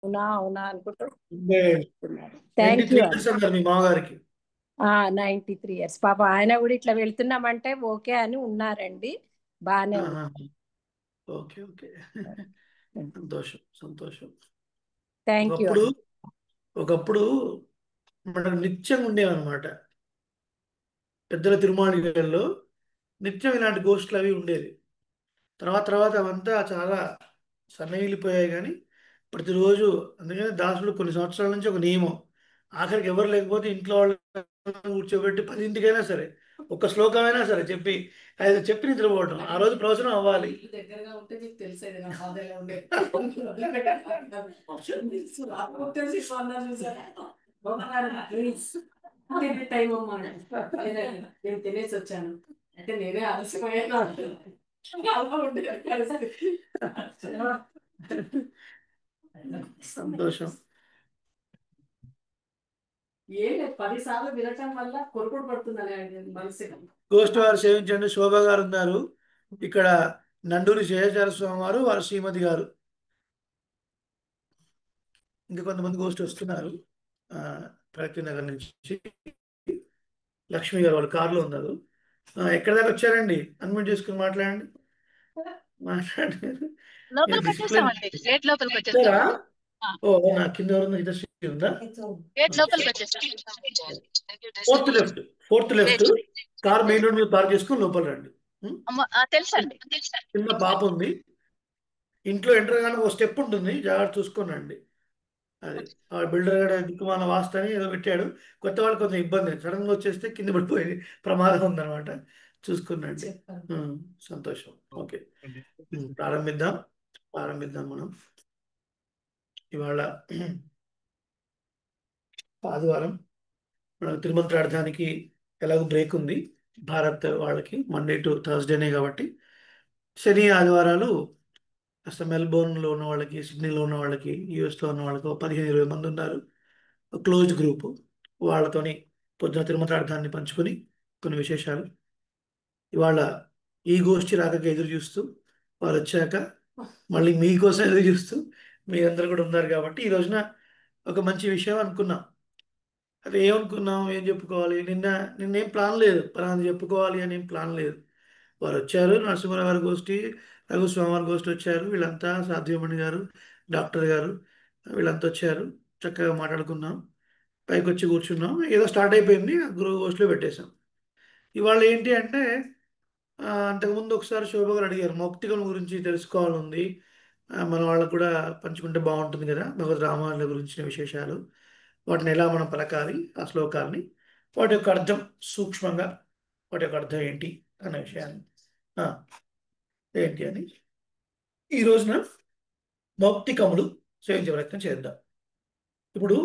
అవునా అవునా అనుకుంటూ అంటే థ్యాంక్ 93 యూ ఇయర్స్ అన్నారు మీ మామగారికి. 93 ఇయర్స్ పాప ఆయన కూడా ఇట్లా వెళ్తున్నామంటే ఓకే అని ఉన్నారండి. బాగానే ఆహా. ఉన్నారు. Okay okay. సంతోషం సంతోషం. థ్యాంక్ యూ ఒకప్పుడు అండి. ఒకప్పుడు మనకు నిత్యం ఉండేవన్నమాట పెద్దల తిరుమాళికల్లో, నిత్యం ఇలాంటి గోష్ఠులు అవి ఉండేది. తర్వాత తర్వాత అవంతా చాలా సన్నగిలిపోయాయి కానీ ప్రతిరోజు, అందుకని దాసుడు కొన్ని సంవత్సరాల నుంచి ఒక నియమం, ఆఖరికి ఎవరు లేకపోతే ఇంట్లో వాళ్ళు కూర్చోబెట్టి 10ంటికైనా సరే ఒక్క శ్లోకమైనా సరే చెప్పి అది చెప్పి నిద్రపోవటం. ఆ రోజు ప్రవచనం అవ్వాలి. దగ్గరగా ఉంటే మీకు తెలిసేది నా బాధ ఎలా ఉండేది. తినే టైం అమ్మా నేను తినేసి వచ్చాను అంటే నేనే ఆలస్యమయ్యాను అలా ఉండేది పరిస్థితి. సంతోషం. ఏం లేదు 10 సార్లు వినటం వల్ల కొరుకుడు పడుతుందని మనసుకి. గోష్ఠి వారు సేవించండి. శోభ గారు ఉన్నారు ఇక్కడ, నండూరి శేషాచార్య స్వామి వారు, వారు శ్రీమతి గారు, ఇంకా కొంతమంది గోష్ఠి వస్తున్నారు ప్రగతి నగర్ నుంచి. లక్ష్మి గారు వాళ్ళు కారులో ఉన్నారు. ఎక్కడ దాకా వచ్చారండి? అన్మ్యూట్ చేసుకుని మాట్లాడండి. మాట్లాడారు లోపలికి డిసిప్లిన్ వచ్చేసామండి. గేట్ లోపలికి వచ్చేసాము. ఓ నా కింద ఎవరన్నా హితశ్రీ ఉందా? గేట్ లోపలికి వచ్చేసాము. Fourth left car main road మీద పార్క్ చేసుకుని లోపల రండి. తెలుసండి. కింద పాప ఉంది, ఇంట్లో ఎంటర్ కానీ ఒక స్టెప్ ఉంటుంది, జాగ్రత్త చూసుకొని రండి. అది ఆ బిల్డర్ గడ దిక్కుమాల వాస్తు అని ఏదో పెట్టాడు, కొత్త వాళ్ళు కొంచెం ఇబ్బంది, సడన్ గా వచ్చేస్తే కింద పడిపోయి ప్రమాదం ఉందన్నమాట, చూసుకున్నాండి. సంతోషం. ఓకే, ప్రారంభిద్దాం మనం. ఇవాళ ఆదివారం, మనకు తిరుమల ప్రార్థనకి ఎలాగో బ్రేక్ ఉంది భారత్ వాళ్ళకి, మండే టు థర్స్డేనే కాబట్టి. శని ఆదివారాలు అసలు మెల్బోర్న్లో ఉన్న వాళ్ళకి, సిడ్నీలో ఉన్న వాళ్ళకి, యూఎస్లో ఉన్న వాళ్ళకి 15-20 మంది ఉన్నారు, క్లోజ్ గ్రూప్. వాళ్ళతోని పొద్దున తిరుమల ప్రార్థనని పంచుకొని కొన్ని విశేషాలు. ఇవాళ ఈ గోష్ఠి రాకకి ఎదురు చూస్తూ, వాళ్ళు వచ్చాక మళ్ళీ మీకోసం ఎదురు చూస్తూ మీరందరూ కూడా ఉన్నారు కాబట్టి ఈ రోజున ఒక మంచి విషయం అనుకున్నాం. అది ఏమనుకున్నాం, ఏం చెప్పుకోవాలి, నిన్నేం ప్లాన్ లేదు, పలానా చెప్పుకోవాలి అని ఏం ప్లాన్ లేదు. వారు వచ్చారు, నరసింహరావు గారి గోష్ఠి, రఘుస్వామి గోష్ఠి వచ్చారు, వీళ్ళంతా సాధ్యమణి గారు, డాక్టర్ గారు, వీళ్ళంతా వచ్చారు. చక్కగా మాట్లాడుకున్నాం, పైకి వచ్చి కూర్చున్నాం, ఏదో స్టార్ట్ అయిపోయింది, గురువు గోష్ఠిలో పెట్టేశాం. ఇవాళ ఏంటి అంటే అంతకుముందు ఒకసారి శోభ గారు అడిగారు, మౌక్తికం గురించి తెలుసుకోవాలంది, మన వాళ్ళకు కూడా పంచుకుంటే బాగుంటుంది కదా, భగవద్ రామాయణ గురించిన విశేషాలు, వాటిని ఎలా మనం పలకాలి, ఆ శ్లోకాల్ని, వాటి యొక్క అర్థం సూక్ష్మంగా, వాటి యొక్క అర్థం ఏంటి అనే విషయాన్ని ఏంటి అని ఈ రోజున మౌక్తికములు సేవించే ప్రయత్నం చేద్దాం. ఇప్పుడు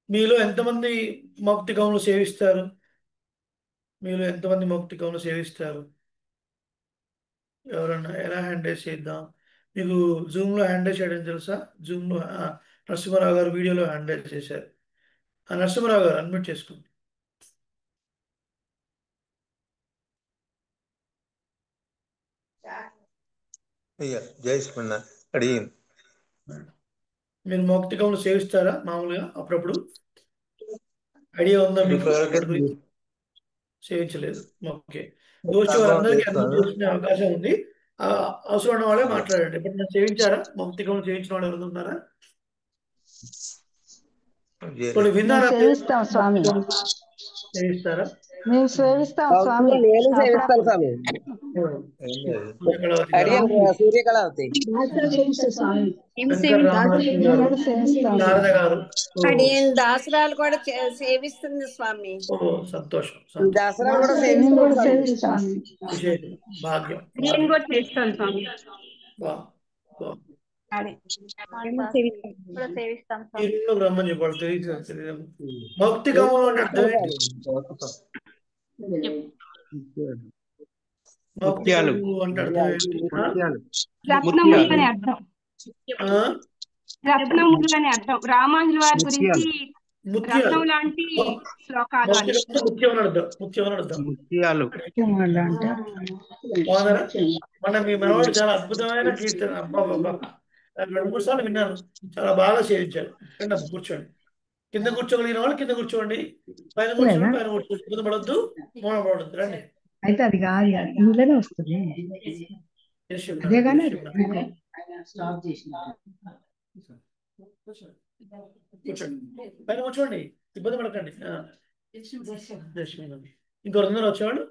మీలో ఎంతమంది మౌక్తికములు సేవిస్తారు? మీలో ఎంతమంది మౌక్తికములు సేవిస్తారు? ఎవరన్నా ఎలా హ్యాండ్ రైజ్ చేద్దాం? మీకు జూమ్లో హ్యాండ్ రైజ్ చేయడం తెలుసా? జూమ్లో నరసింహారావు గారు వీడియోలో హ్యాండ్ రైజ్ చేశారు. నరసింహారావు గారు అన్మ్యూట్ చేసుకోండి. జై శ్రీమన్నారాయణ. అడిగింది మీరు మౌక్తికములు సేవిస్తారా మామూలుగా అప్పుడప్పుడు? ఐడియా ఉందా మీకు? సేవించలేదు. ఓకే, గోష్ఠి వారందరికీ అన్మ్యూట్ చేసుకునే అవకాశం ఉంది, అవసరం ఉన్న వాళ్ళే మాట్లాడండి. ఇప్పుడు నేను సేవించారా? మౌక్తికములు సేవించిన వాళ్ళు ఎవరు ఉన్నారా? ఇప్పుడు విన్నారా? సేవిస్తాం స్వామి, సేవిస్తారా? మేము సేవిస్తాం స్వామి. నేను సేవిస్తాను స్వామి. సూర్యకళావతి, శారద గారు, అడియన్ దాసరాలు కూడా సేవిస్తుంది స్వామి. సంతోషం. దసరా కూడా సేవిస్తాం. విశేషం, భాగ్యం. నేను కూడా చేస్తాను స్వామి. రమ్మని చెప్పాడు. తెలియదు మౌక్తికములు అంటే అర్థం ఏంటి? మౌక్తికములు అంటే అర్థం ఏంటి? రత్నములు అని అర్థం. రత్నములు అని అర్థం. రామానుజుల వారి గురించి రత్నం లాంటి శ్లోకాలు అని. మన మీ మనవాడు చాలా అద్భుతమైన కీర్తన. అబ్బా 2-3 సార్లు విన్నాను. చాలా బాగా సేవించారు. రండి అమ్మ, కూర్చోండి. కింద కూర్చోగలిగిన వాళ్ళు కింద కూర్చోండి, పైన కూర్చోండి పైన కూర్చోండి. కింద పడొద్దు, మూల పడొద్దు. రండి. అయితే అది కాదు ఇందులోనే వస్తుంది అదే కానీ కూర్చోండి, పైన కూర్చోండి, ఇబ్బంది పడకండి. ఇంకొక అందరూ వచ్చేవాళ్ళు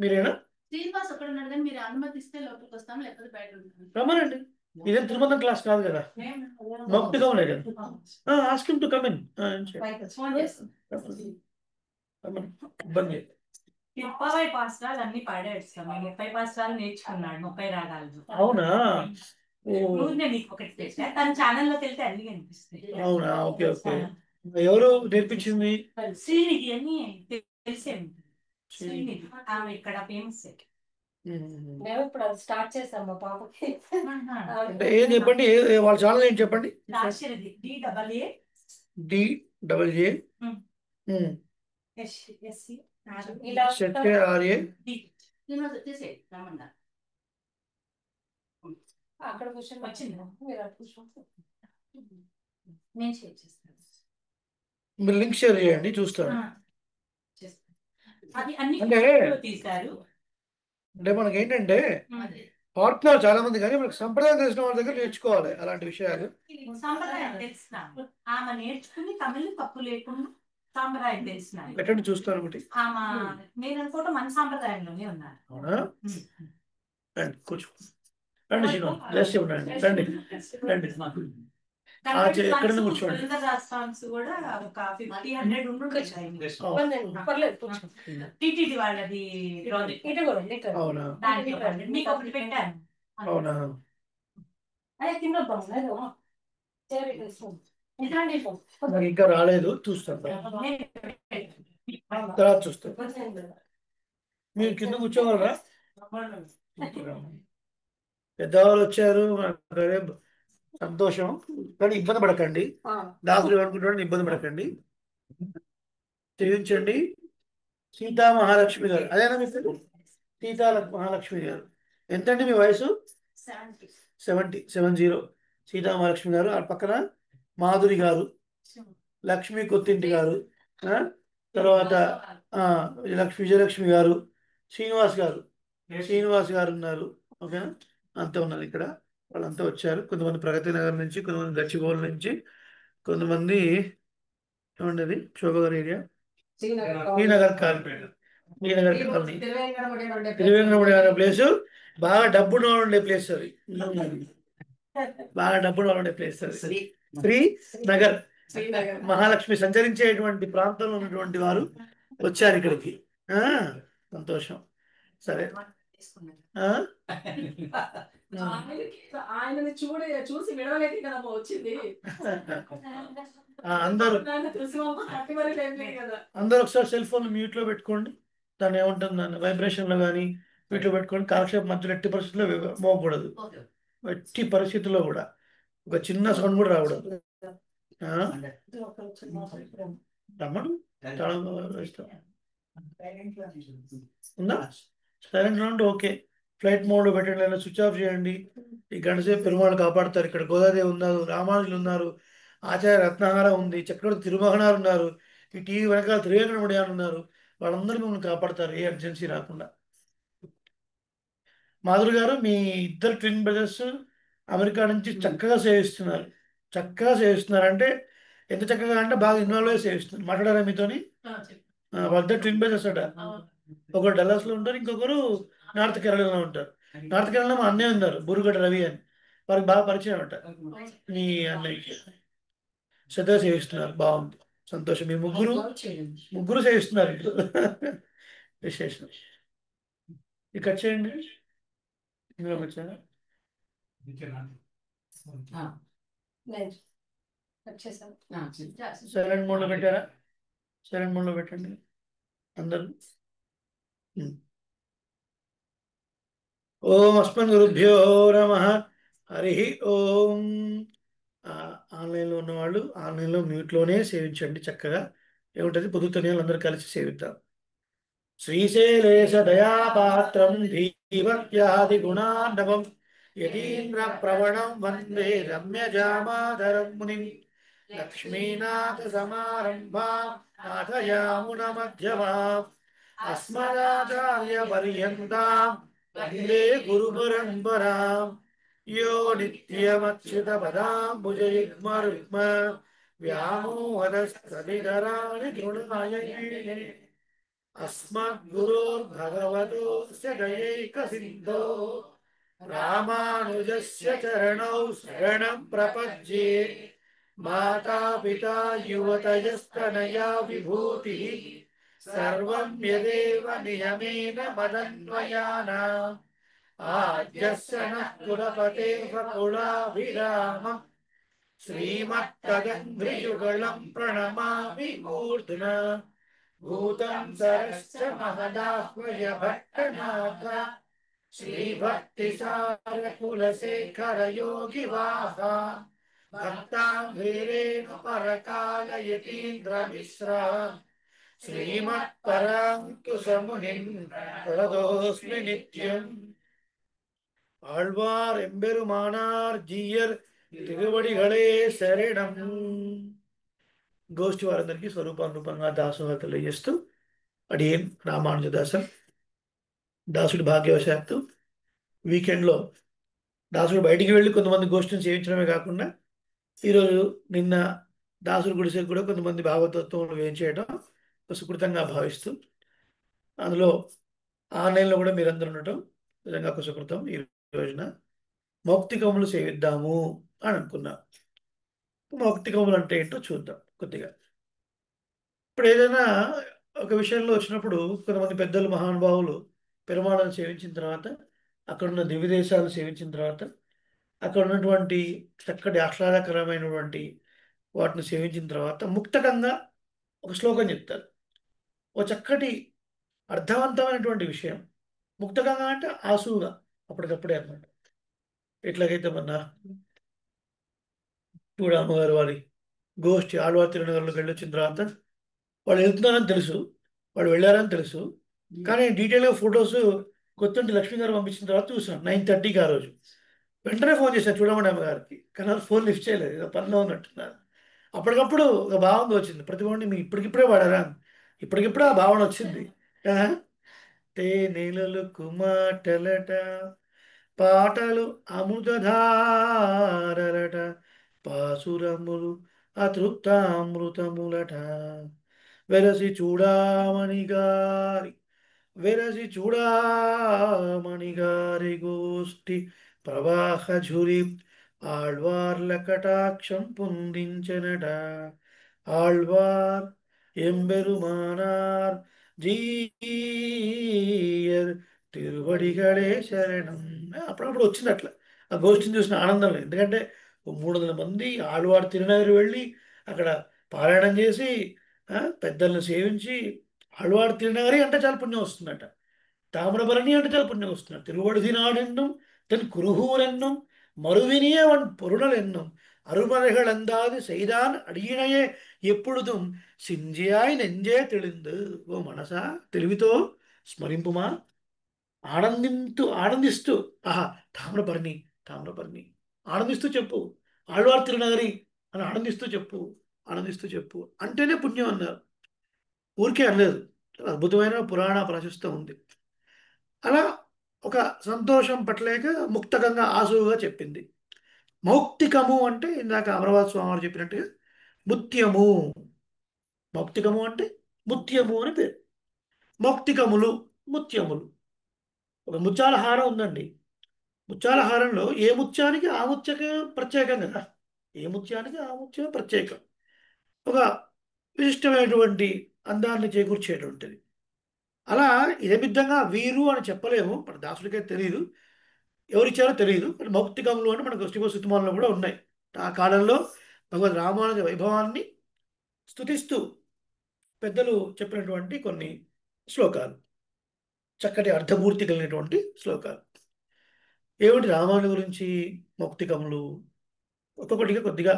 మీరేనా? శ్రీనివాస్ అక్కడ ఉన్నాడు కానీ మీరు అనుమతిస్తే లోపలికి వస్తాం, లేకపోతే బయట ఉంటాం. రమ్మనండి. ఇదేం తిరుమల క్లాస్ కాదు కదా, మౌక్తిగా ఉన్నాయి కదా. Ask him to come in. Phone చేస్తాం. ఇబ్బంది. తిప్పవై పాస్టాలు అన్ని పాడేస్తాం. 30 పాస్టాలు నేర్చుకున్నాడు, 30 రాగాలు. అవునా? నేను నీకు ఒకటి తెచ్చా, తన ఛానల్లోకి వెళ్తే అన్ని కనిపిస్తాయి. అవునా? Okay okay. ఎవరు నేర్పించింది? శ్రీనిధి అని తెలిసే ఉంటుంది. శ్రీనిధి ఆమె ఇక్కడ ఫేమస్. మేము ఇప్పుడు అది స్టార్ట్ చేసాం మా పాపకి. అంటే ఏం చెప్పండి, వాళ్ళ ఛానల్ ఏంటి చెప్పండి. Dasarathi DAA DAA SC ZARA. అక్కడ కూర్చొని వచ్చిందా? మీరు అక్కడ కూర్చోండి. నేను షేర్ చేస్తాను. మీరు లింక్ షేర్ చేయండి, చూస్తాను. అది అన్ని అంటే- తీశారు. అంటే మనకి ఏంటంటే పాడుతున్నారు చాలా మంది, కానీ మనకు సంప్రదాయం తెలిసిన వాళ్ళ దగ్గర నేర్చుకోవాలి అలాంటి విషయాలు. సాంప్రదాయం తెలిసిన ఆమె నేర్చుకుని తమిళ తప్పు లేకుండా సాంప్రదాయం తెలిసిన పెట్టండి, చూస్తాను ఒకటి. ఆమె నేను అనుకోవటం మన సాంప్రదాయంలోనే ఉన్నారు. అవునా? రండి, కూర్చో. రండి శ్రీనివాస్, జస్ట్ ఉండండి. రండి రండి. ఎక్కడ కూర్చోండి. రాష్ట్రాన్స్ కూడా ఒక 50-100 ఉండుంటాయి. పర్లేదు కూర్చో. టీటీడీ వాళ్ళది ప్రాజెక్ట్. ఇటు కూడా ఇటు. అవునా? దాంట్లో మీకు ఒకటి పెట్టాను. అవునా? అదే తినొద్దాం లేదు చేరి ఇట్లాంటి నాకు ఇంకా రాలేదు, చూస్తాను తర్వాత చూస్తాను. మీరు కింద కూర్చోగలరా? పెద్దవాళ్ళు వచ్చారు, నాకు అదే సంతోషం. కానీ ఇబ్బంది పడకండి, డాక్టర్ అనుకుంటాడు, ఇబ్బంది పడకండి. చేయించండి. సీతా మహాలక్ష్మి గారు, అదేనా మీ పేరు? సీతా మహాలక్ష్మి గారు. ఎంతండి మీ వయసు? 70. సీతా మహాలక్ష్మి గారు. ఆ పక్కన మాధురి గారు, లక్ష్మీ కొత్తింటి గారు, తర్వాత విజయలక్ష్మి గారు, శ్రీనివాస్ గారు ఉన్నారు. ఓకేనా? అంతా ఉన్నారు ఇక్కడ. వాళ్ళంతా వచ్చారు. కొంతమంది ప్రగతి నగర్ నుంచి, కొంతమంది గచ్చిబౌలి నుంచి, కొంతమంది ఏమండది శోభగారి ఏరియా శ్రీనగర్ కాలనీ. తిరువేంగనముడి అనే ప్లేస్ బాగా డబ్బున్న వాళ్ళు ఉండే ప్లేస్ అది. బాగా డబ్బున్న వాళ్ళు ఉండే ప్లేస్ అది. శ్రీనగర్ మహాలక్ష్మి సంచరించేటువంటి ప్రాంతంలో ఉన్నటువంటి వారు వచ్చారు ఇక్కడికి. సంతోషం. సరే, ఆయనని చూసి విడవలేక కదా వచ్చింది. అందరూ ఒకసారి సెల్ ఫోన్ మ్యూట్ లో పెట్టుకోండి. దాన్ని ఏముంటుంది, దాన్ని వైబ్రేషన్ లో కానీ మ్యూట్ లో పెట్టుకోండి. కాలక్షేపం మధ్యలో ఎట్టి పరిస్థితుల్లో మోగకూడదు. ఎట్టి పరిస్థితుల్లో కూడా ఒక చిన్న సౌండ్ కూడా రాకూడదు. రమ్మను, ఉందా? సైలెంట్ లో ఉంటే ఓకే. ఫ్లైట్ మోడ్ లో పెట్టండి, లేదా స్విచ్ ఆఫ్ చేయండి. ఈ గంట సేపు పెరుమాళ్ళు కాపాడుతారు. ఇక్కడ గోదాదేవి ఉన్నారు, రామానుజులు ఉన్నారు, ఆచార్య రత్నహార ఉంది, చక్రవర్తి తిరుమహనారు ఉన్నారు, ఈ టీవీ వెనకాల త్రివేంకటముడి గారు ఉన్నారు. వాళ్ళందరూ మిమ్మల్ని కాపాడతారు, ఏ అర్జెన్సీ రాకుండా. మాధురి గారు, మీ ఇద్దరు ట్విన్ బ్రదర్స్ అమెరికా నుంచి చక్కగా సేవిస్తున్నారు. అంటే ఎంత చక్కగా అంటే బాగా ఇన్వాల్వ్ అయ్యి సేవిస్తున్నారు. మాట్లాడారా మీతోని? వాళ్ళిద్దరు ట్విన్ బ్రదర్స్ అట. ఒకరు డల్లాస్ లో ఉంటారు, ఇంకొకరు నార్త్ కేరళలో ఉంటారు. నార్త్ కేరళలో మా అన్నయ్య ఉన్నారు, బురుగడ్డ రవి అని. వారికి బాగా పరిచయం అంట మీ అన్నయ్యకి. శ్రద్ధగా సేవిస్తున్నారు, బాగుంది, సంతోషం. మీ ముగ్గురు సేవిస్తున్నారు. విశేషం. ఇది కట్ చేయండి. ఇందులో వచ్చారా? సైలెంట్ మోడ్ లో పెట్టారా? సైలెంట్ మోడ్ లో పెట్టండి అందరూ. ఓం అస్మన్ గురుభ్యో నమః. హరి ఓం. ఆన్లైన్లో ఉన్నవాళ్ళు ఆన్లైన్లో మ్యూట్లోనే సేవించండి చక్కగా. ఏముంటుంది, పొద్దుతనే అందరూ కలిసి సేవిద్దాం. శ్రీశైలేశ దయాపాత్రం ధీభక్త్యాది గుణార్ణవం యతీంద్రప్రవణం వందే రమ్యజామాధరం మునిం లక్ష్మీనాథసమారంభాం నాథయామునమధ్యమాం అస్మదాచార్యపర్యంతాం వందే గురుపరంపరాం యో నిత్యమచ్యుతపదాంబుజయుగ్మరుగ్మ వ్యామోహదస్తవిధరాణి తృణాయనే अस्मद्गुरोर्भगवतोऽस्य दयैकसिन्धो रामानुजस्य चरणौ शरणं प्रपद्ये मातापिता युवतयस्तनया विभूतिः सर्वं यदेव नियमेन मदन्वयानाम् आद्यस्य नः कुलपतेः कुलाभिरामम् श्रीमत्तदङ्घ्रियुगलं प्रणमामि मूर्ध्ना भूतं सरश्च महदाह्वय भट्टनाथ श्रीभक्तिसारकुलशेखर योगिवाहा भक्ताङ्घ्रिरेण परकालयतीन्द्रमिश्रा श्रीमत्पराङ्कुशमुनिं प्रणतोऽस्मि नित्यम् ஆழ்வார் எம்பெருமானார் ஜீயர் తిరువడిగళే శరణం. గోష్ఠి వారందరికీ స్వరూపానురూపంగా దాసోహ తెలియజేస్తూ అడియన్ రామానుజదాసన్. దాసుడి భాగ్యవశాత్తు వీకెండ్లో దాసుడు బయటికి వెళ్ళి కొంతమంది గోష్ఠిని సేవించడమే కాకుండా ఈరోజు నిన్న దాసుడి గుడిసెకు కూడా కొంతమంది భాగవతత్వంలో వేయించేయడం సుకృతంగా భావిస్తూ అందులో ఆన్లైన్లో కూడా మీరందరూ ఉండటం నిజంగా ఒక సుకృతం. ఈ రోజున మౌక్తికములు సేవిద్దాము అని అనుకున్నాం. మౌక్తికములు అంటే ఏంటో చూద్దాం కొద్దిగా. ఇప్పుడు ఏదైనా ఒక విషయంలో వచ్చినప్పుడు కొంతమంది పెద్దలు మహానుభావులు పెరుమాళను సేవించిన తర్వాత, అక్కడున్న దివ్యదేశాలు సేవించిన తర్వాత, అక్కడ ఉన్నటువంటి చక్కటి ఆహ్లాదకరమైనటువంటి వాటిని సేవించిన తర్వాత ముక్తకంగా ఒక శ్లోకం చెప్తారు. ఒక చక్కటి అర్థవంతమైనటువంటి విషయం. ముక్తకంగా అంటే ఆసువుగా అప్పటికప్పుడే అన్నమాట. ఎట్లాగైతే మన ఇప్పుడు అమ్మగారు వారి గోష్ఠి ఆళ్వార్ తిరునగర్లోకి వెళ్ళొచ్చిన తర్వాత వాళ్ళు వెళ్తున్నారని తెలుసు, వాళ్ళు వెళ్ళారని తెలుసు, కానీ డీటెయిల్గా ఫొటోస్ కొత్తంటి లక్ష్మీ గారు పంపించిన తర్వాత చూసాను 9:30కి ఆ రోజు. వెంటనే ఫోన్ చేశాను చూడమని అమ్మగారికి, కానీ వాళ్ళు ఫోన్ లిఫ్ట్ చేయలేదు, ఏదో పనిలో ఉన్నట్టున్నారు. అప్పటికప్పుడు ఒక భావన వచ్చింది, ప్రతిభాని మీరు ఇప్పటికిప్పుడే వాడారా, ఇప్పటికిప్పుడే ఆ భావన వచ్చింది. తేనెలలు కుమాటలట పాటలు అమృతధారలట పాసురములు అతృప్తామృతములట వెరసి చూడామణి గారి గోష్ఠి ప్రవాహఝురి ఆళ్వార్ల కటాక్షం పొందించెనట. ఆళ్వార్ ఎంబెరుమానార్ జీయర్ తిరువడిగళే శరణం. అప్పుడప్పుడు వచ్చింది అట్లా ఆ గోష్ఠిని చూసిన ఆనందంలో. ఎందుకంటే 300 మంది ఆళ్వార్ తిరునగరి వెళ్ళి అక్కడ పారాయణం చేసి పెద్దలను సేవించి, ఆళ్వార్ తిరునగరి అంటే చాలా పుణ్యం వస్తుందట, తామ్రబరణి అంటే చాలా పుణ్యం వస్తున్నట్టు. తిరువడిదినాడెన్నం தென் குருகூரென்னும் மறுவினியவன் பொருணல் என்னும் அருமறைகள் அந்தாது செய்தான் అడిగినయే ఎప్పుడుదుం సింజియాయి నెంజే తెలిందు. ఓ మనసా తెలివితో స్మరింపుమా, ఆనందిస్తూ ఆహా తామ్రపర్ణి ఆనందిస్తూ చెప్పు, ఆళ్వార్ తిరునగరి అని ఆనందిస్తూ చెప్పు అంటేనే పుణ్యం అన్నారు. ఊరికే అనలేదు, అద్భుతమైన పురాణ ప్రశస్తం ఉంది. అలా ఒక సంతోషం పట్టలేక ముక్తకంగా ఆసువుగా చెప్పింది. మౌక్తికము అంటే ఇందాక అమరవాద స్వామి వారు చెప్పినట్టుగా ముత్యము. మౌక్తికము అంటే ముత్యము అని పేరు. మౌక్తికములు ముత్యములు. ఒక ముత్యాల హారం ఉందండి, ముత్యాల హారంలో ఏ ముత్యానికి ఆ ముత్యమే ప్రత్యేకం కదా, ఏ ముత్యానికి ఆ ముత్యమే ప్రత్యేకం. ఒక విశిష్టమైనటువంటి అందాన్ని చేకూర్చేటువంటిది. అలా ఇదే విధంగా వీరు అని చెప్పలేము, మన దాసుడికైతే తెలియదు, ఎవరిచ్చారో తెలియదు. కానీ మౌక్తికములు అంటే మనకు శివశుతిమాలలో కూడా ఉన్నాయి. ఆ కాలంలో భగవద్ రామానుజ వైభవాన్ని స్తుతిస్తూ పెద్దలు చెప్పినటువంటి కొన్ని శ్లోకాలు, చక్కటి అర్థమూర్తి కలిగినటువంటి శ్లోకాలు. ఏమిటి రామానుజ గురించి మౌక్తికములు, ఒక్కొక్కటిగా కొద్దిగా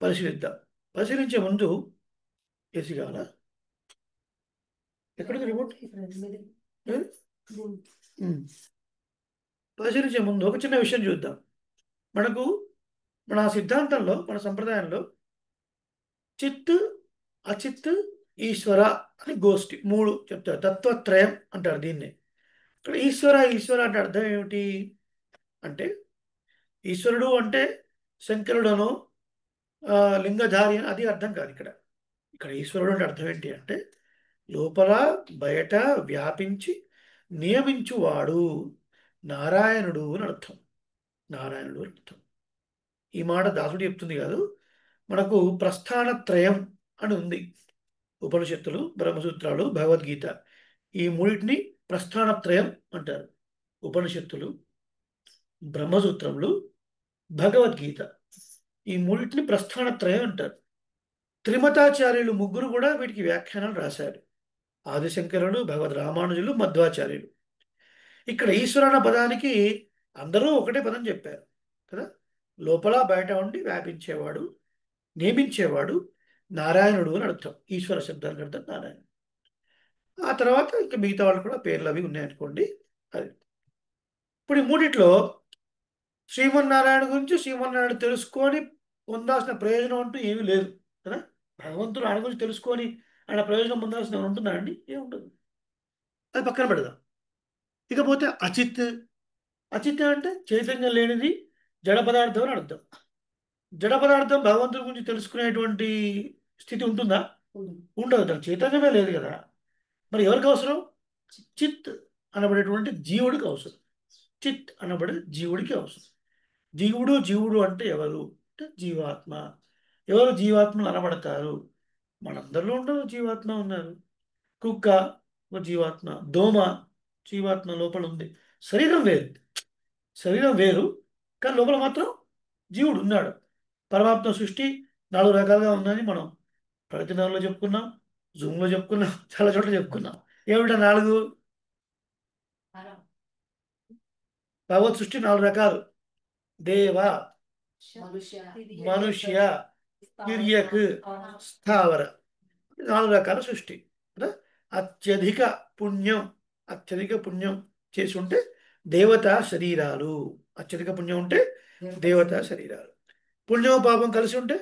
పరిశీలిద్దాం. పరిశీలించే ముందు ఏసీ కావాలా, ఎక్కడికి రిమోట్ పరిశీలించే ముందు ఒక చిన్న విషయం చూద్దాం. మనకు మన సిద్ధాంతంలో, మన సంప్రదాయంలో చిత్, అచిత్, ఈశ్వర అని గోష్ఠి 3 చెప్తారు. తత్వత్రయం అంటారు దీన్ని. ఇక్కడ ఈశ్వర అంటే అర్థం ఏమిటి అంటే, ఈశ్వరుడు అంటే శంకరుడను లింగధారి అని అది అర్థం కాదు. ఇక్కడ ఈశ్వరుడు అంటే అర్థం ఏంటి అంటే, లోపల బయట వ్యాపించి నియమించువాడు నారాయణుడు అని అర్థం. నారాయణుడు అని అర్థం. ఈ మాట దాసుడు చెప్తుంది కాదు, మనకు ప్రస్థానత్రయం అని ఉంది. ఉపనిషత్తులు, బ్రహ్మసూత్రాలు, భగవద్గీత ఈ మూడింటిని ప్రస్థానత్రయం అంటారు. ఉపనిషత్తులు, బ్రహ్మసూత్రములు, భగవద్గీత ఈ మూడింటిని ప్రస్థానత్రయం అంటారు. త్రిమతాచార్యులు 3 కూడా వీటికి వ్యాఖ్యానాలు రాశారు. ఆదిశంకరుడు, భగవద్ రామానుజులు, మధ్వాచార్యులు. ఇక్కడ ఈశ్వర అన్న పదానికి అందరూ ఒకటే పదం చెప్పారు కదా. లోపల బయట ఉండి వ్యాపించేవాడు, నియమించేవాడు నారాయణుడు అని అర్థం. ఈశ్వర శబ్దానికి అర్థం నారాయణ. ఆ తర్వాత ఇంకా మిగతా వాళ్ళు కూడా పేర్లు అవి ఉన్నాయనుకోండి. అది ఇప్పుడు ఈ మూడిట్లో శ్రీమన్నారాయణ గురించి శ్రీమన్నారాయణ తెలుసుకొని పొందాల్సిన ప్రయోజనం అంటూ ఏమీ లేదు కదా. భగవంతుడు ఆయన గురించి తెలుసుకొని ఆయన ప్రయోజనం పొందాల్సిన ఉంటుందా అండి? ఏముంటుంది. అది పక్కన పెడదాం. ఇకపోతే అచిత్. అచిత్ అంటే చైతన్యం లేనిది, జడ పదార్థం అని అర్థం. జడ పదార్థం భగవంతుడి గురించి తెలుసుకునేటువంటి స్థితి ఉంటుందా? ఉండదు. దానికి చైతన్యమే లేదు కదా. మరి ఎవరికి అవసరం? చిత్ అనబడేటువంటి జీవుడికి అవసరం. చిత్ అనబడే జీవుడికి అవసరం. జీవుడు అంటే ఎవరు అంటే జీవాత్మ. ఎవరు జీవాత్మలు అనబడతారు? మనందరిలో ఉండదు జీవాత్మ ఉన్నారు. కుక్క ఒక జీవాత్మ, దోమ జీవాత్మ లోపల ఉంది. శరీరం వేరు, శరీరం వేరు, కానీ లోపల మాత్రం జీవుడు ఉన్నాడు. పరమాత్మ సృష్టి 4 రకాలుగా ఉందని మనం ప్రగతి నగర్లో చెప్పుకున్నాం, జూమ్లో చెప్పుకున్నాం, చాలా చోట్ల చెప్పుకున్నాం. ఏమిటా 4? భగవత్ సృష్టి 4 రకాలు. దేవ, మనుష్య, తిర్యక్, స్థావర. 4 రకాల సృష్టి కదా. అత్యధిక పుణ్యం చేసి ఉంటే దేవతా శరీరాలు. అత్యధిక పుణ్యం ఉంటే దేవతా శరీరాలు. పుణ్యం పాపం కలిసి ఉంటే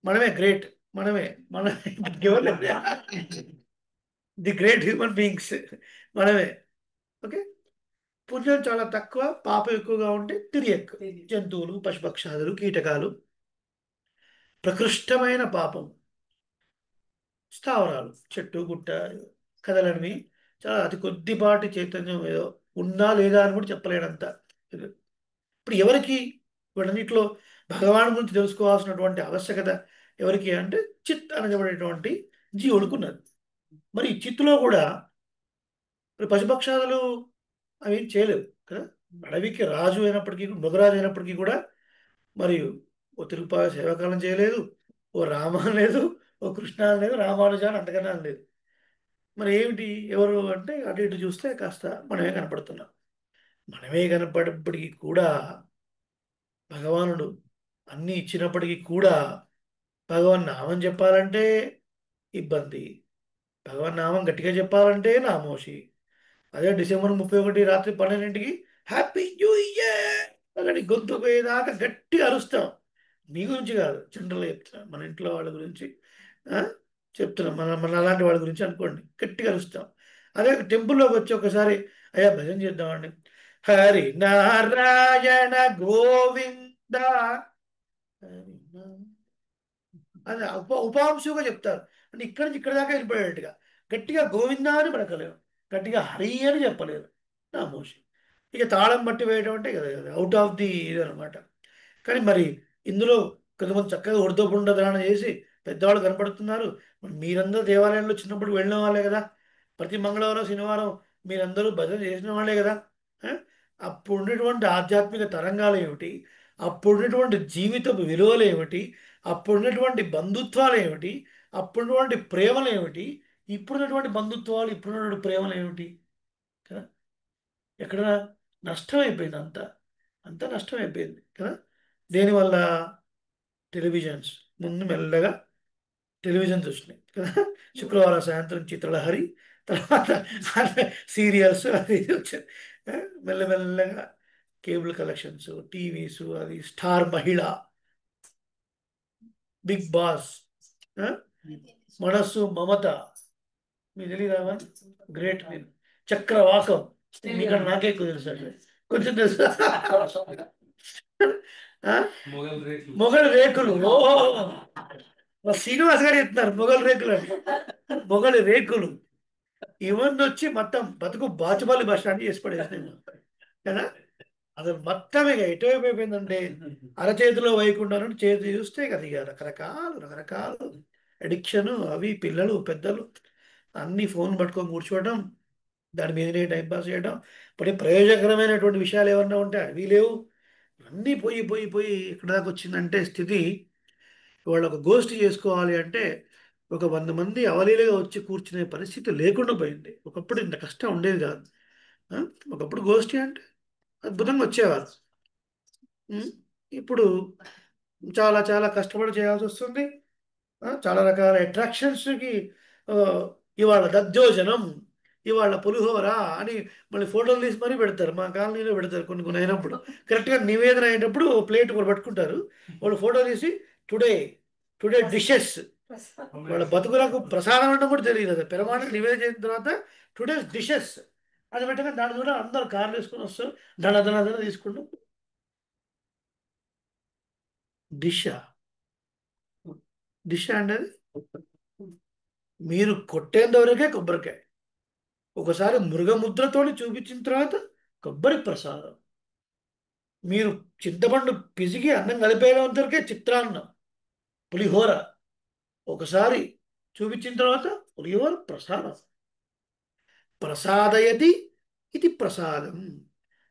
మనమే గ్రేట్. మనమే ది గ్రేట్ హ్యూమన్ బీయింగ్స్ మనమే. ఓకే. పుణ్యం చాలా తక్కువ, పాపం ఎక్కువగా ఉంటే తిరియక్, జంతువులు, పశుపక్షాదులు, కీటకాలు. ప్రకృష్టమైన పాపం స్థావరాలు, చెట్టు గుట్ట కదలనివి, చాలా అతి కొద్దిపాటి చైతన్యం ఏదో ఉందా లేదా అని కూడా చెప్పలేనంత. ఇప్పుడు ఎవరికి వీటన్నిటిలో భగవాన్ గురించి తెలుసుకోవాల్సినటువంటి ఆవశ్యకత ఎవరికి అంటే చిత్ అనబడేటువంటి జీవుడికి ఉన్నది. మరి ఈ చిత్తులో కూడా మరి పశుపక్షాదులు అవి ఏం చేయలేవు కదా. అడవికి రాజు అయినప్పటికీ, మృగరాజు అయినప్పటికీ కూడా మరియు ఓ తిరుపతి సేవాకాలం చేయలేదు, ఓ రామ లేదు, ఓ కృష్ణ లేదు, రామానుజ అని అంతకన్నా లేదు. మరి ఏమిటి ఎవరు అంటే అటు ఇటు చూస్తే కాస్త మనమే కనపడుతున్నాం. మనమే కనపడేప్పటికీ కూడా భగవానుడు అన్నీ ఇచ్చినప్పటికీ కూడా భగవన్ నామం చెప్పాలంటే ఇబ్బంది. భగవన్ నామం గట్టిగా చెప్పాలంటే నామోషి. అదే డిసెంబర్ 31 రాత్రి 12ంటికి హ్యాపీ న్యూ ఇయర్ అని గొంతు పోయేదాకా గట్టిగా అరుస్తాం. మీ గురించి కాదు, జనరల్గా చెప్తున్నాం, మన ఇంట్లో వాళ్ళ గురించి చెప్తున్నాం. మన అలాంటి వాళ్ళ గురించి అనుకోండి, గట్టిగా అరుస్తాం. అదే టెంపుల్లోకి వచ్చి ఒకసారి అయ్యా భజన చేద్దామండి, హరి నారాయణ గోవింద అది ఉపాంశుగా చెప్తారు. అంటే ఇక్కడి నుంచి ఇక్కడ దాకా వెళ్ళిపోయేట్టుగా గట్టిగా గోవిందా అని పడకలేరు, గట్టిగా హరి అని చెప్పలేరు. నామోషి. ఇక తాళం బట్టి వేయడం అంటే కదా అవుట్ ఆఫ్ ది ఇది అనమాట. కానీ మరి ఇందులో కొంతమంది చక్కగా ఉడతపుండ ధారణ చేసి పెద్దవాళ్ళు కనపడుతున్నారు. మీరందరూ దేవాలయంలో చిన్నప్పుడు వెళ్ళిన వాళ్ళే కదా. ప్రతి మంగళవారం, శనివారం మీరందరూ భజన చేసిన వాళ్ళే కదా. అప్పుడు ఉన్నటువంటి ఆధ్యాత్మిక తరంగాలు ఏమిటి, అప్పుడున్నటువంటి జీవితపు విలువలు ఏమిటి, అప్పుడున్నటువంటి బంధుత్వాలు ఏమిటి, అప్పుడున్నటువంటి ప్రేమలు ఏమిటి, ఇప్పుడున్నటువంటి బంధుత్వాలు, ఇప్పుడున్నటువంటి ప్రేమలు ఏమిటి కదా. ఎక్కడ నష్టం అయిపోయింది, అంతా నష్టం అయిపోయింది కదా. దేనివల్ల? టెలివిజన్స్. ముందు మెల్లగా టెలివిజన్స్ వచ్చినాయి కదా. శుక్రవారం సాయంత్రం చిత్రలహరి, తర్వాత సీరియల్స్ అది ఇది వచ్చాయి. మెల్లమెల్లగా కేబుల్ కలెక్షన్స్, టీవీస్, అది స్టార్ మహిళ, బిగ్ బాస్, మనస్సు మమత, మీకు తెలియదా? గ్రేట్ మీరు చక్రవాకం, మీకు నాకే ఎక్కువ తెలుసు అండి, కొంచెం తెలుసు. మొగల్ రేకులు, ఓ శ్రీనివాస్ గారు చెప్తున్నారు మొగల్ రేకులు అని. మొగల్ రేకులు ఇవన్నీ వచ్చి మొత్తం బతుకు బాచుపల్లి బస్ స్టాండ్ చేసి పడేసినాయి కదా. అసలు మొత్తం ఇక ఎటువైపు అయిపోయిందంటే అరచేతిలో వైకుంఠం చేతి చూస్తే కదా ఇక రకరకాలు అడిక్షన్, అవి పిల్లలు పెద్దలు అన్ని ఫోన్ పట్టుకొని కూర్చోవడం, దాని మీదనే టైంపాస్ చేయడం. ఇప్పుడు ప్రయోజనకరమైనటువంటి విషయాలు ఏమన్నా ఉంటే అవి లేవు. అన్నీ పోయి ఎక్కడ దాకా వచ్చిందంటే స్థితి, వాళ్ళు ఒక గోష్ఠి చేసుకోవాలి అంటే ఒక 100 మంది అవలీలుగా వచ్చి కూర్చునే పరిస్థితి లేకుండా పోయింది. ఒకప్పుడు ఇంత కష్టం ఉండేది కాదు. ఒకప్పుడు గోష్ఠి అంటే అద్భుతంగా వచ్చేవారు. ఇప్పుడు చాలా చాలా కష్టపడి చేయాల్సి వస్తుంది. చాలా రకాల అట్రాక్షన్స్కి ఇవాళ దద్దోజనం, ఇవాళ పులిహోర అని మళ్ళీ ఫోటోలు తీసి మరీ పెడతారు. మా కాలనీలో పెడతారు కొన్ని అయినప్పుడు. కరెక్ట్గా నివేదన అయ్యేటప్పుడు ప్లేట్ కూడా పట్టుకుంటారు వాళ్ళు, ఫోటో తీసి టుడే డిషెస్. వాళ్ళ బతుకులకు ప్రసాదం అంటే కూడా తెలియదు. అది పెరమాణకి నివేదన చేసిన తర్వాత టుడే డిషెస్ అది పెట్టగా దాని కూడా అందరు కార్లు వేసుకొని వస్తారు, దన తీసుకుంటాం. డిష్ అంటే మీరు కొట్టేంత వరకే కొబ్బరికాయ, ఒకసారి మృగముద్రతో చూపించిన తర్వాత కొబ్బరి ప్రసాదం. మీరు చింతపండు పిసికి అన్నం కలిపేంతవరకే చిత్రాన్నం, పులిహోర ఒకసారి చూపించిన తర్వాత పులిహోర ప్రసాదం. ప్రసాదయతి ఇది ప్రసాదం.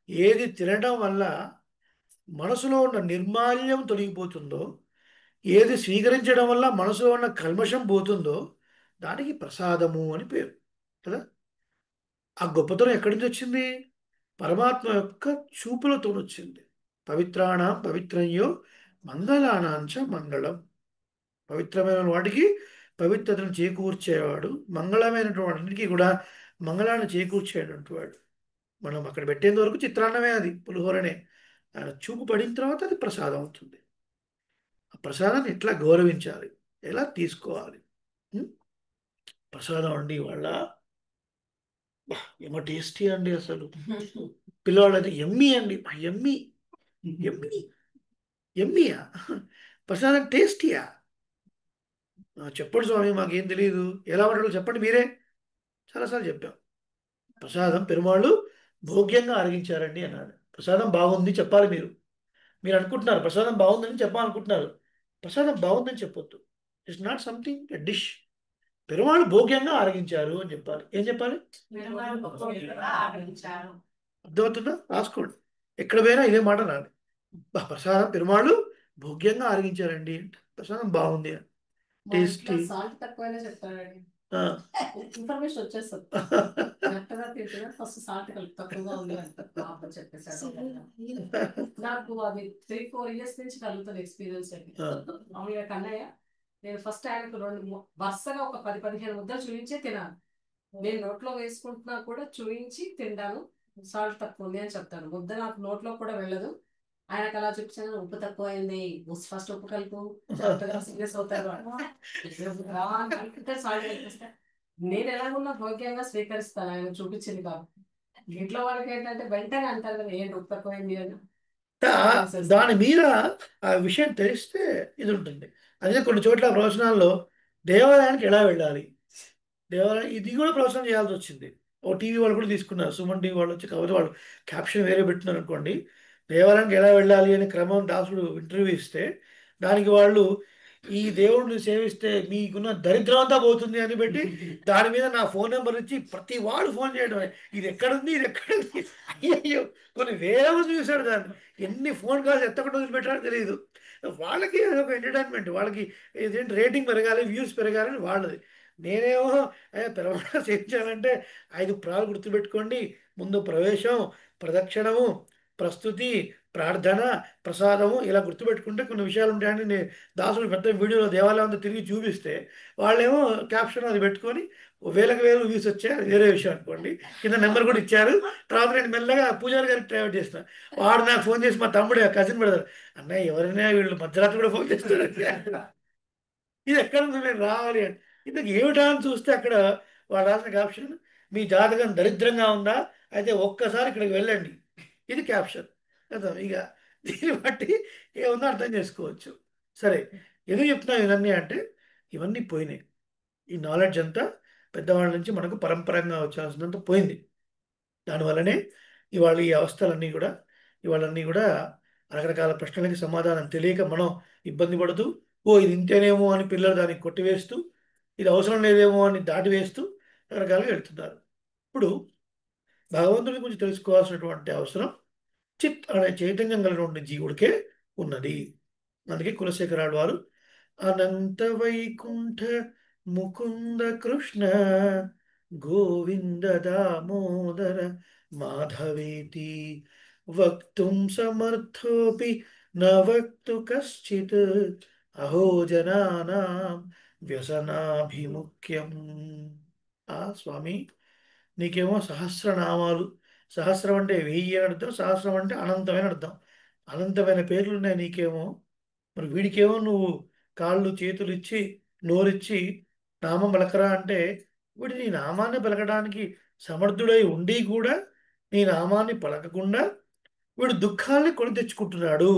ఏది తినడం వల్ల మనసులో ఉన్న నిర్మాల్యం తొలగిపోతుందో, ఏది స్వీకరించడం వల్ల మనసులో ఉన్న కల్మషం పోతుందో దానికి ప్రసాదము అని పేరు కదా. ఆ గొప్పతనం ఎక్కడి నుంచి వచ్చింది? పరమాత్మ యొక్క చూపులతో వచ్చింది. పవిత్రాణం పవిత్రయ్యో మంగళానాంచ మంగళం. పవిత్రమైన వాటికి పవిత్రతను చేకూర్చేవాడు, మంగళమైనటువంటి కూడా మంగళాన్ని చేకూర్చేటువంటి వాడు. మనం అక్కడ పెట్టేంత వరకు చిత్రాన్నమే, అది పులిహోరనే. ఆయన చూపు పడిన తర్వాత అది ప్రసాదం అవుతుంది. ఆ ప్రసాదాన్ని ఎట్లా గౌరవించాలి, ఎలా తీసుకోవాలి? ప్రసాదం అండి వాళ్ళ ఏమో టేస్టీ అండి. అసలు పిల్లవాళ్ళు అయితే ఎమ్మీ అండి, ఎమ్మీయా ప్రసాదం టేస్టీయా? చెప్పండి స్వామి, మాకేం తెలియదు, ఎలా ఉంటాడో చెప్పండి మీరే. చాలాసార్లు చెప్పాం. ప్రసాదం పెరుమాళ్ళు భోగ్యంగా అరిగించారండి అన్నాడు. ప్రసాదం బాగుంది చెప్పాలి. మీరు అనుకుంటున్నారు ప్రసాదం బాగుందని చెప్పాలనుకుంటున్నారు. ప్రసాదం బాగుందని చెప్పొద్దు. It's not something a dish. పెరుమాళ్ళు భోగ్యంగా ఆరగించారు అని చెప్పాలి. ఏం చెప్పాలి? అర్థమవుతుందా? రాసుకోండి, ఎక్కడ పోయినా ఇదే మాట రాదు. ప్రసాదం పెరుమాళ్ళు భోగ్యంగా ఆరగించారండి, ప్రసాదం బాగుంది, టేస్టీ. సాల్ట్ తక్కువైనా చెప్తాడండి, ఇన్ఫర్మేషన్ వచ్చేస్తుంది. ఫస్ట్ సాల్ట్ తక్కువగా ఉంది అని చెప్పేసాడు. నాకు అది 3-4 years నుంచి కలుగుతుంది ఎక్స్పీరియన్స్ అండి. మామూలుగా కన్నయ్య, నేను ఫస్ట్ ఆయనకు వరుసగా ఒక 10-15 ముద్దలు చూపించే తినాను. నేను నోట్లో వేసుకుంటున్నా కూడా చూపించి తింటాను. సాల్ట్ తక్కువ ఉంది అని చెప్తాను. ముద్ద నాకు నోట్లో కూడా వెళ్ళదు. ఆయనకు అలా చూపించాను, ఉప్పు తక్కువ అయింది, ఫస్ట్ ఉప్పు కలుపు, సీరియస్ అవుతారు. సాల్ట్ కలిపిస్తే నేను ఎలాగున్నా భోగ్యంగా స్వీకరిస్తాను ఆయన చూపించింది కాదు. ఇంట్లో వాళ్ళకి ఏంటంటే వెంటనే అంటారు కదా ఏంటి ఉప్పు తక్కువైంది అని. దాని మీద ఆ విషయం తెలిస్తే ఇది ఉంటుంది. అదే కొన్ని చోట్ల ప్రవచనాల్లో దేవాలయానికి ఎలా వెళ్ళాలి, దేవాలయం ఇది కూడా ప్రవచనం చేయాల్సి వచ్చింది. ఓ టీవీ వాళ్ళు కూడా తీసుకున్నారు, సుమన్ టీవీ వాళ్ళు వచ్చి. కాబట్టి వాళ్ళు క్యాప్షన్ వేరే పెట్టినారు అనుకోండి. దేవాలయానికి ఎలా వెళ్ళాలి అని క్రమం దాసుడు ఇంటర్వ్యూ ఇస్తే దానికి వాళ్ళు ఈ దేవుడిని సేవిస్తే మీకున్న దరిద్రం అంతా పోతుంది అని పెట్టి దాని మీద నా ఫోన్ నెంబర్ ఇచ్చి ప్రతి వాడు ఫోన్ చేయడం, ఇది ఎక్కడుంది, ఇది ఎక్కడుంది. అయ్యో కొన్ని వేల మంది చూశాడు దాన్ని. ఎన్ని ఫోన్ కాల్స్ ఎత్తకుండా వదిలిపెట్టాడో తెలియదు. వాళ్ళకి అదొక ఎంటర్టైన్మెంట్, వాళ్ళకి ఇదేంటి రేటింగ్ పెరగాలి, వ్యూస్ పెరగాలని వాళ్ళది. నేనేమో పెరగకుండా సేవించాలంటే 5 ప్రాలు గుర్తుపెట్టుకోండి. ముందు ప్రవేశం, ప్రదక్షిణము, ప్రస్తుతి, ప్రార్థన, ప్రసాదము ఇలా గుర్తుపెట్టుకుంటే కొన్ని విషయాలు ఉంటాయని నేను దాసులు పెద్ద వీడియోలో దేవాలయం అంతా తిరిగి చూపిస్తే వాళ్ళేమో క్యాప్షన్ అది పెట్టుకొని వేలకు వేలు వ్యూస్ వచ్చాయి, అది వేరే విషయం అనుకోండి. కింద నెంబర్ కూడా ఇచ్చారు. తర్వాత నేను మెల్లగా పూజారి గారికి ట్రావెల్ చేసిన వాడు నాకు ఫోన్ చేసి మా తమ్ముడు కజిన్ పెడతారు, అన్నయ్య ఎవరైనా వీళ్ళు మధ్యరాత్రి కూడా ఫోన్ చేస్తారు, ఇది ఎక్కడ ఉంది నేను రావాలి అని. ఇంతకు ఏమిటా అని చూస్తే అక్కడ వాడు రాసిన క్యాప్షన్, మీ జాతకం దరిద్రంగా ఉందా అయితే ఒక్కసారి ఇక్కడికి వెళ్ళండి, ఇది క్యాప్షన్. కదా ఇక దీన్ని బట్టి ఏముందో అర్థం చేసుకోవచ్చు. సరే, ఎందుకు చెప్తున్నా ఇవన్నీ అంటే ఇవన్నీ పోయినాయి. ఈ నాలెడ్జ్ అంతా పెద్దవాళ్ళ నుంచి మనకు పరంపరంగా వచ్చాల్సినంత పోయింది. దానివల్లనే ఇవాళ ఈ అవస్థలన్నీ కూడా ఇవాళన్నీ కూడా రకరకాల ప్రశ్నలకి సమాధానం తెలియక మనం ఇబ్బంది పడుతూ, ఓ ఇది ఇంతేనేమో అని పిల్లలు దానికి కొట్టివేస్తూ, ఇది అవసరం లేదేమో అని దాటివేస్తూ రకరకాలుగా వెళ్తున్నారు. ఇప్పుడు భగవంతుడి గురించి తెలుసుకోవాల్సినటువంటి అవసరం చిత్ అనే చైతన్యం కలిగినటువంటి జీవుడికే ఉన్నది. అందుకే కులశేఖరాడు వారు అనంత వైకుంఠ ముకుంద కృష్ణ గోవింద దామోదర మాధవేతి వక్తుం సమర్థోపి న వక్తు కశ్చిత్ అహో జనానాం వ్యసనాభిముఖ్యం. స్వామి నీకేమో సహస్రనామాలు, సహస్రం అంటే 1000 అని అర్థం, సహస్రం అంటే అనంతమైన అర్థం. అనంతమైన పేర్లు ఉన్నాయి నీకేమో. మరి వీడికేమో నువ్వు కాళ్ళు చేతులు ఇచ్చి నోరిచ్చి నామం పలకరా అంటే వీడు నీ నామాన్ని పలకడానికి సమర్థుడై ఉండి కూడా నీ నామాన్ని పలకకుండా వీడు దుఃఖాన్ని కొని తెచ్చుకుంటున్నాడు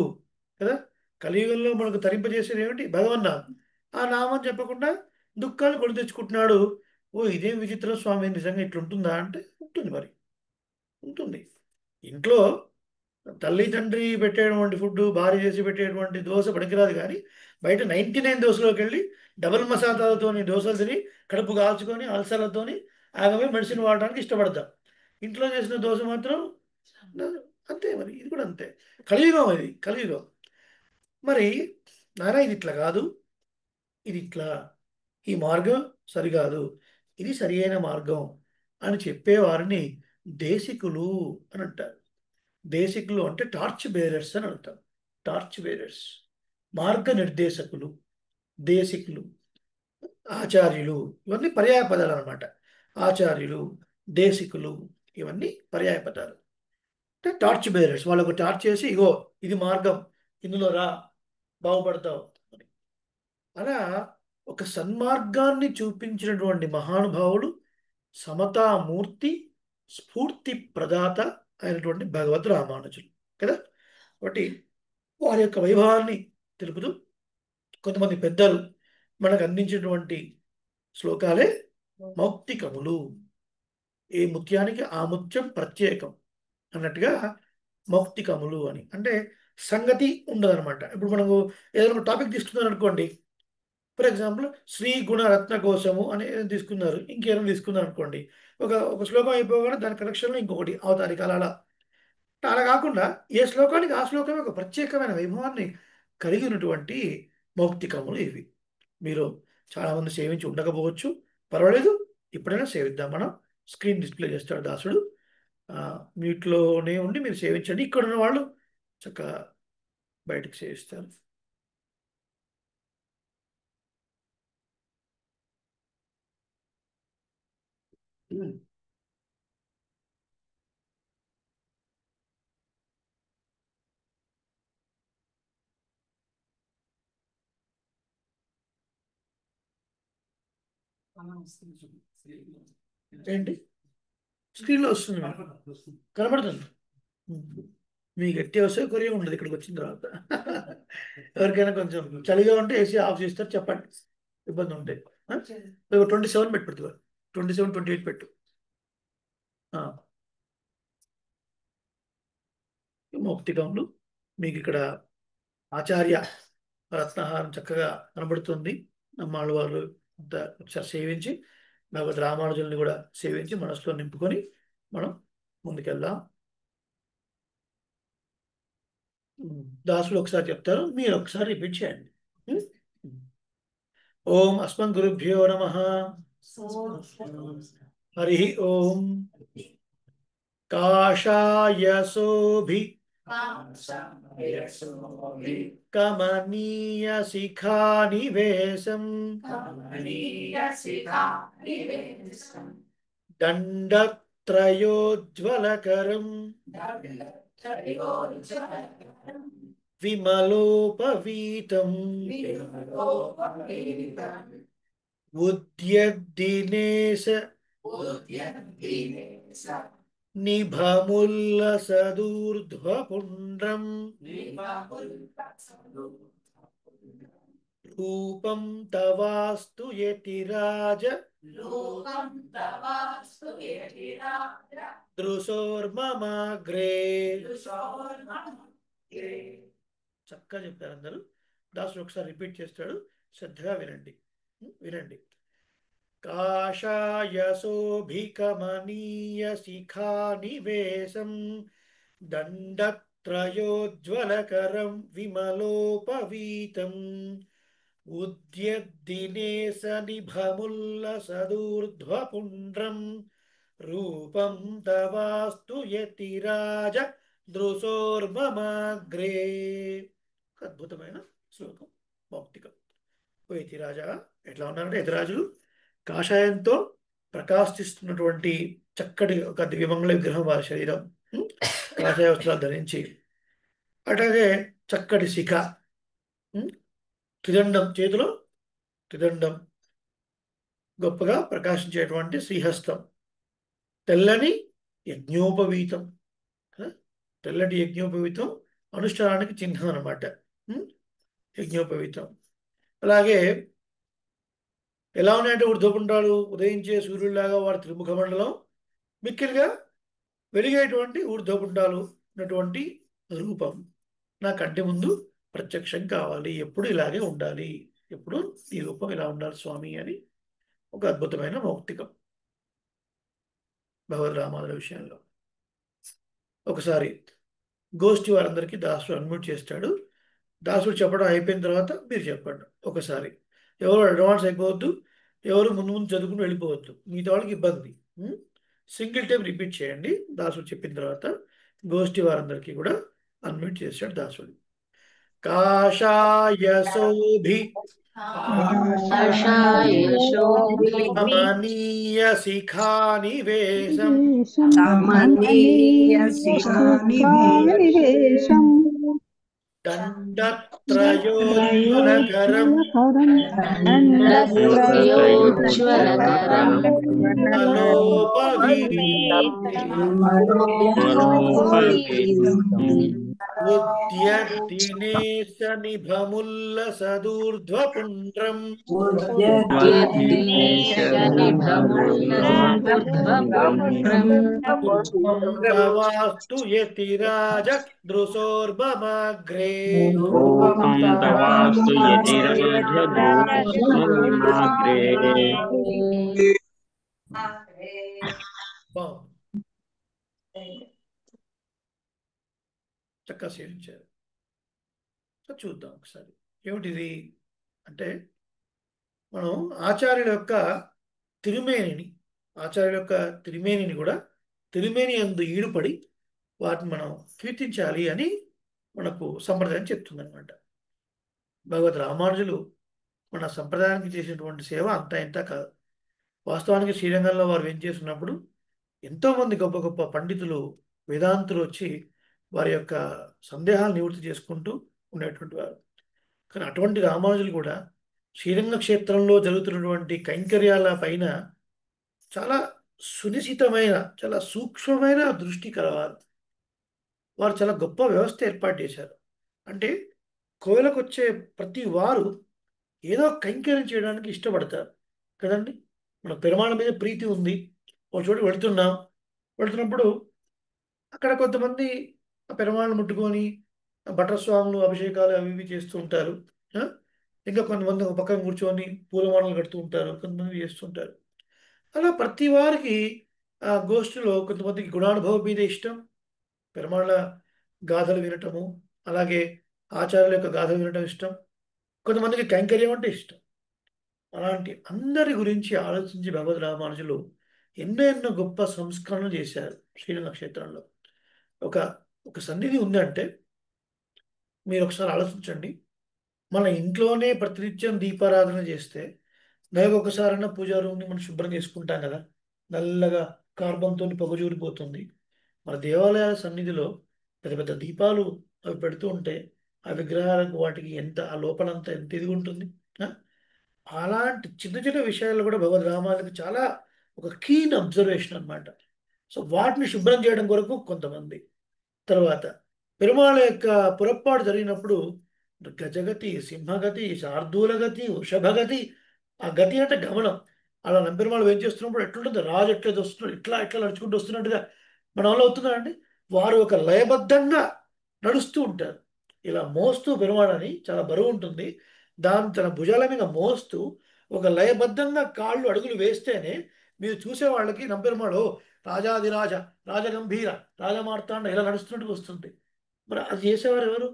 కదా. కలియుగంలో మనకు తరింపజేసేది ఏమిటి? భగవన్నామం. ఆ నామం చెప్పకుండా దుఃఖాన్ని కొని తెచ్చుకుంటున్నాడు. ఓ ఇదేం విచిత్రం స్వామి, నిజంగా ఇట్లుంటుందా అంటే ఉంటుంది, మరి ఉంటుంది. ఇంట్లో తల్లి తండ్రి పెట్టేటువంటి ఫుడ్, భార్య చేసి పెట్టేటువంటి దోశ పనికిరాదు, కానీ బయట 99 దోశలోకి వెళ్ళి డబుల్ మసాలాలతోని దోశలు తిని కడుపు కాల్చుకొని అల్సర్లతోని ఆగమే మెడిసిన్ వాడడానికి ఇష్టపడతాం. ఇంట్లో చేసిన దోశ మాత్రం అంతే. మరి ఇది కూడా అంతే. కలియుగం, ఇది కలియుగం. మరి నారా ఇది ఇట్లా కాదు, ఇది ఇట్లా, ఈ మార్గం సరికాదు, ఇది సరి అయిన మార్గం అని చెప్పేవారిని దేశికులు అని అంటారు. దేశికులు అంటే టార్చ్ బేరర్స్ అని అంటారు. టార్చ్ బేరర్స్, మార్గనిర్దేశకులు, దేశికులు, ఆచార్యులు, ఇవన్నీ పర్యాయ పదాలు అనమాట. ఆచార్యులు, దేశికులు, ఇవన్నీ పర్యాయ పదాలు. అంటే టార్చ్ బేరర్స్, వాళ్ళకు టార్చ్ చేసి ఇగో ఇది మార్గం, ఇందులో రా బాగుపడతావు. అలా ఒక సన్మార్గాన్ని చూపించినటువంటి మహానుభావుడు, సమతామూర్తి, స్ఫూర్తి ప్రదాత అయినటువంటి భగవద్ రామానుజులు కదా. కాబట్టి వారి యొక్క వైభవాన్ని తెలుపుతూ కొంతమంది పెద్దలు మనకు అందించినటువంటి శ్లోకాలే మౌక్తికములు. ఏ ముత్యానికి ఆ ముత్యం ప్రత్యేకం అన్నట్టుగా మౌక్తికములు అని అంటే సంగతి ఉండదనమాట. ఇప్పుడు మనకు ఏదైనా ఒక టాపిక్ తీసుకున్నారు అనుకోండి, ఫర్ ఎగ్జాంపుల్ శ్రీ గుణ రత్న కోశము అని తీసుకున్నారు, ఇంకేమైనా తీసుకున్నారు అనుకోండి, ఒక శ్లోకం అయిపోగానే దాని కనెక్షన్లో ఇంకొకటి అవతారిక అలా అలా కాకుండా ఏ శ్లోకానికి ఆ శ్లోకమే ఒక ప్రత్యేకమైన వైభవాన్ని కలిగి ఉన్నటువంటి మౌక్తికములు ఇవి. మీరు చాలామంది సేవించి ఉండకపోవచ్చు, పర్వాలేదు, ఇప్పుడైనా సేవిద్దాం. మనం స్క్రీన్ డిస్ప్లే చేస్తాడు దాసుడు, మ్యూట్లోనే ఉండి మీరు సేవించండి. ఇక్కడ ఉన్న వాళ్ళు చక్కగా బయటకు సేవిస్తారు. ఏంటి స్క్రీన్లో వస్తుంది, కనబడుతుంది. మీ గట్టి వస్తే కొరియా ఉండదు ఇక్కడికి వచ్చిన తర్వాత. ఎవరికైనా కొంచెం చలిగా ఉంటే ఏసీ ఆఫ్ చేస్తారు, చెప్పండి, ఇబ్బంది ఉంటే. 27 పెట్టి పెడుతుంది, 27, 28 పెట్టు. మౌక్తికములు మీకు ఇక్కడ ఆచార్య రత్నహారం చక్కగా కనబడుతుంది. నమ్మాళ్ళు వారు అంతా ఒకసారి సేవించి భగవద్ రామానుజుల్ని కూడా సేవించి మనసులో నింపుకొని మనం ముందుకెళ్దాం. దాసులు ఒకసారి చెప్తారు, మీరు ఒకసారి రిపీట్ చేయండి. ఓం అస్మద్ గురుభ్యో నమః. హరి ఓం. కాషాయ శోభి కమనీయ శిఖానివేశం దండత్రయోజ్వలకరం విమలోపవీతం ఉద్యద్దినేశ నిభముల్లసదూర్ధ్వపుండ్రం రూపం తవాస్తు యతిరాజ దృశోర్మమాగ్రే. చక్కగా చెప్పారు అందరూ. దాసుడు ఒకసారి రిపీట్ చేస్తాడు, శ్రద్ధగా వినండి. వినండి. కాషాయశోభికమనీయ శిఖానివేశం దండత్రయోజ్వలకరం విమలోపవీతం ఉద్యద్దినేశ నిభముల్లసదూర్ధ్వపుండ్రం రూపం తవాస్తు యతిరాజ దృశోర్మమాగ్రే. అద్భుతమైన శ్లోకం, భౌతికం. ఓ యతిరాజా, ఎట్లా ఉన్నారంటే యతిరాజులు కాషాయంతో ప్రకాశిస్తున్నటువంటి చక్కటి ఒక దివ్యమంగళ విగ్రహం వారి శరీరం, కాషాయ వస్త్రాలు ధరించి, అట్లాగే చక్కటి శిఖ, త్రిదండం, చేతిలో త్రిదండం, గొప్పగా ప్రకాశించేటువంటి శ్రీహస్తం, తెల్లని యజ్ఞోపవీతం. తెల్లటి యజ్ఞోపవీతం అనుష్ఠానానికి చిహ్నం అన్నమాట. యజ్ఞోపవీతం. అలాగే ఎలా ఉన్నాయంటే ఊర్ధ్వపుండ్రాలు, ఉదయించే సూర్యుడిలాగా వారి త్రిముఖ మండలం, మిక్కిలిగా వెలిగేటువంటి ఊర్ధ్వపుండాలు ఉన్నటువంటి రూపం నా కంటి ముందు ప్రత్యక్షం కావాలి, ఎప్పుడు ఇలాగే ఉండాలి, ఎప్పుడు ఈ రూపం ఇలా ఉండాలి స్వామి అని ఒక అద్భుతమైన మౌక్తికం భగవద్ రామానుజుల విషయంలో. ఒకసారి గోష్ఠి వారందరికీ దాసుడు అన్మ్యూట్ చేస్తాడు. దాసుడు చెప్పడం అయిపోయిన తర్వాత మీరు చెప్పండి ఒకసారి. ఎవరు అడ్వాన్స్ అయిపోవద్దు, ఎవరు ముందు ముందు చదువుకుని వెళ్ళిపోవద్దు, మిగతా వాళ్ళకి ఇబ్బంది. సింగిల్ టైం రిపీట్ చేయండి. దాసుడు చెప్పిన తర్వాత గోష్ఠి వారందరికీ కూడా అన్మ్యూట్ చేశాడు దాసుడు. కాషాయశోభి కమనీయ శిఖానివేశం దండత్రయోజ్వలకరం ఉద్యద్దినేశ నిభముల్లసదూర్ధ్వపుండ్రం తవాస్తు యతిరాజ దృశోర్మమాగ్రే. చక్కగా సేవించారు. చూద్దాం ఒకసారి ఏమిటిది అంటే, మనం ఆచార్యుల యొక్క తిరుమేనిని కూడా తిరుమేని యందు ఈడుపడి వాటిని మనం కీర్తించాలి అని మనకు సంప్రదాయం చెప్తుందన్నమాట. భగవద్ రామానుజులు మన సంప్రదాయానికి చేసినటువంటి సేవ అంతా ఇంత కాదు. వాస్తవానికి శ్రీరంగంలో వారు వెంచేస్తున్నప్పుడు ఎంతోమంది గొప్ప గొప్ప పండితులు, వేదాంతులు వచ్చి వారి యొక్క సందేహాలు నివృత్తి చేసుకుంటూ ఉండేటువంటి వారు. కానీ అటువంటి రామానుజులు కూడా శ్రీరంగ క్షేత్రంలో జరుగుతున్నటువంటి కైంకర్యాల పైన చాలా సునిశితమైన, చాలా సూక్ష్మమైన దృష్టి కలవారు. వారు చాలా గొప్ప వ్యవస్థ ఏర్పాటు చేశారు. అంటే కోవెలకు వచ్చే ప్రతి వారు ఏదో కైంకర్యం చేయడానికి ఇష్టపడతారు కదండి. మన పెరుమాళ మీద ప్రీతి ఉంది, ఒక చోటు వెళుతున్నప్పుడు అక్కడ కొంతమంది ఆ పెరుమాళను ముట్టుకొని భట్రస్వాములు అభిషేకాలు అవి ఇవి చేస్తూ ఉంటారు. ఇంకా కొంతమంది ఒక పక్కన కూర్చొని పూలమాలలు కడుతూ ఉంటారు, కొంతమంది చేస్తుంటారు. అలా ప్రతి వారికి ఆ గోష్ఠిలో కొంతమందికి గుణానుభవం మీద ఇష్టం, పెరుమాళ్ళ గాథలు వినటము, అలాగే ఆచార్యుల యొక్క గాథలు వినటం ఇష్టం, కొంతమందికి కైంకర్యం అంటే ఇష్టం. అలాంటి అందరి గురించి ఆలోచించి భగవద్ రామానుజులు ఎన్నో ఎన్నో గొప్ప సంస్కరణలు చేశారు శ్రీరంగ క్షేత్రంలో. ఒక ఒక సన్నిధి ఉందంటే మీరు ఒకసారి ఆలోచించండి. మన ఇంట్లోనే ప్రతినిత్యం దీపారాధన చేస్తే నెలకు ఒకసారైనా పూజా రూమ్ని మనం శుభ్రం చేసుకుంటాం కదా. నల్లగా కార్బన్తో పొగజూరిపోతుంది. మన దేవాలయాల సన్నిధిలో పెద్ద పెద్ద దీపాలు అవి పెడుతూ ఉంటే ఆ విగ్రహాలకు వాటికి ఎంత ఆ లోపలంతా ఎంత ఇది ఉంటుంది. ఆ? అలాంటి చిన్న చిన్న విషయాల్లో కూడా భగవద్ రామాలకు చాలా ఒక కీన్ అబ్జర్వేషన్ అన్నమాట. సో వాటిని శుభ్రం చేయడం కొరకు కొంతమంది. తర్వాత పెరుమాళ యొక్క పురప్పాడు జరిగినప్పుడు గజగతి, సింహగతి, శార్దూలగతి, వృషభగతి. ఆ గతి అంటే గమనం. అలా నంపెరుమాళ్ ఏం చేస్తున్నప్పుడు ఎట్లుంటుంది, రాజు ఎట్లయితే వస్తున్నాడు ఇట్లా ఇట్లా నడుచుకుంటూ వస్తున్నట్టుగా మన వల్ల అవుతుందండి. వారు ఒక లయబద్ధంగా నడుస్తూ ఉంటారు. ఇలా మోస్తూ పెరుమాళని చాలా బరువు ఉంటుంది. దాని తన భుజాల మీద మోస్తూ ఒక లయబద్ధంగా కాళ్ళు అడుగులు వేస్తేనే మీరు చూసే వాళ్ళకి నంపెరుమాళ్ రాజాదిరాజ, రాజగంభీర, రాజమార్తాండ ఇలా నడుస్తున్నట్టు వస్తుంది. మరి అది చేసేవారు ఎవరు?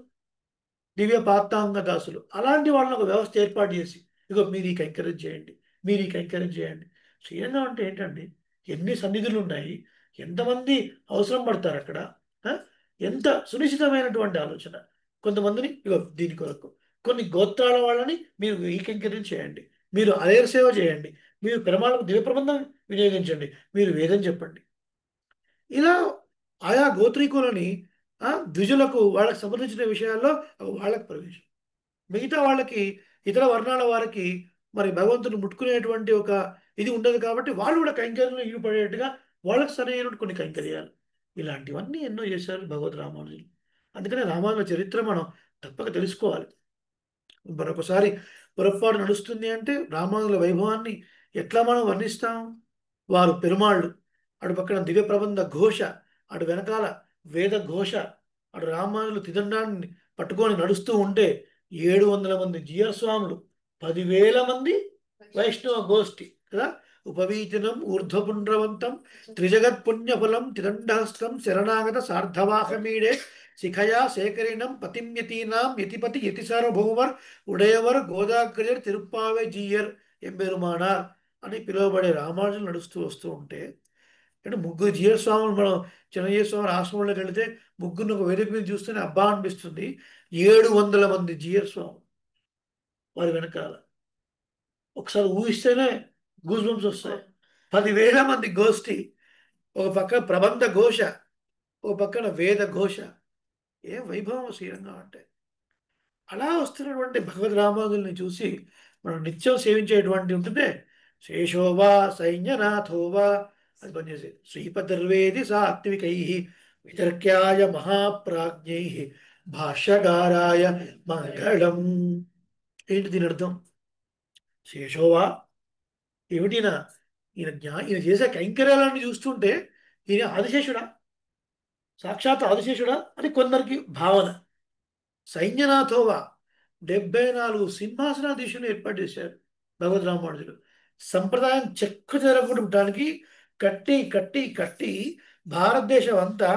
దివ్య పాత్తాంగ దాసులు. అలాంటి వాళ్ళని ఒక వ్యవస్థ ఏర్పాటు చేసి ఇగో మీరు ఈ కైంకర్యం చేయండి, మీరు ఈ కైంకర్యం చేయండి. శ్రీరంగం అంటే ఏంటండి? ఎన్ని సన్నిధులు ఉన్నాయి, ఎంతమంది అవసరం పడతారు అక్కడ. ఆ? ఎంత సునిశ్చితమైనటువంటి ఆలోచన. కొంతమందిని ఇగో దీని కొరకు, కొన్ని గోత్రాల వాళ్ళని మీరు ఈ కైంకర్యం చేయండి, మీరు అలేర సేవ చేయండి, మీరు పెరమాళకు దివ్య ప్రబంధం వినియోగించండి, మీరు వేదం చెప్పండి. ఇలా ఆయా గోత్రీకులని ద్విజులకు వాళ్ళకి సంబంధించిన విషయాల్లో వాళ్ళకి ప్రవేశం. మిగతా వాళ్ళకి, ఇతర వర్ణాల వారికి మరి భగవంతుని ముట్టుకునేటువంటి ఒక ఇది ఉండదు కాబట్టి వాళ్ళు కూడా కైంకర్యంలో ఈడుపడేట్టుగా వాళ్ళకి సరైన కొన్ని కైంకర్యాలు ఇలాంటివన్నీ ఎన్నో చేశారు భగవద్ రామానుజులు. అందుకనే రామానుజుల చరిత్ర మనం తప్పక తెలుసుకోవాలి. మరొకసారి పొరపాటు నడుస్తుంది అంటే రామానుజుల వైభవాన్ని ఎట్లా మనం వర్ణిస్తాం? వారు పెరుమాళ్ళు, అటు పక్కన దివ్య ప్రబంధ ఘోష, అటు వెనకాల వేద ఘోష, అటు రామానుజులు తిదండాన్ని పట్టుకొని నడుస్తూ ఉంటే 700 మంది జీయర్ స్వాములు, 10,000 మంది వైష్ణవ గోష్ఠి కదా. ఉపవీచనం ఊర్ధ్వపుండ్రవంతం త్రిజగత్ పుణ్యఫలం తిదండహస్తం శరణాగత సార్ధవాహమీడే శిఖయా శేఖరిణం పతిమ్యతీనాం యతిపతి యతి సార్వభౌమర్ ఉడయవర్ గోదాగ్రజర్ తిరుప్పావే జీయర్ ఎంబెరుమానార్ అని పిలువబడే రామానుజులు నడుస్తూ వస్తూ ఉంటే, అంటే ముగ్గురు జీయర్ స్వాములు మనం చిన్నజీయ స్వామి ఆశ్రమంలోకి వెళితే ముగ్గురిని ఒక వేదిక మీద చూస్తేనే అబ్బా అనిపిస్తుంది. 700 మంది జీయర్ స్వాములు వారి వెనకాల ఒకసారి ఊహిస్తేనే గూస్ బంప్స్ వస్తాయి. 10,000 మంది గోష్ఠి, ఒక పక్క ప్రబంధ ఘోష, ఒక పక్కన వేద ఘోష. ఏ వైభవం శ్రీరంగం అంటే. అలా వస్తున్నటువంటి భగవద్ రామానుజుల్ని చూసి మనం నిత్యం సేవించేటువంటి ఉంటుందే శేషోవా సైన్యనాథోవా అది పనిచేసేది. శ్రీపతిర్వేది సాత్వికై వితర్క్యాయ మహాప్రాజ్ఞై భాష్యకారాయ మంగళం. ఏంటి దీని అర్థం? శేషోవా ఏమిటినా? ఈయన చేసే కైంకర్యాలన్నీ చూస్తుంటే ఈయన ఆదిశేషుడా, సాక్షాత్ ఆదిశేషుడా అని కొందరికి భావన. సైన్యనాథోవా 74 సింహాసనాధీశులు ఏర్పాటు చేశారు భగవద్ రామానుజులు. సంప్రదాయం చెక్కు చెరగొట్టడానికి కట్టి కట్టి కట్టి భారతదేశం అంతా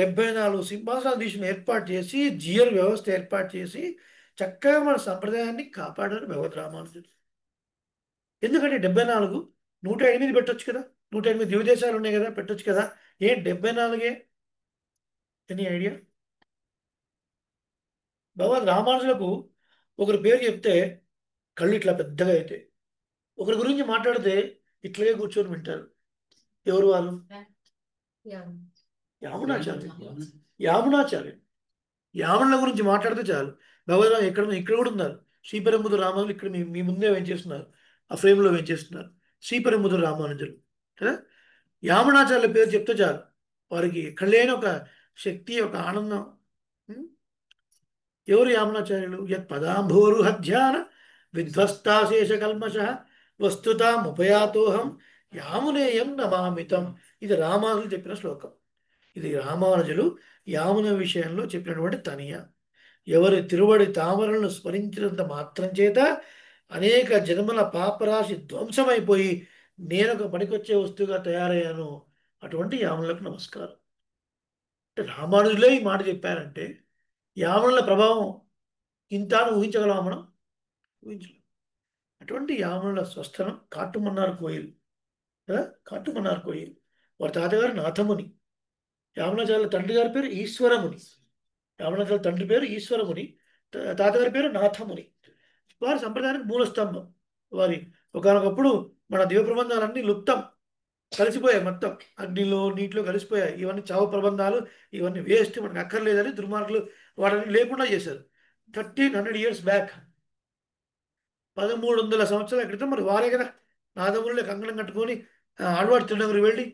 74 సింహాసనాధీశులు ఏర్పాటు చేసి జియర్ వ్యవస్థ ఏర్పాటు చేసి చక్కగా మన సంప్రదాయాన్ని కాపాడారు భగవద్ రామానుజులు. ఎందుకంటే 74 108 పెట్టొచ్చు కదా, 108 దివ్యదేశాలు ఉన్నాయి కదా, పెట్టొచ్చు కదా. 74? Any idea? భగవద్ రామానుజులకు ఒకరి పేరు చెప్తే కళ్ళు ఇట్లా పెద్దగా అవుతాయి, ఒకరి గురించి మాట్లాడితే ఇట్లాగే కూర్చొని వింటారు. ఎవరు వాళ్ళు? యామునాచార్య. యామునాచార్య యామునుల గురించి మాట్లాడితే చాలు భగవద్ ఇక్కడ కూడా ఉన్నారు. శ్రీపెరంబుదూరు రామానుజులు ఇక్కడ మీ ముందే వేయించేస్తున్నారు, ఆ ఫ్రేమ్లో వేయించేస్తున్నారు. శ్రీపెరంబుదూరు రామానుజులు కదా. యామునాచార్యుల పేరు చెప్తే చాలు వారికి కళ్ళైన ఒక శక్తి, ఒక ఆనందం. ఎవరు యామునాచార్యులు? యత్ పదాంభోరుహ ధ్యాన విధ్వస్తాశేష కల్మష వస్తుతాముపయాతోహం యామునేయం నమామితం. ఇది రామానుజులు చెప్పిన శ్లోకం. ఇది రామానుజులు యామున విషయంలో చెప్పినటువంటి తనియ. ఎవరి తిరువడి తామరలను స్మరించినంత మాత్రం చేత అనేక జన్మల పాపరాశి ధ్వంసమైపోయి నేనొక పనికొచ్చే వస్తువుగా తయారయ్యాను. అటువంటి యాములకు నమస్కారం. అంటే రామానుజులే ఈ మాట చెప్పారంటే యామునుల ప్రభావం ఇంత అని ఊహించగలమా మనం? ఊహించలేం. అటువంటి యామునుల స్వస్థలం కాట్టుమన్నారు కోయిల్ కదా. కాట్టుమన్నారు కోయిల్ వారి తాతగారు నాథముని. యామునాచార్యుల తండ్రి గారి పేరు ఈశ్వరముని. యామునాచార్యుల తండ్రి పేరు ఈశ్వరముని, తాతగారి పేరు నాథముని. వారి సంప్రదాయానికి మూల స్తంభం. వారి ఒకనొకప్పుడు మన దివ్య ప్రబంధాలన్నీ లుప్తం, కలిసిపోయాయి, మొత్తం అగ్నిలో నీటిలో కలిసిపోయాయి. ఇవన్నీ చావు ప్రబంధాలు, ఇవన్నీ వేస్ట్, మనకు అక్కర్లేదని దుర్మార్గులు వాటిని లేకుండా చేశారు. 1300 years బ్యాక్, 1300 సంవత్సరాల క్రితం మరి వారే కదా నాదములే కంకణం కట్టుకొని ఆళ్వాడు తిరునగరు వెళ్ళి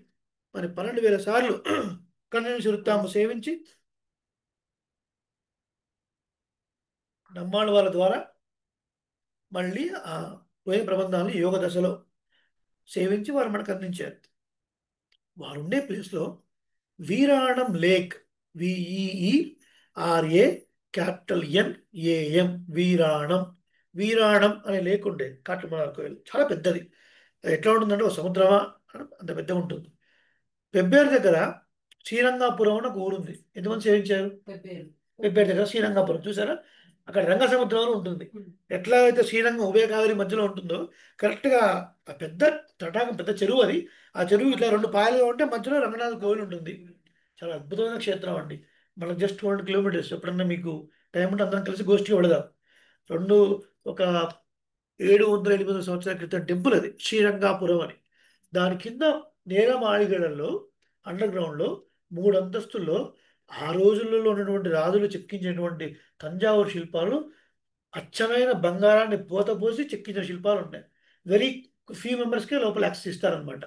మరి 12,000 సార్లు కన్నుని సేవించి నమ్మాళ్ళ వాళ్ళ ద్వారా మళ్ళీ ఆ పోయిన ప్రబంధాలను యోగ దశలో సేవించి వారు మనకు అందించారు. వారు ఉండే ప్లేస్లో వీరాణం లేక్, VEERANAM, వీరాణం అనే లేక్ ఉండేది కాట్లమన్నార్ కోయిల్. చాలా పెద్దది. ఎట్లా ఉంటుందంటే ఒక సముద్రమా అంత పెద్ద ఉంటుంది. పెబ్బేరు దగ్గర శ్రీరంగాపురం అని ఒక ఊరుంది. ఎంతమంది సేవించారు? పెబ్బేరు దగ్గర శ్రీరంగాపురం చూసారా? అక్కడ రంగ సముద్రంలో ఉంటుంది. ఎట్లా అయితే శ్రీరంగం ఉభయ కావేరి మధ్యలో ఉంటుందో కరెక్ట్గా ఆ పెద్ద తటాకం, పెద్ద చెరువు అది. ఆ చెరువు ఇట్లా 2 పాయలుగా ఉంటే మధ్యలో రంగనాథ కోవిల్ ఉంటుంది. చాలా అద్భుతమైన క్షేత్రం అండి. మనకు జస్ట్ 200 kilometers. ఎప్పుడన్నా మీకు టైం ఉంటే అందరం కలిసి గోష్ఠి వెళదాం. ఒక 700-800 సంవత్సరాల క్రితం టెంపుల్ అది, శ్రీరంగాపురం అని. దాని కింద నేలమాళిగలలో అండర్ గ్రౌండ్లో 3 అంతస్తుల్లో ఆ రోజులలో ఉన్నటువంటి రాజులు చెక్కించినటువంటి తంజావూరు శిల్పాలు, అచ్చమైన బంగారాన్ని పోసి చెక్కించిన శిల్పాలు ఉన్నాయి. వెరీ ఫ్యూ మెంబర్స్కే లోపల యాక్సెస్ ఇస్తారనమాట.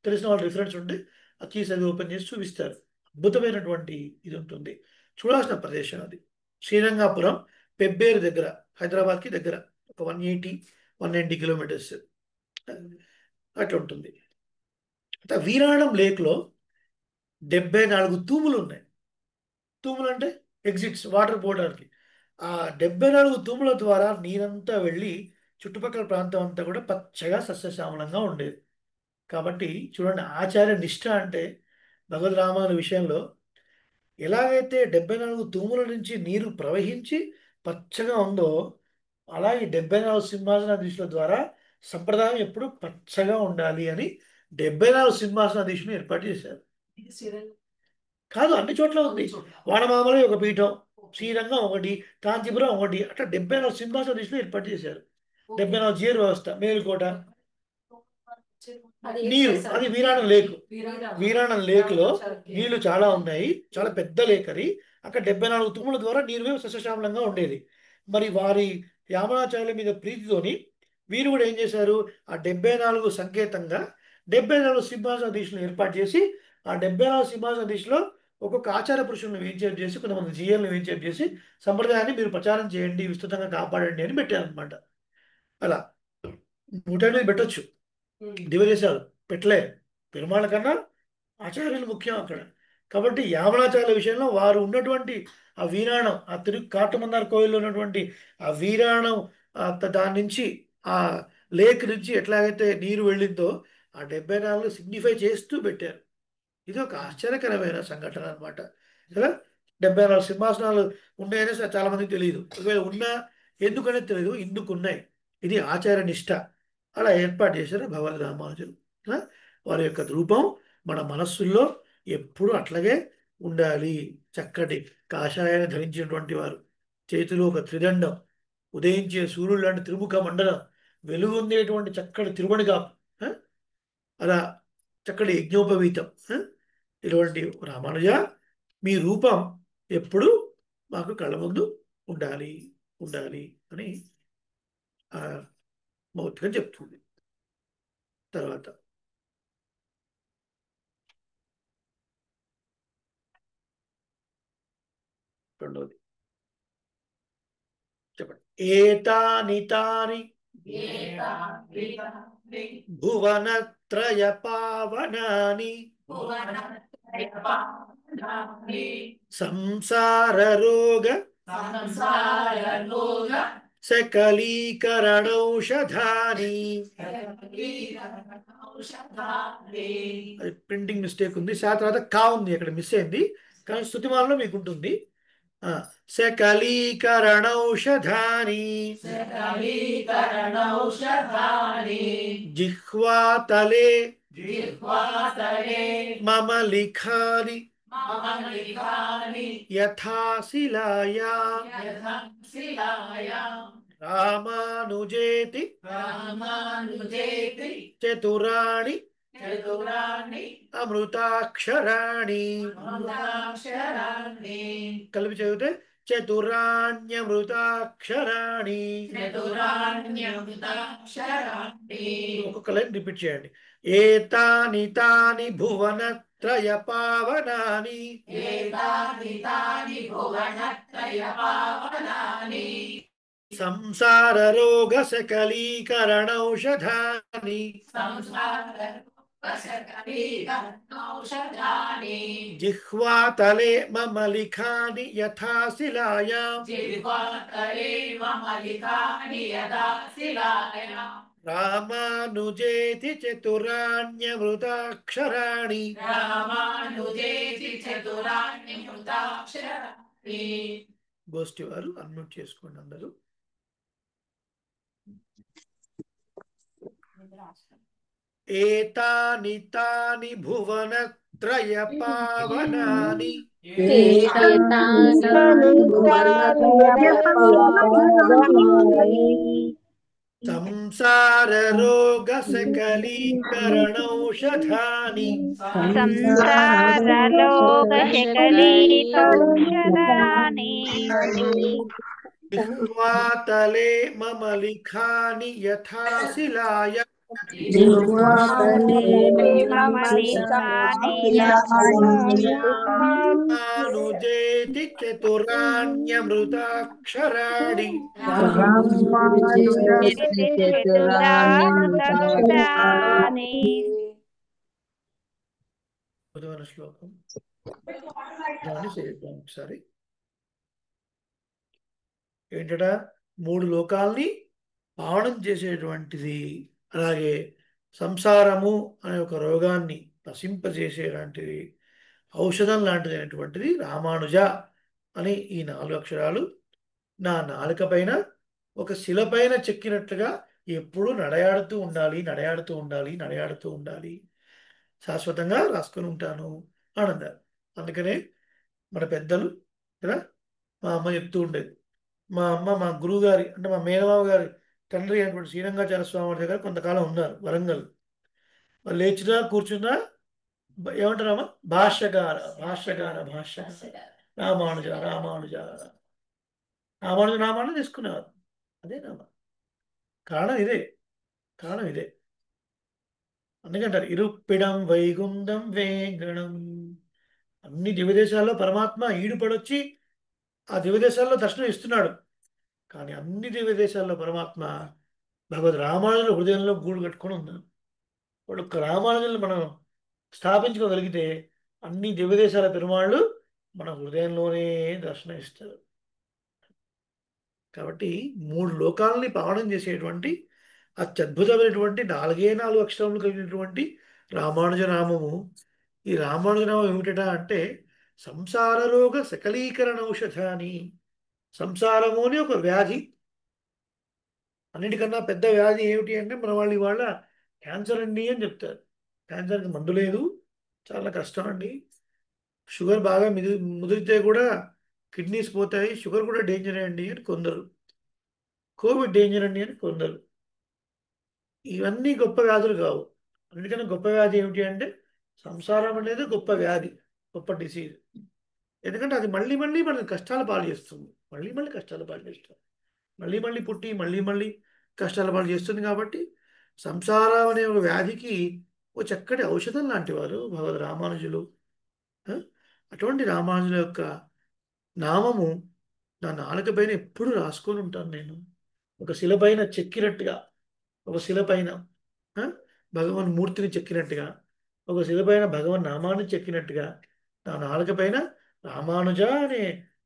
తెలిసిన వాళ్ళు రిఫరెన్స్ ఉండి ఆ కీస్ అది ఓపెన్ చేసి చూపిస్తారు. అద్భుతమైనటువంటి ఇది ఉంటుంది, చూడాల్సిన ప్రదేశం అది. శ్రీరంగాపురం పెబ్బేరు దగ్గర, హైదరాబాద్కి దగ్గర ఒక 180-190 kilometers అట్లా ఉంటుంది. వీరాణం లేక్లో 74 తూములు ఉన్నాయి. తూములు అంటే ఎగ్జిట్స్, వాటర్ పోవడానికి. ఆ 74 తూముల ద్వారా నీరంతా వెళ్ళి చుట్టుపక్కల ప్రాంతం అంతా కూడా పచ్చగా సస్యశ్యామలంగా ఉండేది. కాబట్టి చూడండి, ఆచార్య నిష్ఠ అంటే భగవద్ రామాయణ విషయంలో ఎలాగైతే 74 తూముల నుంచి నీరు ప్రవహించి పచ్చగా ఉందో, అలాగే 74 సింహాసనాధీశుల ద్వారా సంప్రదాయం ఎప్పుడు పచ్చగా ఉండాలి అని 74 సింహాసనాధీశులు ఏర్పాటు చేశారు. కాదు, అన్ని చోట్ల ఉంది. వాడమామలై ఒక పీఠం, శ్రీరంగం ఒకటి, కాంచీపురం ఒకటి, అట్లా 74 సింహాసనాధీశులు ఏర్పాటు చేశారు. 74 జీర్ వ్యవస్థ, మేలుకోట, నీరు, అది వీరాణం లేక్. వీరాణం లేక్లో నీళ్లు చాలా ఉన్నాయి, చాలా పెద్ద లేక్ అది. అక్కడ 74 తూముల ద్వారా నీరు సస్యశ్యామలంగా ఉండేది. మరి వారి యామునాచార్యుల మీద ప్రీతితోని వీరు కూడా ఏం చేశారు, ఆ 74 సంకేతంగా 74 సింహాసనాధీశులను ఏర్పాటు చేసి, ఆ 74 సింహాసనాధీశులో ఒక్కొక్క ఆచార పురుషులను వేంచేపు చేసి, కొంతమంది జీఎల్ని వేంచేపు చేసి సంప్రదాయాన్ని మీరు ప్రచారం చేయండి, విస్తృతంగా కాపాడండి అని పెట్టారనమాట. అలా 108 పెట్టచ్చు, దివదేశాలు పెట్టలే. పెరుమాళ్ళ కన్నా ఆచార్యులు ముఖ్యం అక్కడ. కాబట్టి యామునాచార్యుల విషయంలో వారు ఉన్నటువంటి ఆ వీరాణం, ఆ కాట్లమన్నార్ కోవిల్లో ఉన్నటువంటి ఆ వీరాణం, దాని నుంచి ఆ లేక్ నుంచి ఎట్లాగైతే నీరు వెళ్ళిందో ఆ 74 సిగ్నిఫై చేస్తూ పెట్టారు. ఇది ఒక ఆశ్చర్యకరమైన సంఘటన అనమాట. కదా, 74 సింహాసనాలు ఉన్నాయనే చాలా మందికి తెలియదు. ఒకవేళ ఉన్నా ఎందుకనే తెలియదు, ఇందుకు ఉన్నాయి. ఇది ఆచార నిష్ఠ. అలా ఏర్పాటు చేశారు భగవద్ రామానుజులు. వారి యొక్క రూపం మన మనస్సుల్లో ఎప్పుడు అట్లాగే ఉండాలి. చక్కటి కాషాయాన్ని ధరించినటువంటి వారు, చేతిలో ఒక త్రిదండం, ఉదయించే సూర్యుడు లాంటి త్రిముఖ మండలం, వెలుగొందేటువంటి చక్కటి తిరుమణిగా, అలా చక్కటి యజ్ఞోపవీతం. ఇటువంటి రామానుజ, మీ రూపం ఎప్పుడు మాకు కళ్ళ ముందు ఉండాలి ఉండాలి అని మౌత్గా చెప్తుంది. తర్వాత రెండవది చెప్పండి. ఏతాని తాని భువనత్రయ పావనాని సంసార రోగ సకలీకరణౌషధాని. అది ప్రింటింగ్ మిస్టేక్ ఉంది, తర్వాత కా ఉంది, అక్కడ మిస్ అయింది. కానీ స్తుతిమాలలో మీకు ఉంటుంది. సకలీకరణౌషధాని జిహ్వాతలే మమ లిఖాని మమలికాని యథా శిలాయా యథా శిలాయా రామానుజేతి రామానుజేతి చతురాణి చతురాణి అమృతాక్షరాణి. అమృతాక్షరాణి కలిపి చదివితే చతురాణ్యమృతాక్షరాణి. చతురాణ్యమృతాక్షరాణి. ఒక్కొక్క లైన్ రిపీట్ చేయండి. ఏతాని తాని భువనత్రయ పావనాని ఏతాని తాని భువనత్రయ పావనాని సంసార రోగ సకలీకరణౌషధాని సంసార ఔషధాని జిహ్వాతలే మమ లిఖాని యథా శిలాయాం జిహ్వాతలే మమలికాని యదా శిలాయా రామానుజేతి చతురాణ్యమృతాక్షరాణి. రామానుజేతి చతురాణ్యమృతాక్షరాణి. గోష్ఠి వారు అన్మ్యూట్ చేసుకోండి అందరూ. ఏతాని తాని భువనత్రయ పావనాని సంసార రోగ సకలీకరణౌషధాని జిహ్వాతలే మమ లిఖాని యథా శిలాయా రామానుజేతి చతురాణ్యమృతాక్షరాణి ఉదాహరణ శ్లోకం దాన్ని చేద్దాం ఒకసారి. ఏంటట? 3 లోకాల్ని పావనం చేసేటువంటిది, అలాగే సంసారము అనే ఒక రోగాన్ని నశింపజేసేలాంటిది, ఔషధం లాంటిది అయినటువంటిది రామానుజ అని ఈ 4 అక్షరాలు నా నాలుక పైన ఒక శిల పైన చెక్కినట్లుగా ఎప్పుడూ నడయాడుతూ ఉండాలి, నడయాడుతూ ఉండాలి, నడయాడుతూ ఉండాలి, శాశ్వతంగా రాసుకొని ఉంటాను ఆనందాలు. అందుకనే మన పెద్దలు కదా, మా అమ్మ చెప్తూ ఉండేది. మా అమ్మ మా గురువు గారి అంటే మా మేనమామ గారి తండ్రి అయినటువంటి శ్రీరంగాచార్య స్వామి వారి దగ్గర కొంతకాలం ఉన్నారు వరంగల్. వాళ్ళు లేచినా కూర్చున్నా ఏమంటారమ్మా? భాష్యకార భాష్యకార భాష్యకార రామానుజ రామానుజ రామానుజ నామాన్ని తీసుకునేవారు. అదే నామా. కారణం ఇదే. అందుకంటారు ఇరుప్పిడం వైగుండం వేంగణం. అన్ని దివ్యదేశాల్లో పరమాత్మ ఈడుపడొచ్చి ఆ దివ్యదేశాల్లో దర్శనం ఇస్తున్నాడు. కానీ అన్ని దివ్యదేశాల్లో పరమాత్మ భగవద్ రామానుజుల హృదయంలో గూడు కట్టుకొని ఉన్నాడు. వాడు ఒక్క రామానుజులను మనం స్థాపించుకోగలిగితే అన్ని దివ్యదేశాల పెరుమాళ్ళు మన హృదయంలోనే దర్శనం ఇస్తారు. కాబట్టి 3 లోకాలని పావనం చేసేటువంటి అత్యద్భుతమైనటువంటి 4 అక్షరములు కలిగినటువంటి రామానుజ నామము. ఈ రామానుజ నామం ఏమిటా అంటే సంసార రోగ సకలీకరణ ఔషధాని. సంసారము అని ఒక వ్యాధి, అన్నిటికన్నా పెద్ద వ్యాధి ఏమిటి అంటే మన వాళ్ళు ఇవాళ క్యాన్సర్ అండి అని చెప్తారు. క్యాన్సర్కి మందు లేదు, చాలా కష్టం అండి. షుగర్ బాగా ముదిరితే కూడా కిడ్నీస్ పోతాయి, షుగర్ కూడా డేంజర్ అండి అని కొందరు. కోవిడ్ డేంజర్ అండి అని కొందరు. ఇవన్నీ గొప్ప వ్యాధులు కావు. అన్నిటికన్నా గొప్ప వ్యాధి ఏమిటి అంటే సంసారం అనేది గొప్ప వ్యాధి, గొప్ప డిసీజ్. ఎందుకంటే అది మళ్ళీ మళ్ళీ మనకి కష్టాలు పాలు చేస్తుంది, మళ్ళీ కష్టాలు పాలు చేస్తుంది, మళ్ళీ పుట్టి మళ్ళీ కష్టాలు పాలు చేస్తుంది. కాబట్టి సంసారం అనే ఒక వ్యాధికి ఓ చక్కటి ఔషధం లాంటి వారు భగవద్ రామానుజులు. అటువంటి రామానుజుల యొక్క నామము నా నాలుక పైన ఎప్పుడు రాసుకొని ఉంటాను నేను. ఒక శిల పైన చెక్కినట్టుగా, ఒక శిల పైన భగవాన్ మూర్తిని చెక్కినట్టుగా, ఒక శిల పైన భగవన్ నామాన్ని చెక్కినట్టుగా నా నాలుక పైన రామానుజ అనే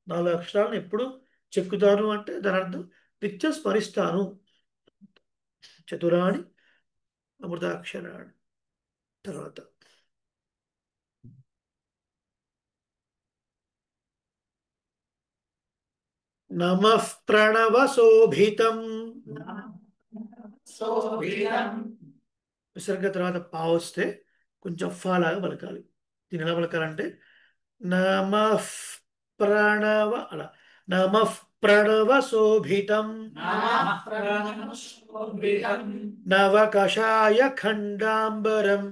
4 అక్షరాలను ఎప్పుడు చెక్కుతాను. అంటే దాని అర్థం నిత్యం స్మరిస్తాను. చతురాణి అమృతాక్షరాణి. తర్వాత నమః ప్రణవ శోభితం. విసర్గ తర్వాత పా వస్తే కొంచెం ఫా లాగా పలకాలి. దీని ఎలా పలకాలంటే నమః ప్రణవ అలా నమః ప్రణవ శోభితం నవకషాయ ఖండాంబరం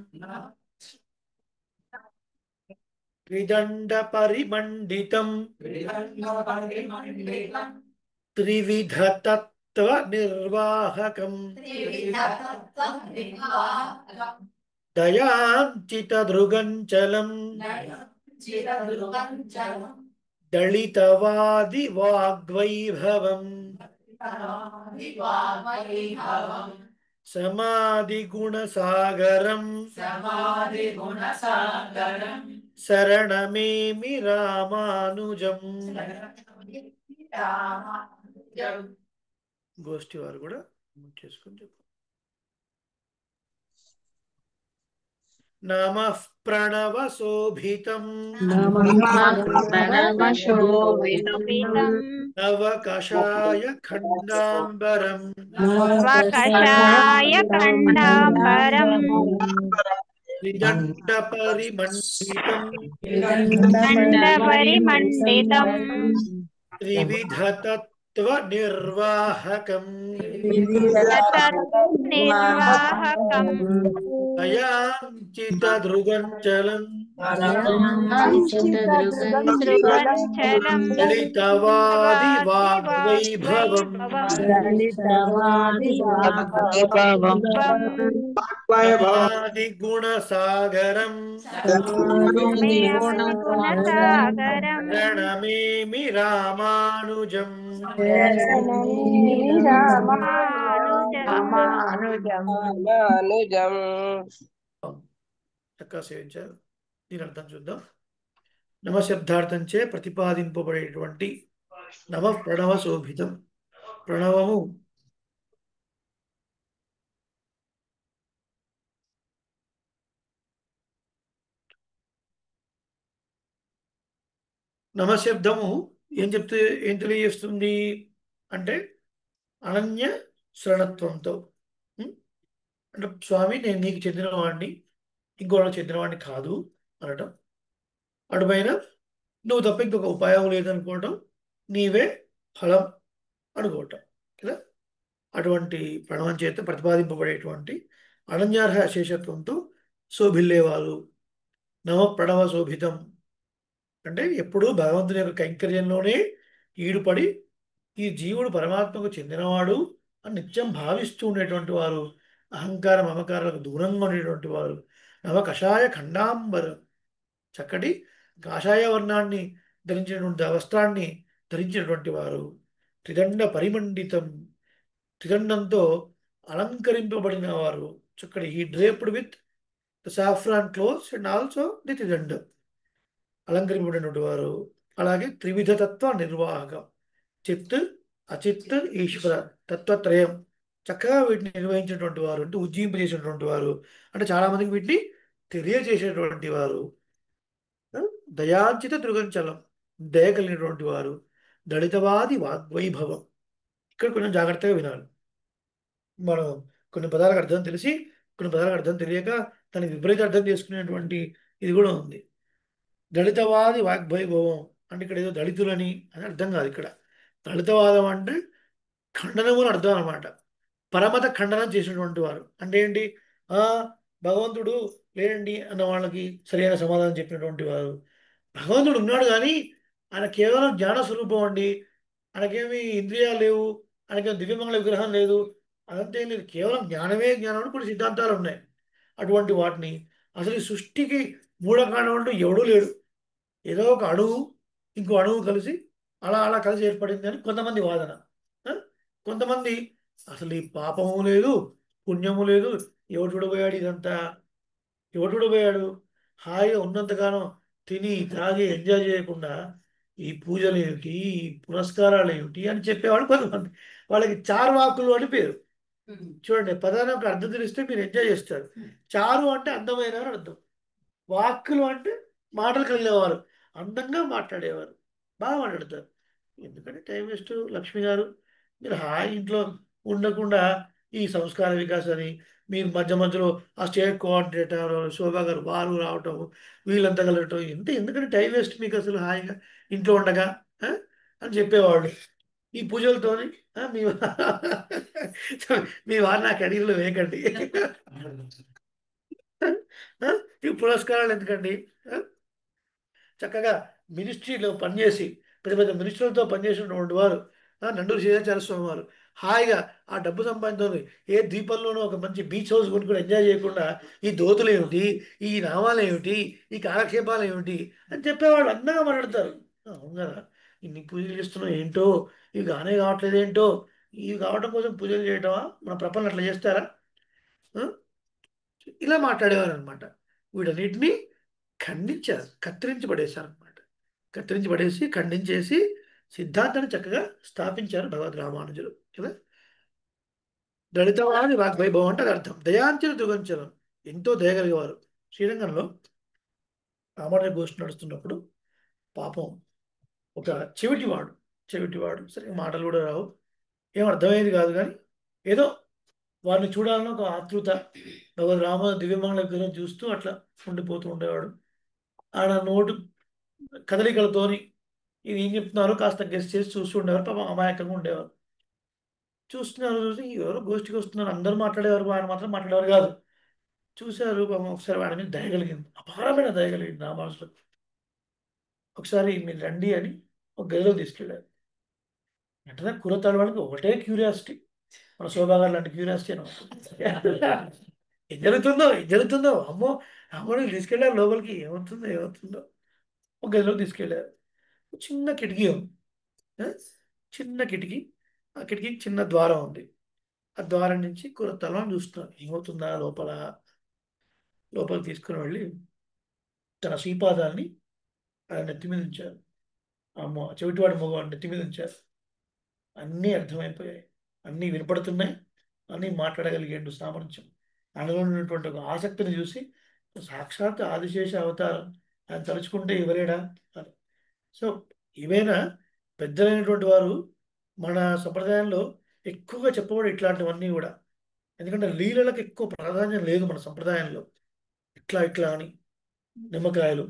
త్రిదండ పరిమండితం త్రివిధ తత్వ నిర్వాహకం దయాంచిత దృగంచలం దళితవాది వాగ్వైభవం సమాధి గుణసాగరం శరణమేమి రామానుజం. గోష్ఠి వారు కూడా చేసుకుని చెప్పు. నమః ప్రణవ శోభితం నవకషాయ ఖండాంబరం త్రిదండ పరిమండితం త్రివిధ తత్వ నిర్వాహకం దయాంచిత దృగంచలం దళితవాది వాగ్వైభవం సమాధి గుణసాగరం శరణమేమి రామానుజం. చక్కగా సేవించారు. దీని అర్థం చూద్దాం. నమశబ్దార్థంచే ప్రతిపాదింపబడేటువంటి నమ ప్రణవ శోభితం. ప్రణవము నమశబ్దము ఏం తెలియజేస్తుంది అంటే అనన్య శరణత్వంతో. అంటే స్వామి నేను నీకు చెందినవాడిని, ఇంకోళ్ళకి చెందినవాడిని కాదు అనటం. అటుపైన నువ్వు తప్ప ఇంకొక ఉపాయం లేదనుకోవటం, నీవే ఫలం అనుకోవటం కదా. అటువంటి ప్రణవం చేత ప్రతిపాదింపబడేటువంటి అనన్యార్హ శేషత్వంతో శోభిల్లేవారు. నవ ప్రణవ శోభితం అంటే ఎప్పుడూ భగవంతుని యొక్క కైంకర్యంలోనే ఈడుపడి ఈ జీవుడు పరమాత్మకు చెందినవాడు అని నిత్యం భావిస్తూ ఉండేటువంటి వారు, అహంకార మమకారాలకు దూరంగా ఉండేటువంటి వారు. నవ కషాయ ఖండాంబరం చక్కటి కాషాయ వర్ణాన్ని ధరించినటువంటి వస్త్రాన్ని ధరించినటువంటి వారు. త్రిదండ పరిమండితం త్రిదండంతో అలంకరింపబడిన వారు. చక్కటి ఈ draped with the saffron clothes and also the త్రిదండ అలంకరింపబడినటువంటి వారు. అలాగే త్రివిధ తత్వ నిర్వాహకం చిత్ అచిత్ ఈశ్వర తత్వత్రయం చక్కగా వీటిని నిర్వహించినటువంటి వారు, అంటే ఉజ్జీంపజేసినటువంటి వారు, అంటే చాలా మందికి వీటిని తెలియజేసేటువంటి వారు. దయాంచిత దృగంచలం దయ కలిగినటువంటి వారు. దళితవాది వాగ్వైభవం. ఇక్కడ కొంచెం జాగ్రత్తగా వినాలి. మనం కొన్ని పదాలకు అర్థం తెలిసి కొన్ని పదాలకు అర్థం తెలియక దానికి విపరీత అర్థం చేసుకునేటువంటి ఇది కూడా ఉంది. దళితవాది వాగ్వైభవం అంటే ఇక్కడ ఏదో దళితులని అని అర్థం కాదు. ఇక్కడ దళితవాదం అంటే ఖండనము అని అర్థం అనమాట. పరమత ఖండనం చేసినటువంటి వారు అంటే ఏంటి? భగవంతుడు లేడండి అన్న వాళ్ళకి సరైన సమాధానం చెప్పినటువంటి వారు. భగవంతుడు ఉన్నాడు కానీ ఆయన కేవలం జ్ఞాన స్వరూపం అండి, ఆయనకేమి ఇంద్రియాలు లేవు, ఆయనకేమి దివ్యమంగళ విగ్రహం లేదు, అదంతేం లేదు, కేవలం జ్ఞానమే జ్ఞానం కొన్ని సిద్ధాంతాలు ఉన్నాయి. అటువంటి వాటిని అసలు ఈ సృష్టికి మూలకాండం అంటూ ఎవడూ లేడు. ఏదో ఒక అణువు ఇంకో అణువు కలిసి అలా కలిసి ఏర్పడింది అని కొంతమంది వాదన. కొంతమంది అసలు ఈ పాపము లేదు పుణ్యము లేదు, ఎవడు చూడబోయాడు ఇదంతా, ఎవడు చూడబోయాడు? హాయిగా ఉన్నంతకాలం తిని తాగి ఎంజాయ్ చేయకుండా ఈ పూజలు ఏమిటి, ఈ పురస్కారాలు ఏమిటి అని చెప్పేవాళ్ళు కొంతమంది. వాళ్ళకి చార్వాకులు అని పేరు. చూడండి, పదానికి అర్థం తెలిస్తే మీరు ఎంజాయ్ చేస్తారు. చారు అంటే అందమైన అని అర్థం, వాక్కులు అంటే మాటలు కలిగేవారు, అందంగా మాట్లాడేవారు, బాగా మాట్లాడతారు. ఎందుకంటే టైం వేస్ట్. లక్ష్మి గారు మీరు హాయి ఇంట్లో ఉండకుండా ఈ సంస్కార వికాస్ అని మీరు మధ్య మధ్యలో ఆ స్టేట్ కోఆర్డినేటర్ శోభా గారు వారు రావటం, వీళ్ళంతా కలగటం, ఎందుకంటే టైం వేస్ట్ మీకు అసలు హాయిగా ఇంట్లో ఉండగా అని చెప్పేవాళ్ళు. ఈ పూజలతోని మీ మీ వారు నా కెరీర్లో వేయకండి. ఈ పురస్కారాలు ఎందుకండి? చక్కగా మినిస్ట్రీలో పనిచేసి పెద్ద పెద్ద మినిస్టర్లతో పనిచేసినటువంటి వారు నండూరు శ్రీరాచార్య స్వామి వారు హాయిగా ఆ డబ్బు సంపాదించుకొని ఏ ద్వీపంలోనో ఒక మంచి బీచ్ హౌస్ కొనుక్కొని ఎంజాయ్ చేయకుండా ఈ దోతులు ఏమిటి, ఈ నామాలు ఏమిటి, ఈ కాలక్షేపాలు ఏమిటి అని చెప్పేవాళ్ళు అందంగా మాట్లాడతారు. అవును కదా, ఇన్ని పూజలు చేస్తున్నావు ఏంటో, ఇవి కానే కావట్లేదు ఏంటో, ఇవి కావడం కోసం పూజలు చేయటమా, మన ప్రపంచం అట్లా చేస్తారా, ఇలా మాట్లాడేవారు అనమాట. వీటన్నిటినీ ఖండించారు, కత్తిరించి పడేశారు అనమాట. కత్తిరించి పడేసి ఖండించేసి సిద్ధాంతాన్ని చక్కగా స్థాపించారు భగవద్ రామానుజులు కదా. దళితవాది వాగ్వైభవం అంటే అది అర్థం. దయాంచన దుగంచనం, ఎంతో దయగలిగేవారు. శ్రీరంగంలో రామానుజ గోష్ఠి నడుస్తున్నప్పుడు పాపం ఒక చెవిటివాడు సరే మాటలు కూడా రావు, ఏం అర్థమయ్యేది కాదు, కానీ ఏదో వారిని చూడాలని ఒక ఆతృత, భగవద్ రామ దివ్యమంగళ విగ్రహం చూస్తూ అట్లా ఉండిపోతూ ఉండేవాడు. ఆడ నోటు కదలికలతోని ఇది ఏం చెప్తున్నారో కాస్త గెస్ట్ చేసి చూస్తూ ఉండేవారు. పాపం అమాయకంగా ఉండేవారు. చూసి ఎవరో గోష్ఠికి వస్తున్నారు, అందరూ మాట్లాడేవారు, ఆయన మాత్రం మాట్లాడేవారు కాదు. చూశారు పాపం, ఒకసారి వాడి మీద దయగలిగింది, అపారమైన దయగలిగింది రామానుజులకు. ఒకసారి మీరు రండి అని ఒక గదిలో తీసుకెళ్ళారు. వెంటనే కుర్రతాడు వాళ్ళకి ఒకటే క్యూరియాసిటీ, మన శోభా గారు లాంటి క్యూరియాసిటీ ఏం జరుగుతుందో అమ్మో తీసుకెళ్ళారు లోపలికి, ఏమవుతుందో ఒక గదిలోకి తీసుకెళ్ళారు. చిన్న కిటికీ ఉంది, చిన్న కిటికీ, ఆ కిటికీకి చిన్న ద్వారం ఉంది. ఆ ద్వారం నుంచి కుర్రతలను చూస్తున్నారు, ఏమవుతుందా లోపలికి తీసుకుని వెళ్ళి తన శ్రీపాదాన్ని ఆయన నెత్తి మీద ఉంచారు. చెవిటివాడి మగవాడు నెత్తి మీద ఉంచారు. అన్నీ అర్థమైపోయాయి, అన్నీ వినపడుతున్నాయి, అన్నీ మాట్లాడగలిగేందు సామర్థ్యం. అందులో ఉన్నటువంటి ఒక ఆసక్తిని చూసి సాక్షాత్ ఆదిశేష అవతారం, ఆయన తలుచుకుంటే ఇవ్వలేడా అని. సో ఏవైనా పెద్దలైనటువంటి వారు మన సంప్రదాయంలో ఎక్కువగా చెప్పబడి ఇట్లాంటివన్నీ కూడా, ఎందుకంటే లీలలకు ఎక్కువ ప్రాధాన్యం లేదు మన సంప్రదాయంలో. ఇట్లా అని నిమ్మకాయలు,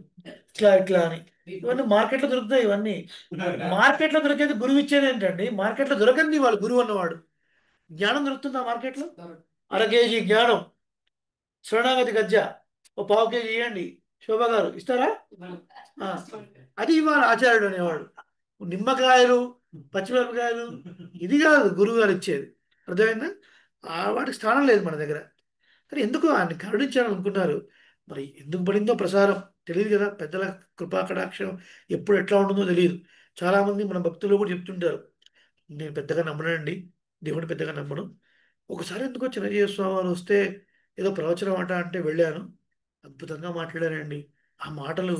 ఇట్లా అని ఇవన్నీ మార్కెట్లో దొరుకుతాయి. ఇవన్నీ మార్కెట్లో దొరికేది గురువు ఇచ్చేది ఏంటండి? మార్కెట్లో దొరకండి వాళ్ళు గురువు అన్నవాడు. జ్ఞానం దొరుకుతుందా మార్కెట్లో? 1/2 కేజీ జ్ఞానం, శరణాగతి గజ్జ ఓ 1/2 కేజీ ఇవ్వండి శోభా గారు ఇస్తారా? అది ఇవాళ ఆచార్యుడు అనేవాడు. నిమ్మకాయలు, పచ్చిమిరపకాయలు, ఇది కాదు గురువు గారు ఇచ్చేది. అర్థమైందా? వాటికి స్థానం లేదు మన దగ్గర. కానీ ఎందుకు ఆయన కరుణించాలనుకున్నారు, మరి ఎందుకు పడిందో ప్రసారం తెలియదు కదా. పెద్దల కృపాకటాక్షం ఎప్పుడు ఎట్లా ఉంటుందో తెలియదు. చాలామంది మన భక్తులు కూడా చెప్తుంటారు, నేను పెద్దగా నమ్మనండి, దేవుడు పెద్దగా నమ్మను. ఒకసారి ఎందుకో చిన్నజీవ స్వామి వారు వస్తే ఏదో ప్రవచనం అంటే వెళ్ళాను, అద్భుతంగా మాట్లాడారండి, ఆ మాటలు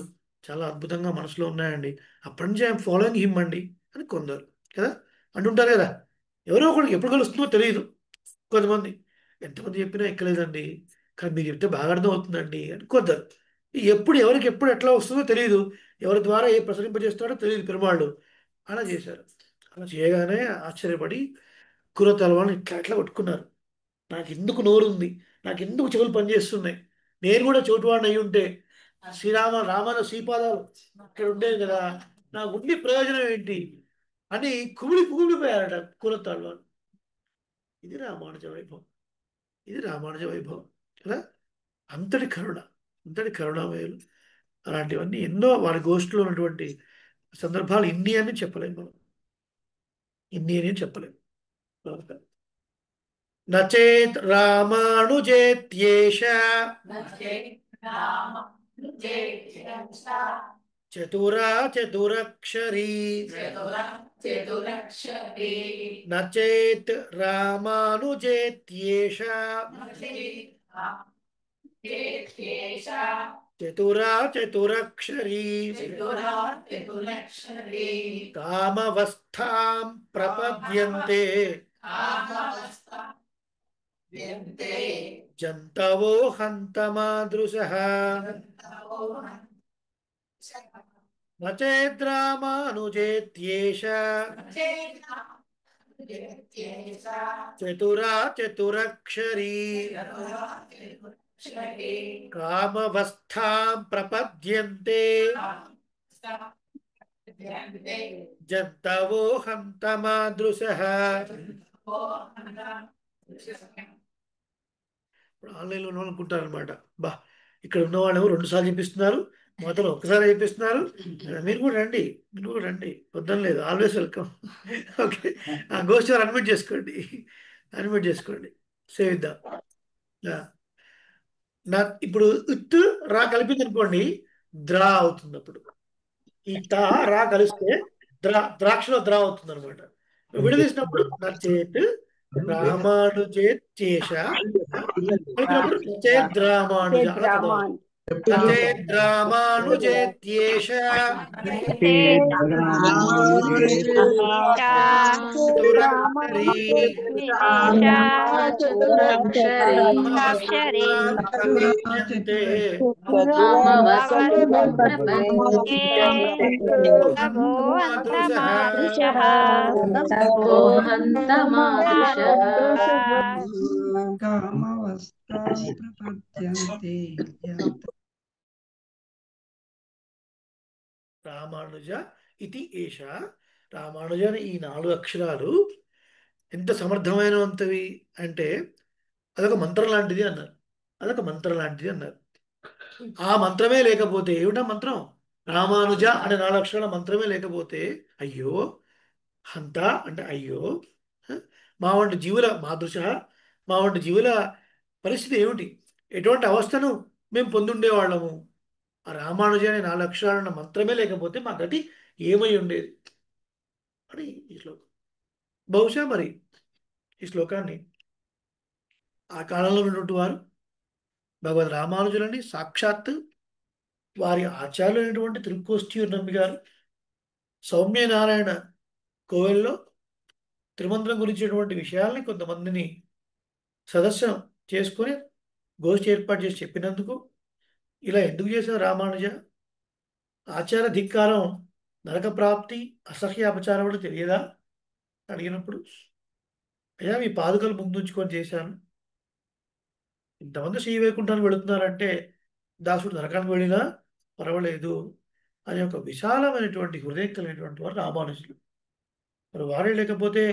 చాలా అద్భుతంగా మనసులో ఉన్నాయండి, అప్పటి నుంచి ఐఎమ్ ఫాలోయింగ్ హిమ్ అండి అని కొందరు కదా అంటుంటారు కదా. ఎవరో ఒకరికి ఎప్పుడు కలుస్తుందో తెలియదు. కొంతమంది ఎంతమంది చెప్పినా ఎక్కలేదండి, కానీ మీరు చెప్తే బాగా అర్థం అవుతుందండి అని కొందరు. ఎవరికి ఎప్పుడు ఎట్లా వస్తుందో తెలియదు, ఎవరి ద్వారా ఏ ప్రసరింపజేస్తాడో తెలియదు పెరుమాళ్ళు. అలా చేశారు. అలా చేయగానే ఆశ్చర్యపడి కురతలవాళ్ళని ఇట్లా కొట్టుకున్నారు. నాకు ఎందుకు నోరుంది, నాకు ఎందుకు చెవులు పనిచేస్తున్నాయి, నేను కూడా చోటువాడిని అయి ఉంటే రామాన శ్రీపాదాలు ఇక్కడ ఉండేది కదా, నాకు ఉండి ప్రయోజనం ఏంటి అని కుమిలిపోయారట కురతాళ్ళు. ఇది రామానుజ వైభవం కదా. అంతటి కరుణామయులు. అలాంటివన్నీ ఎన్నో వారి గోష్ఠిలో ఉన్నటువంటి సందర్భాలు ఇన్ని అని చెప్పలేము. నచేత్ రామానుజేత్యేష చతురక్షరీ నచేత్ రామానుజేత్యేష చతురక్షరీ కామవస్థాం ప్రపద్యంతే జంతవో హంతమాదృశః నచేద్ రామానుజేత్యేష చతురా చతురక్షరీ కామవస్థాం ప్రపద్యంతే జంతవో హంతమాదృశః. ఇప్పుడు ఆన్లైన్లో ఉన్న వాళ్ళు అనుకుంటారు అనమాట, బా ఇక్కడ ఉన్న వాళ్ళేమో 2 సార్లు చెప్పిస్తున్నారు, మాత్రం ఒక్కసారి చెప్పిస్తున్నారు, మీరు కూడా రండి, మీరు కూడా రండి, వద్దని లేదు, ఆల్వేస్ వెల్కమ్. ఓకే, ఆ గోష్ఠి అడ్మిట్ చేసుకోండి, అడ్మిట్ చేసుకోండి, సేవిద్దాం. నా ఇప్పుడు ఇత్ రా కలిపింది అనుకోండి, ద్రా అవుతుంది. అప్పుడు ఈ తా రా కలిస్తే ద్రాక్షలో ద్రా అవుతుంది అనమాట. విడదీసినప్పుడు నచేత్ రామానుజేత్ చేష, కలిపినప్పుడు నచేత్ రామానుజ అలా చదవాలి. నచేత్ రామానుజేత్యేష చతురక్షరీ ప్రపద్యంతే రామానుజ ఇది ఏష. రామానుజ అనే ఈ 4 అక్షరాలు ఎంత సమర్థమైనవంతవి అంటే అదొక మంత్రం లాంటిది అన్నారు. అదొక మంత్రం లాంటిది అన్నారు. ఆ మంత్రమే లేకపోతే ఏమిటా మంత్రం? రామానుజ అనే 4 అక్షరాల మంత్రమే లేకపోతే అయ్యో, హంత అంటే అయ్యో, మా వంటి జీవుల మాదృశ, మా వంటి జీవుల పరిస్థితి ఏమిటి, ఎటువంటి అవస్థను మేము పొందుండేవాళ్ళము. ఆ రామానుజ అనే 4 అక్షరాలన్న మంత్రమే లేకపోతే మా గతి ఏమై ఉండేది అని ఈ శ్లోకం. బహుశా మరి ఈ శ్లోకాన్ని ఆ కాలంలో ఉన్నటువంటి వారు భగవద్ రామానుజులని సాక్షాత్ వారి ఆచార్యులు అయినటువంటి తిరుక్కోష్టియూరు నమ్మి గారు సౌమ్యనారాయణ కోవెల్లో తిరుమంత్రం గురించినటువంటి విషయాల్ని కొంతమందిని సదస్యం చేసుకొని గోష్ఠి ఏర్పాటు చేసి చెప్పినందుకు, ఇలా ఎందుకు చేశారు రామానుజ, ఆచార ధిక్కారం, నరక ప్రాప్తి, అసహ్య అపచారం అంటే తెలియదా అడిగినప్పుడు, అయ్యా మీ పాదుకలు ముందుంచుకొని చేశాను, ఇంతమంది శ్రీ వైకుంఠానికి వెళుతున్నారంటే దాసుడు నరకానికి వెళ్ళినా పర్వాలేదు అనే ఒక విశాలమైనటువంటి హృదయం కలిగినటువంటి వారు రామానుజులు. మరి వారే లేకపోతే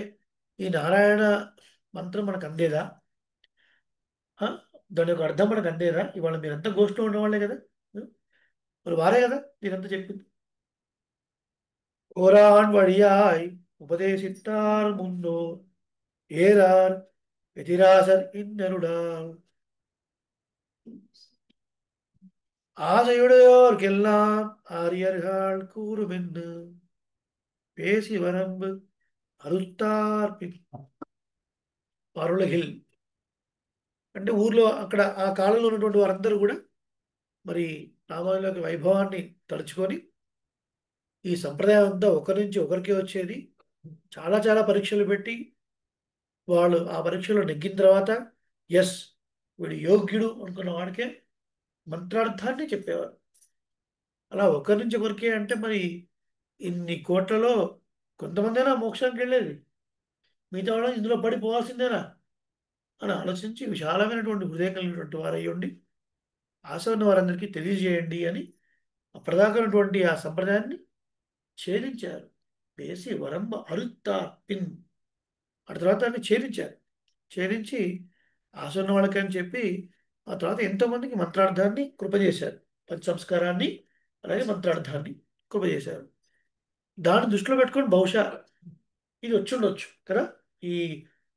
ఈ నారాయణ మంత్రం మనకు అందేదా? దాని యొక్క అర్థం మనకు అందేదా? ఇవాళ మీరంతా గోష్ఠిలో ఉన్నవాళ్ళే కదా, మరి వారే కదా మీరంతా చెప్పింది. ఓరాన్ వడియాయ్ ఉపదేశిస్తార్ ముందు ఏరార్ ఎతిరాసర్ ఇన్నరుడాల్ ஆசையுடையோர்க்கெல்லாம் ஆரியர்கள் கூறுமென்று பேசி வரம்பு అరుస్తార్ పరులహిల్. అంటే ఊర్లో అక్కడ ఆ కాలంలో ఉన్నటువంటి వారందరూ కూడా మరి రామాయణ యొక్క వైభవాన్ని తలుచుకొని, ఈ సంప్రదాయం అంతా ఒకరి నుంచి ఒకరికి వచ్చేది, చాలా చాలా పరీక్షలు పెట్టి వాళ్ళు ఆ పరీక్షలో నెగ్గిన తర్వాత ఎస్ వీడు యోగ్యుడు అనుకున్న వాడికే మంత్రార్థాన్ని చెప్పేవారు. అలా ఒకరి నుంచి ఒకరికే అంటే మరి ఇన్ని కోట్లలో కొంతమందైనా మోక్షానికి వెళ్ళేది, మిగతా వాళ్ళు ఇందులో పడిపోవాల్సిందేనా అని ఆలోచించి విశాలమైనటువంటి హృదయం కలిగినటువంటి వారై ఉండి ఆశ ఉన్న వారందరికీ తెలియజేయండి అని అప్పటిదాకైనటువంటి ఆ సంప్రదాయాన్ని ఛేదించారు. వేసి వరంబ అరుత్తా పిన్ ఆ తర్వాత దాన్ని ఛేదించారు. ఛేదించి ఆశ ఉన్న వాళ్ళకని చెప్పి ఆ తర్వాత ఎంతోమందికి మంత్రార్థాన్ని కృపజేశారు. పంచ సంస్కారాన్ని అలాగే మంత్రార్థాన్ని కృపజేశారు. దాన్ని దృష్టిలో పెట్టుకొని బహుశా ఇది వచ్చుండొచ్చు కదా, ఈ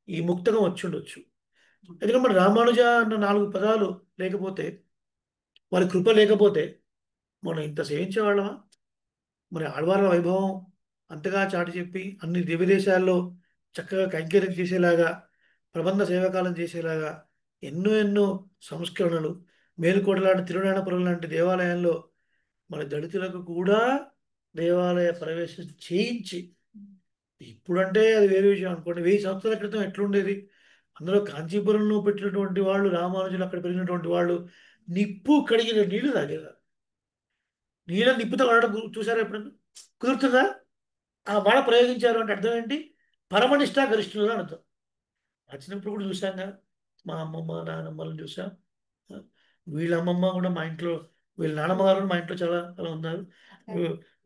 ఈ ముక్తకం వచ్చుండొచ్చు. ఎందుకంటే మన రామానుజ అన్న 4 పదాలు లేకపోతే, వారి కృప లేకపోతే మనం ఇంత సేవించేవాళ్ళమా? మరి ఆళ్వార్ల వైభవం అంతగా చాటి చెప్పి అన్ని దివ్యదేశాల్లో చక్కగా కైంకర్యం చేసేలాగా, ప్రబంధ సేవకాలం చేసేలాగా ఎన్నో ఎన్నో సంస్కరణలు, మేలుకోట లాంటి తిరునారాయణపురం లాంటి దేవాలయంలో మన దళితులకు కూడా దేవాలయ ప్రవేశం చేయించి, ఇప్పుడంటే అది వేరే విషయం అనుకోండి, 1000 సంవత్సరాల క్రితం ఎట్లుండేది, అందులో కాంచీపురంలో పెట్టినటువంటి వాళ్ళు, రామానుజులు అక్కడ పెరిగినటువంటి వాళ్ళు నిప్పు కడిగిన నీళ్లు తాగేవారు. నీళ్ళని నిప్పుతో కడగడం చూసారా ఎప్పుడన్నా? కుదురుతుందా? ఆ మాట ప్రయోగించారు అంటే అర్థం ఏంటి? పరమనిష్ట గరిష్ఠులు అని అర్థం. వచ్చినప్పుడు కూడా చూసాం కదా, మా అమ్మమ్మ నాన్నమ్మలను చూసాం. వీళ్ళ అమ్మమ్మ కూడా మా ఇంట్లో, వీళ్ళ నాన్నమ్మ గారు కూడా మా ఇంట్లో చాలా అలా ఉన్నారు.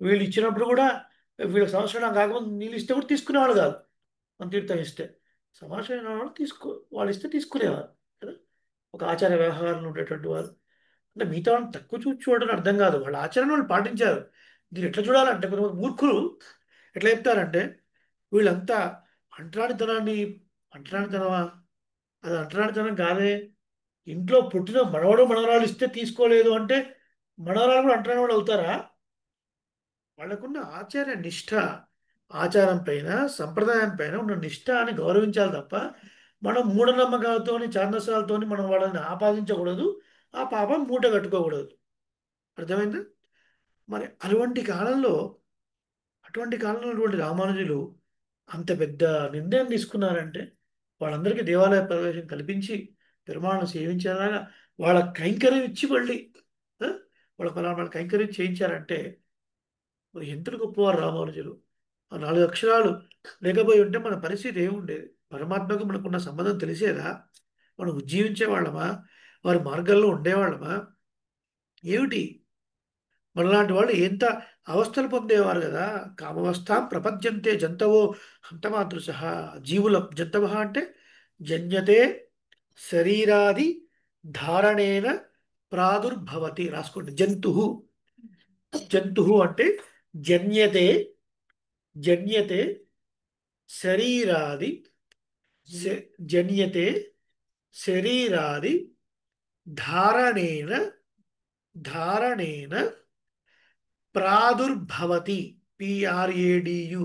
వీళ్ళు ఇచ్చినప్పుడు కూడా వీళ్ళకి సంవత్సరం కాకముందు నీళ్ళు ఇస్తే కూడా తీసుకునేవాళ్ళు కాదు. మన తీర్థం ఇస్తే సంవత్సరం వాళ్ళు వాళ్ళు ఇస్తే తీసుకునేవారు కదా. ఒక ఆచార వ్యవహారాలు ఉండేటువంటి వారు. అంటే మిగతా వాళ్ళని తక్కువ చూసి చూడడం అర్థం కాదు, వాళ్ళ ఆచరణ వాళ్ళు పాటించారు. దీన్ని ఎట్లా చూడాలంటే కొంతమంది మూర్ఖులు ఎట్లా చెప్తారంటే, వీళ్ళంతా అంటరానితనాన్ని, అంటరానితనమా, అది అంటరానితనం కాదే, ఇంట్లో పుట్టిన మనవడు మనవరాలు ఇస్తే తీసుకోలేదు అంటే మనవరాలు కూడా అంటరాని వాళ్ళు అవుతారా? వాళ్ళకున్న ఆచార నిష్ఠ, ఆచారం పైన సంప్రదాయం పైన ఉన్న నిష్ఠ అని గౌరవించాలి తప్ప మనం మూఢనమ్మకాలతో ఛాందసాలతో మనం వాళ్ళని ఆపాదించకూడదు, ఆ పాపం మూట కట్టుకోకూడదు. అర్థమైందా? మరి అటువంటి కాలంలో ఉన్నటువంటి రామానుజులు అంత పెద్ద నిర్ణయం తీసుకున్నారంటే, వాళ్ళందరికీ దేవాలయ ప్రవేశం కల్పించి పెరుమాళను సేవించేలాగా వాళ్ళ కైంకర్యం ఇచ్చి మళ్ళీ వాళ్ళ కైంకర్యం చేయించారంటే మరి ఎంతటి గొప్పవారు రామానుజులు. ఆ 4 అక్షరాలు లేకపోయి ఉంటే మన పరిస్థితి ఏముండేది? పరమాత్మకు మనకున్న సంబంధం తెలిసేదా? మనం ఉజ్జీవించే వాళ్ళమా? వారి మార్గాల్లో ఉండేవాళ్ళమా? ఏమిటి? మనలాంటి వాళ్ళు ఎంత అవస్థలు పొందేవారు కదా. కామవస్థ ప్రపద్యంతే జంతవో హంతమాతృశ. జీవుల జంతవ అంటే జన్యతే శరీరాది ధారణేన ప్రాదుర్భవతి. రాసుకోండి. జంతు అంటే జన్యతే శరీరాది ధారణేన ప్రాదుర్భవతి. PRADU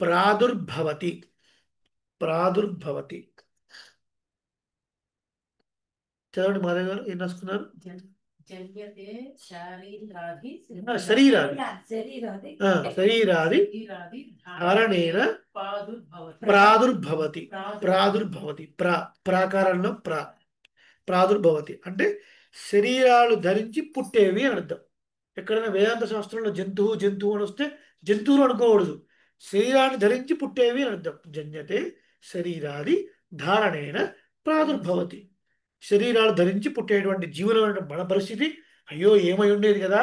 ప్రాదుర్భవతి. చదవండి మాధవ్ గారు, ఏం రాసుకున్నారు? శరీరాది ధారణేన ప్రాదుర్భవతి. ప్రాకారంలో ప్రాదుర్భవతి అంటే శరీరాలు ధరించి పుట్టేవి అని అర్థం. ఎక్కడైనా వేదాంత శాస్త్రంలో జంతువు అని వస్తే జంతువులు అనుకోకూడదు, శరీరాన్ని ధరించి పుట్టేవి అని అర్థం. జన్యతే శరీరాది ధారణేన ప్రాదుర్భవతి. శరీరాలు ధరించి పుట్టేటువంటి జీవుల మన పరిస్థితి అయ్యో ఏమై ఉండేది కదా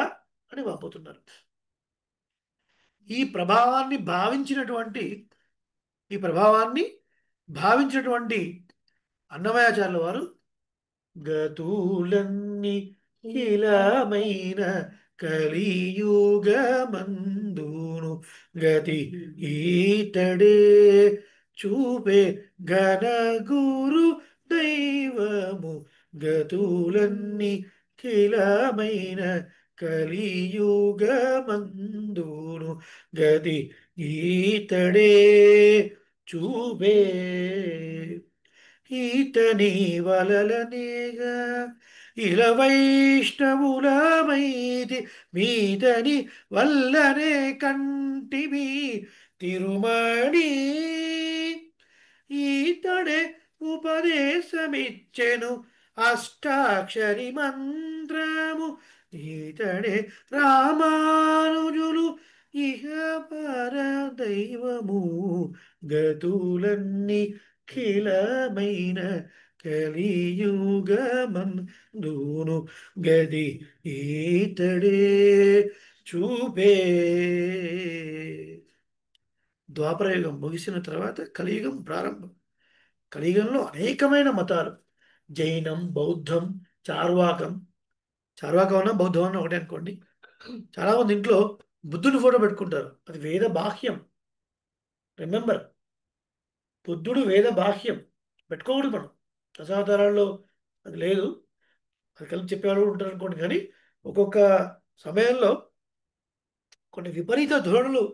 అని వాపోతున్నారు. ఈ ప్రభావాన్ని భావించినటువంటి అన్నమయాచార్యుల వారు గతులన్నీ కిలమైన కలియుగమందును గతి ఈతడే చూపే ఘనగురు దైవము. గతులన్నీ కిలమైన కలియుగమందును గతి ఈతడే చూపే. ఈతని వలలనేగా ఇల వైష్ణవులమైతి మీతని వల్లనే కంటిమి తిరుమణి. ఈతడే ఉపదేశమిచ్చెను అష్టాక్షరి మంత్రము. ఈతడే రామానుజులు ఇహ పర దైవము. గతులన్నీ ఖిలమైన కలియుగమందును గది ఈతడే చూపే. ద్వాపరయుగం ముగిసిన తర్వాత కలియుగం ప్రారంభం. కలియుగంలో అనేకమైన మతాలు, జైనం, బౌద్ధం, చార్వాకం అన్న బౌద్ధం అన్న ఒకటే అనుకోండి. చాలామంది ఇంట్లో బుద్ధుని ఫోటో పెట్టుకుంటారు, అది వేద బాహ్యం. రిమెంబర్, బుద్ధుడు వేద బాహ్యం, పెట్టుకోకూడదు. మనం దశావతారాల్లో అది లేదు, అది కలిపి చెప్పేవాళ్ళు కూడా ఉంటారు అనుకోండి. కానీ ఒక్కొక్క సమయంలో కొన్ని విపరీత ధోరణులు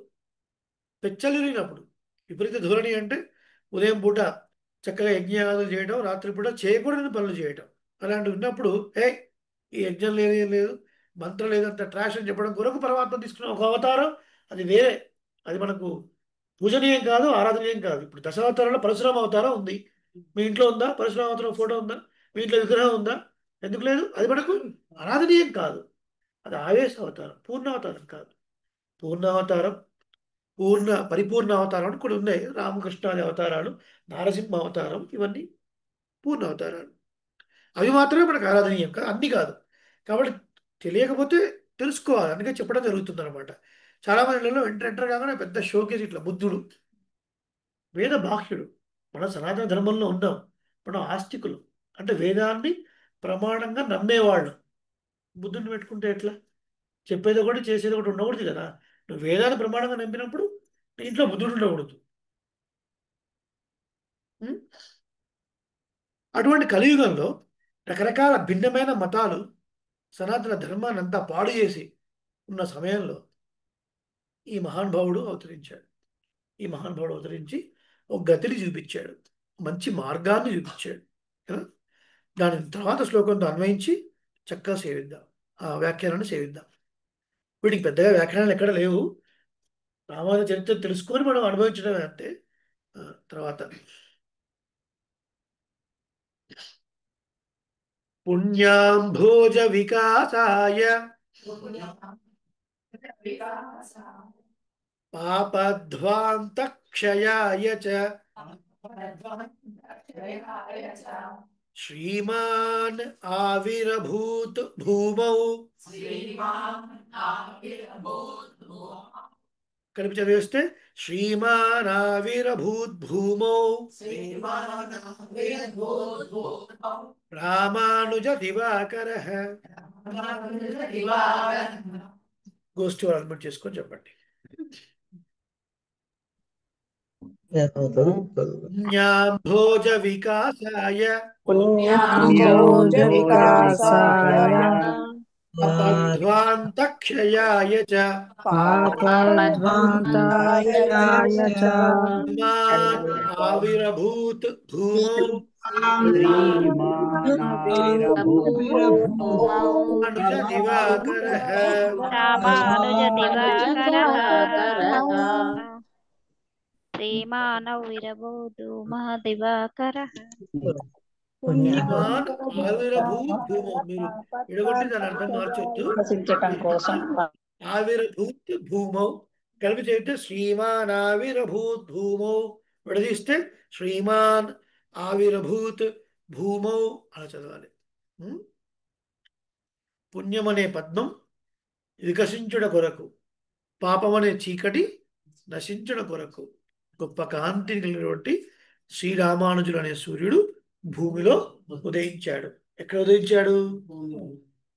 పెచ్చలిరిగినప్పుడు, విపరీత ధోరణి అంటే ఉదయం పూట చక్కగా యజ్ఞాలు చేయడం, రాత్రిపూట చేయకూడని పనులు చేయడం, అలాంటివి ఉన్నప్పుడు ఈ యజ్ఞం లేదు, ఏం లేదు, మంత్రం లేదంత ట్రాష్ అని చెప్పడం కొరకు పరమాత్మ తీసుకున్న ఒక అవతారం, అది వేరే. అది మనకు పూజనీయం కాదు, ఆరాధనీయం కాదు. ఇప్పుడు దశావతారంలో పరశురామ అవతారం ఉంది. మీ ఇంట్లో ఉందా? పరశురామ అవతారం ఫోటో ఉందా? మీ ఇంట్లో విగ్రహం ఉందా? ఎందుకు లేదు? అది మనకు ఆరాధనీయం కాదు, అది ఆవేశ అవతారం, పూర్ణావతారం కాదు. పూర్ణావతారం పరిపూర్ణ అవతారం అని కొన్ని ఉన్నాయి. రామకృష్ణాది అవతారాలు, నారసింహ అవతారం, ఇవన్నీ పూర్ణ అవతారాలు. అవి మాత్రమే మనకు ఆరాధనీయం కాదు, అన్ని కాదు. కాబట్టి తెలియకపోతే తెలుసుకోవాలి, అందుకే చెప్పడం జరుగుతుంది అనమాట. చాలా మందిలో ఎంటర్ కాగానే పెద్ద షోకేజ్ ఇట్లా బుద్ధుడు వేద బాహ్యుడు. మన సనాతన ధర్మంలో ఉన్నాం, మనం ఆస్తికులు, అంటే వేదాన్ని ప్రమాణంగా నమ్మేవాళ్ళు. బుద్ధుడిని పెట్టుకుంటే ఎట్లా? చెప్పేది ఒకటి చేసేది ఒకటి ఉండకూడదు కదా. నువ్వు వేదాన్ని ప్రమాణంగా నమ్మినప్పుడు నీ ఇంట్లో బుద్ధుడు ఉండకూడదు. ఉం? అటువంటి కలియుగంలో రకరకాల భిన్నమైన మతాలు సనాతన ధర్మాన్ని అంతా పాడు చేసి ఉన్న సమయంలో ఈ మహానుభావుడు అవతరించాడు. ఈ మహానుభావుడు అవతరించి ఒక గతిని చూపించాడు, మంచి మార్గాన్ని చూపించాడు కదా. దాని తర్వాత శ్లోకంతో అన్వయించి చక్కగా సేవిద్దాం, ఆ వ్యాఖ్యానాన్ని సేవిద్దాం. వీటికి పెద్దగా వ్యాఖ్యానాలు ఎక్కడ లేవు, రామాయణ చరిత్ర తెలుసుకొని మనం అనుభవించడమే అంతే. తర్వాత పుణ్యాంభోజ వికాసాయ పాపధ్వాంత క్షయాయ చ శ్రీమాన్ ఆవిరభూత్ భూమౌ. కలిపి చదివేస్తే శ్రీమాన్ ఆవిరభూత్ భూమౌ రామానుజ దివాకరః. గోష్ఠి వాళ్ళు అడ్మిట్ చేసుకొని చెప్పండి. పుణ్యాంభోజ వికాసాయ పుణ్యాంభోజ వికాసాయ పాపధ్వాంత క్షయాయ చ పాపధ్వాంతాయ చ శ్రీమాన్ ఆవిరభూత్ భూమౌ రామానుజ దివాకరః. శ్రీమానౌ విరబోధు మహాదివాకరః. పుణ్యమాన్ ఆవిరభూత్ భూమౌ. మీరు ఎడగొట్టి దాని అర్థం మార్చొద్దు. రచించటం కోసం ఆవిరభూత్ భూమౌ కలిపి చేస్తే శ్రీమాన్ ఆవిరభూత్ భూమౌ, విడదీస్తే శ్రీమాన్ ఆవిరభూత్ భూమౌ అలా చదవాలి. పుణ్యం అనే పద్మం వికసించుట కొరకు, పాపం అనే చీకటి నశించుట కొరకు గొప్ప కాంతిని కలిగినటువంటి శ్రీరామానుజుడు అనే సూర్యుడు భూమిలో ఉదయించాడు. ఎక్కడ ఉదయించాడు?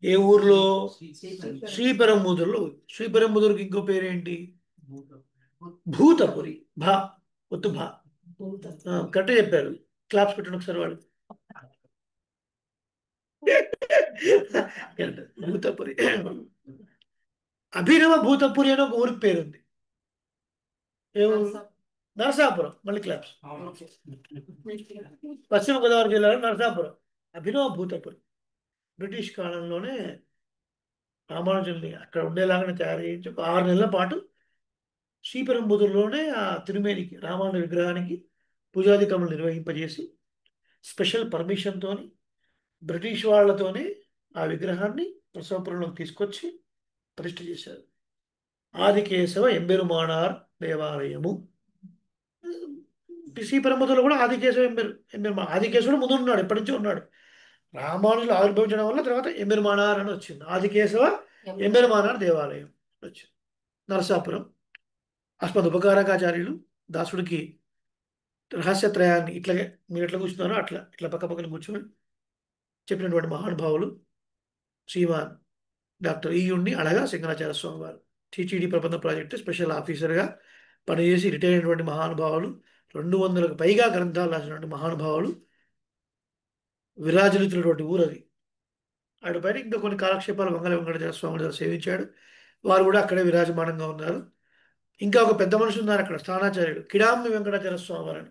ఏ ఊర్లో? శ్రీపెరంబుదూరులో. శ్రీపెరంబుదూరుకి ఇంకో పేరేంటి? భూతపురి. భా ఒత్తు భా. కరెక్ట్ చెప్పారు. క్లాప్స్ పెట్టండి ఒకసారి వాళ్ళు. భూతపురి. అభినవ భూతపురి అని ఒక ఊరికి పేరుంది. నరసాపురం. మళ్ళీ క్లాప్స్. పశ్చిమ గోదావరి జిల్లాలో నరసాపురం అభినవ భూతపురి. బ్రిటిష్ కాలంలోనే రామానుజుల్ని అక్కడ ఉండేలాగానే తయారు చేయించి ఒక 6 నెలల పాటు శ్రీపెరంబుదూరులోనే ఆ తిరుమేనికి రామానుజ విగ్రహానికి పూజాధికములు నిర్వహింపజేసి స్పెషల్ పర్మిషన్తో బ్రిటిష్ వాళ్లతోనే ఆ విగ్రహాన్ని ప్రసవపురంలోకి తీసుకొచ్చి ప్రతిష్ఠ చేశారు. ఆదికేశవ ఎంబెరుమానార్ దేవాలయము. శ్రీపెరంబుదూరులో కూడా ఆదికేశవ ఆదికేశవుడు ముందు ఉన్నాడు, ఎప్పటి నుంచో ఉన్నాడు. రామానుజులు ఆవిర్భవించడం వల్ల తర్వాత ఎంబెరుమానార్ అని వచ్చింది. ఆదికేశవ ఎంబెరుమానార్ దేవాలయం వచ్చింది. నరసాపురం. అస్మద్ ఉపకారకాచార్యులు దాసుడికి రహస్యత్రయాన్ని ఇట్లాగే మీరు ఎట్లా కూర్చున్నారో అట్లా ఇట్లా పక్క పక్కన కూర్చొని చెప్పినటువంటి మహానుభావులు శ్రీమాన్ డాక్టర్ ఈయుణ్ణి అడగా సింగరాచార్య స్వామి వారు. టీటీడీ ప్రబంధ ప్రాజెక్టు స్పెషల్ ఆఫీసర్గా పనిచేసి రిటైర్ అయినటువంటి మహానుభావులు, 200కు పైగా గ్రంథాలు రాసినటువంటి మహానుభావులు విరాజులుతున్నటువంటి ఊరు అది. ఆడ పైన ఇంకా కొన్ని కాలక్షేపాలు మంగళ వెంకటాచార్య స్వామి గారు సేవించాడు. వారు కూడా అక్కడే విరాజమానంగా ఉన్నారు. ఇంకా ఒక పెద్ద మనిషి ఉన్నారు అక్కడ, స్థానాచార్యుడు కిడాంబి వెంకటాచార్య స్వామి వారు.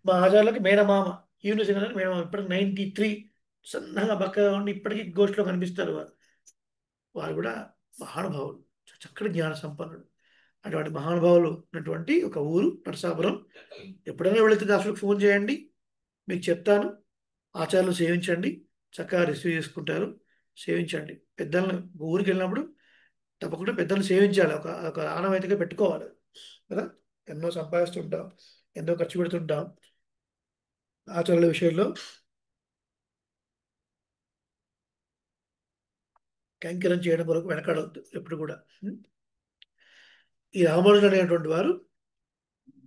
మా ఆచార్యులకి మేనమామ. ఈవిని సింగర్ మేనమామ. ఇప్పటికి 93, సన్నగా బక్కగా ఉండి ఇప్పటికీ గోష్ఠిలో కనిపిస్తారు వారు. వారు కూడా మహానుభావులు, చక్కటి జ్ఞాన సంపన్నుడు. అటువంటి మహానుభావులు ఉన్నటువంటి ఒక ఊరు నరసాపురం. ఎప్పుడైనా వెళితే దాసులకు ఫోన్ చేయండి, మీకు చెప్తాను. ఆచార్యులు సేవించండి, చక్కగా రిసీవ్ చేసుకుంటారు. సేవించండి. పెద్దలను ఊరికి వెళ్ళినప్పుడు తప్పకుండా పెద్దలను సేవించాలి, ఒక ఆనవాయితీగా పెట్టుకోవాలి. కదా. ఎన్నో సంపాదిస్తుంటాం, ఎన్నో ఖర్చు పెడుతుంటాం. ఆచరణల విషయంలో కైంకర్యం చేయడం వరకు వెనకాడవద్దు ఎప్పుడు కూడా. ఈ రామానుజుడు అనేటువంటి వారు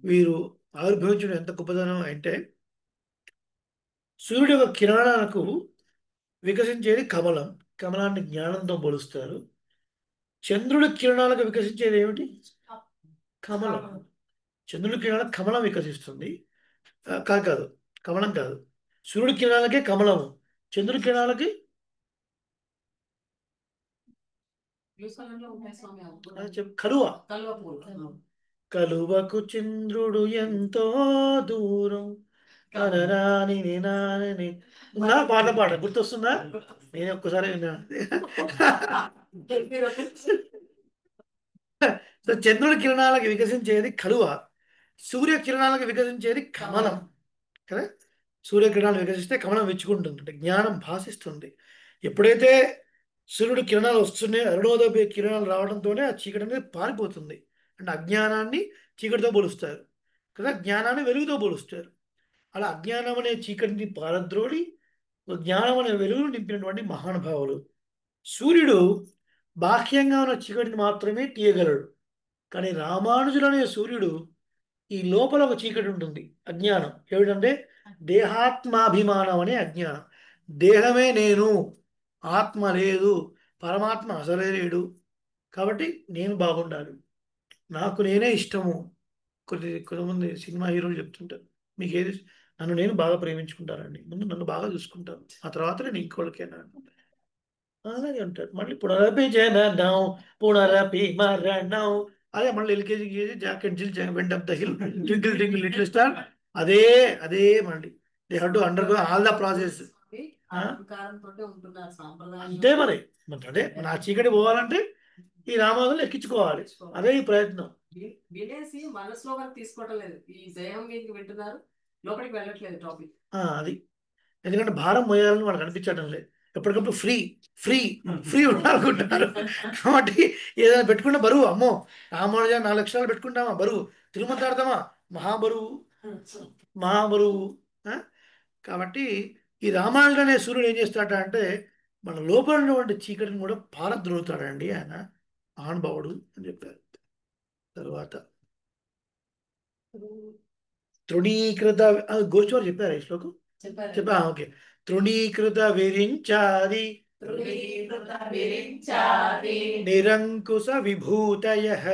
వీరు ఆవిర్భవించడం ఎంత గొప్పదనం అంటే, సూర్యుడి యొక్క కిరణాలకు వికసించేది కమలం, కమలాన్ని జ్ఞానంతో పోలుస్తారు. చంద్రుడి కిరణాలకు వికసించేది ఏమిటి? కమలం. చంద్రుడి కిరణాలకు కమలం వికసిస్తుంది. కాదు, కమలం కాదు. సూర్యుడి కిరణాలకే కమలము, చంద్రుడి కిరణాలకి కలువ. కలువకు చంద్రుడు ఎంతో దూరం. నా పాట గుర్తొస్తుందా? నేను ఒక్కసారి విన్నాను. సో చంద్రుడి కిరణాలకు వికసించేది కలువ, సూర్య కిరణాలకు వికసించేది కమలం కదా. సూర్యకిరణాలు వికసిస్తే కమలం విచ్చుకుంటుంది, అంటే జ్ఞానం భాషిస్తుంది. ఎప్పుడైతే సూర్యుడు కిరణాలు వస్తున్నాయి, అరుణోదయ కిరణాలు రావడంతోనే ఆ చీకటి అనేది పారిపోతుంది. అంటే అజ్ఞానాన్ని చీకటితో పోలుస్తారు కదా, జ్ఞానాన్ని వెలుగుతో పోలుస్తారు. అలా అజ్ఞానం అనే చీకటిని పారద్రోడి జ్ఞానం అనే వెలుగును నింపినటువంటి మహానుభావులు. సూర్యుడు బాహ్యంగా ఉన్న చీకటిని మాత్రమే తీయగలడు, కానీ రామానుజులు అనే సూర్యుడు ఈ లోపల ఒక చీకటి ఉంటుంది, అజ్ఞానం. ఏమిటంటే దేహాత్మాభిమానం అనే అజ్ఞానం. దేహమే నేను, ఆత్మ లేదు, పరమాత్మ అసలే లేడు. కాబట్టి నేను బాగుండాలి, నాకు నేనే ఇష్టము. కొంతమంది సినిమా హీరోలు చెప్తుంటారు, మీకు ఏది, నన్ను నేను బాగా ప్రేమించుకుంటానండి, ముందు నన్ను బాగా చూసుకుంటాను, ఆ తర్వాత నేను ఇంకోళ్ళకైనా అలాగే ఉంటారు. మళ్ళీ పునరపి జననం పునరపి మరణం, అదే మళ్ళీ ఎల్కేజీ జాకెట్ జిల్ went up the hill twinkle twinkle little star, అదే అదే మళ్ళీ they have to undergo all the process. అంతే మరి. అంటే నా చీకటి పోవాలంటే ఈ రామానుజులు ఎక్కించుకోవాలి, అదే ఈ ప్రయత్నం. వినేసి మనసులో వరకు తీసుకోవటం లేదు, ఈ జయం మీకు వింటున్నారు, లోపలికి వెళ్ళట్లేదు టాపిక్. అది ఎందుకంటే భారం మోయాలని వాళ్ళకి అనిపించడం లేదు, ఎప్పటికప్పుడు ఫ్రీ ఫ్రీ ఫ్రీ ఉండాలనుకుంటున్నారు. కాబట్టి ఏదైనా పెట్టుకుంటే బరువు, అమ్మో రామానుజ 4 లక్షలు పెట్టుకుంటామా బరువు, తిరుమల ఆడతామా మహాబరువు మహాబరువు. కాబట్టి ఈ రామానుజుడు అనే సూర్యుడు ఏం చేస్తాడ అంటే మన లోపల ఉన్నటువంటి చీకటిని కూడా పారద్రోలుతాడండి ఆయన, మహానుభావుడు అని చెప్పారు. తర్వాత తృణీకృత గోచవారు చెప్పారు ఈ శ్లోకం, చెప్పా ఓకే. తృణీకృత విరించాది నిరంకుశ విభూతయః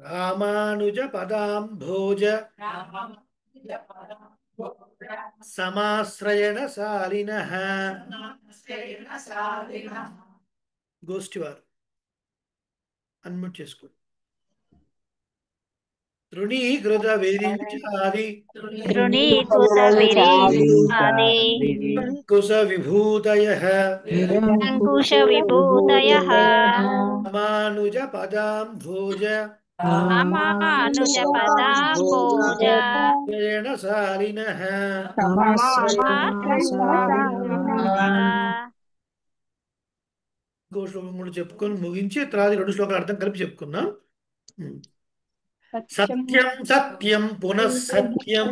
రామానుజ పదాంభోజ సమాశ్రయణశాలినః. గోష్ఠి వారు అన్మ్యూట్ చేసుకోండి. తృణీకృత విరించాది తృణీకృత విరించాది నిరంకుశ విభూతయః అంకుశ విభూతయః రామానుజ పదాంభోజ రామానుజ పదాంబోజ శయనశాలినః. ఇంకో శ్లోకం కూడా చెప్పుకొని ముగించి తర్వాత 2 శ్లోకాల అర్థం కలిపి చెప్పుకుందాం. సత్యం సత్యం పునః సత్యం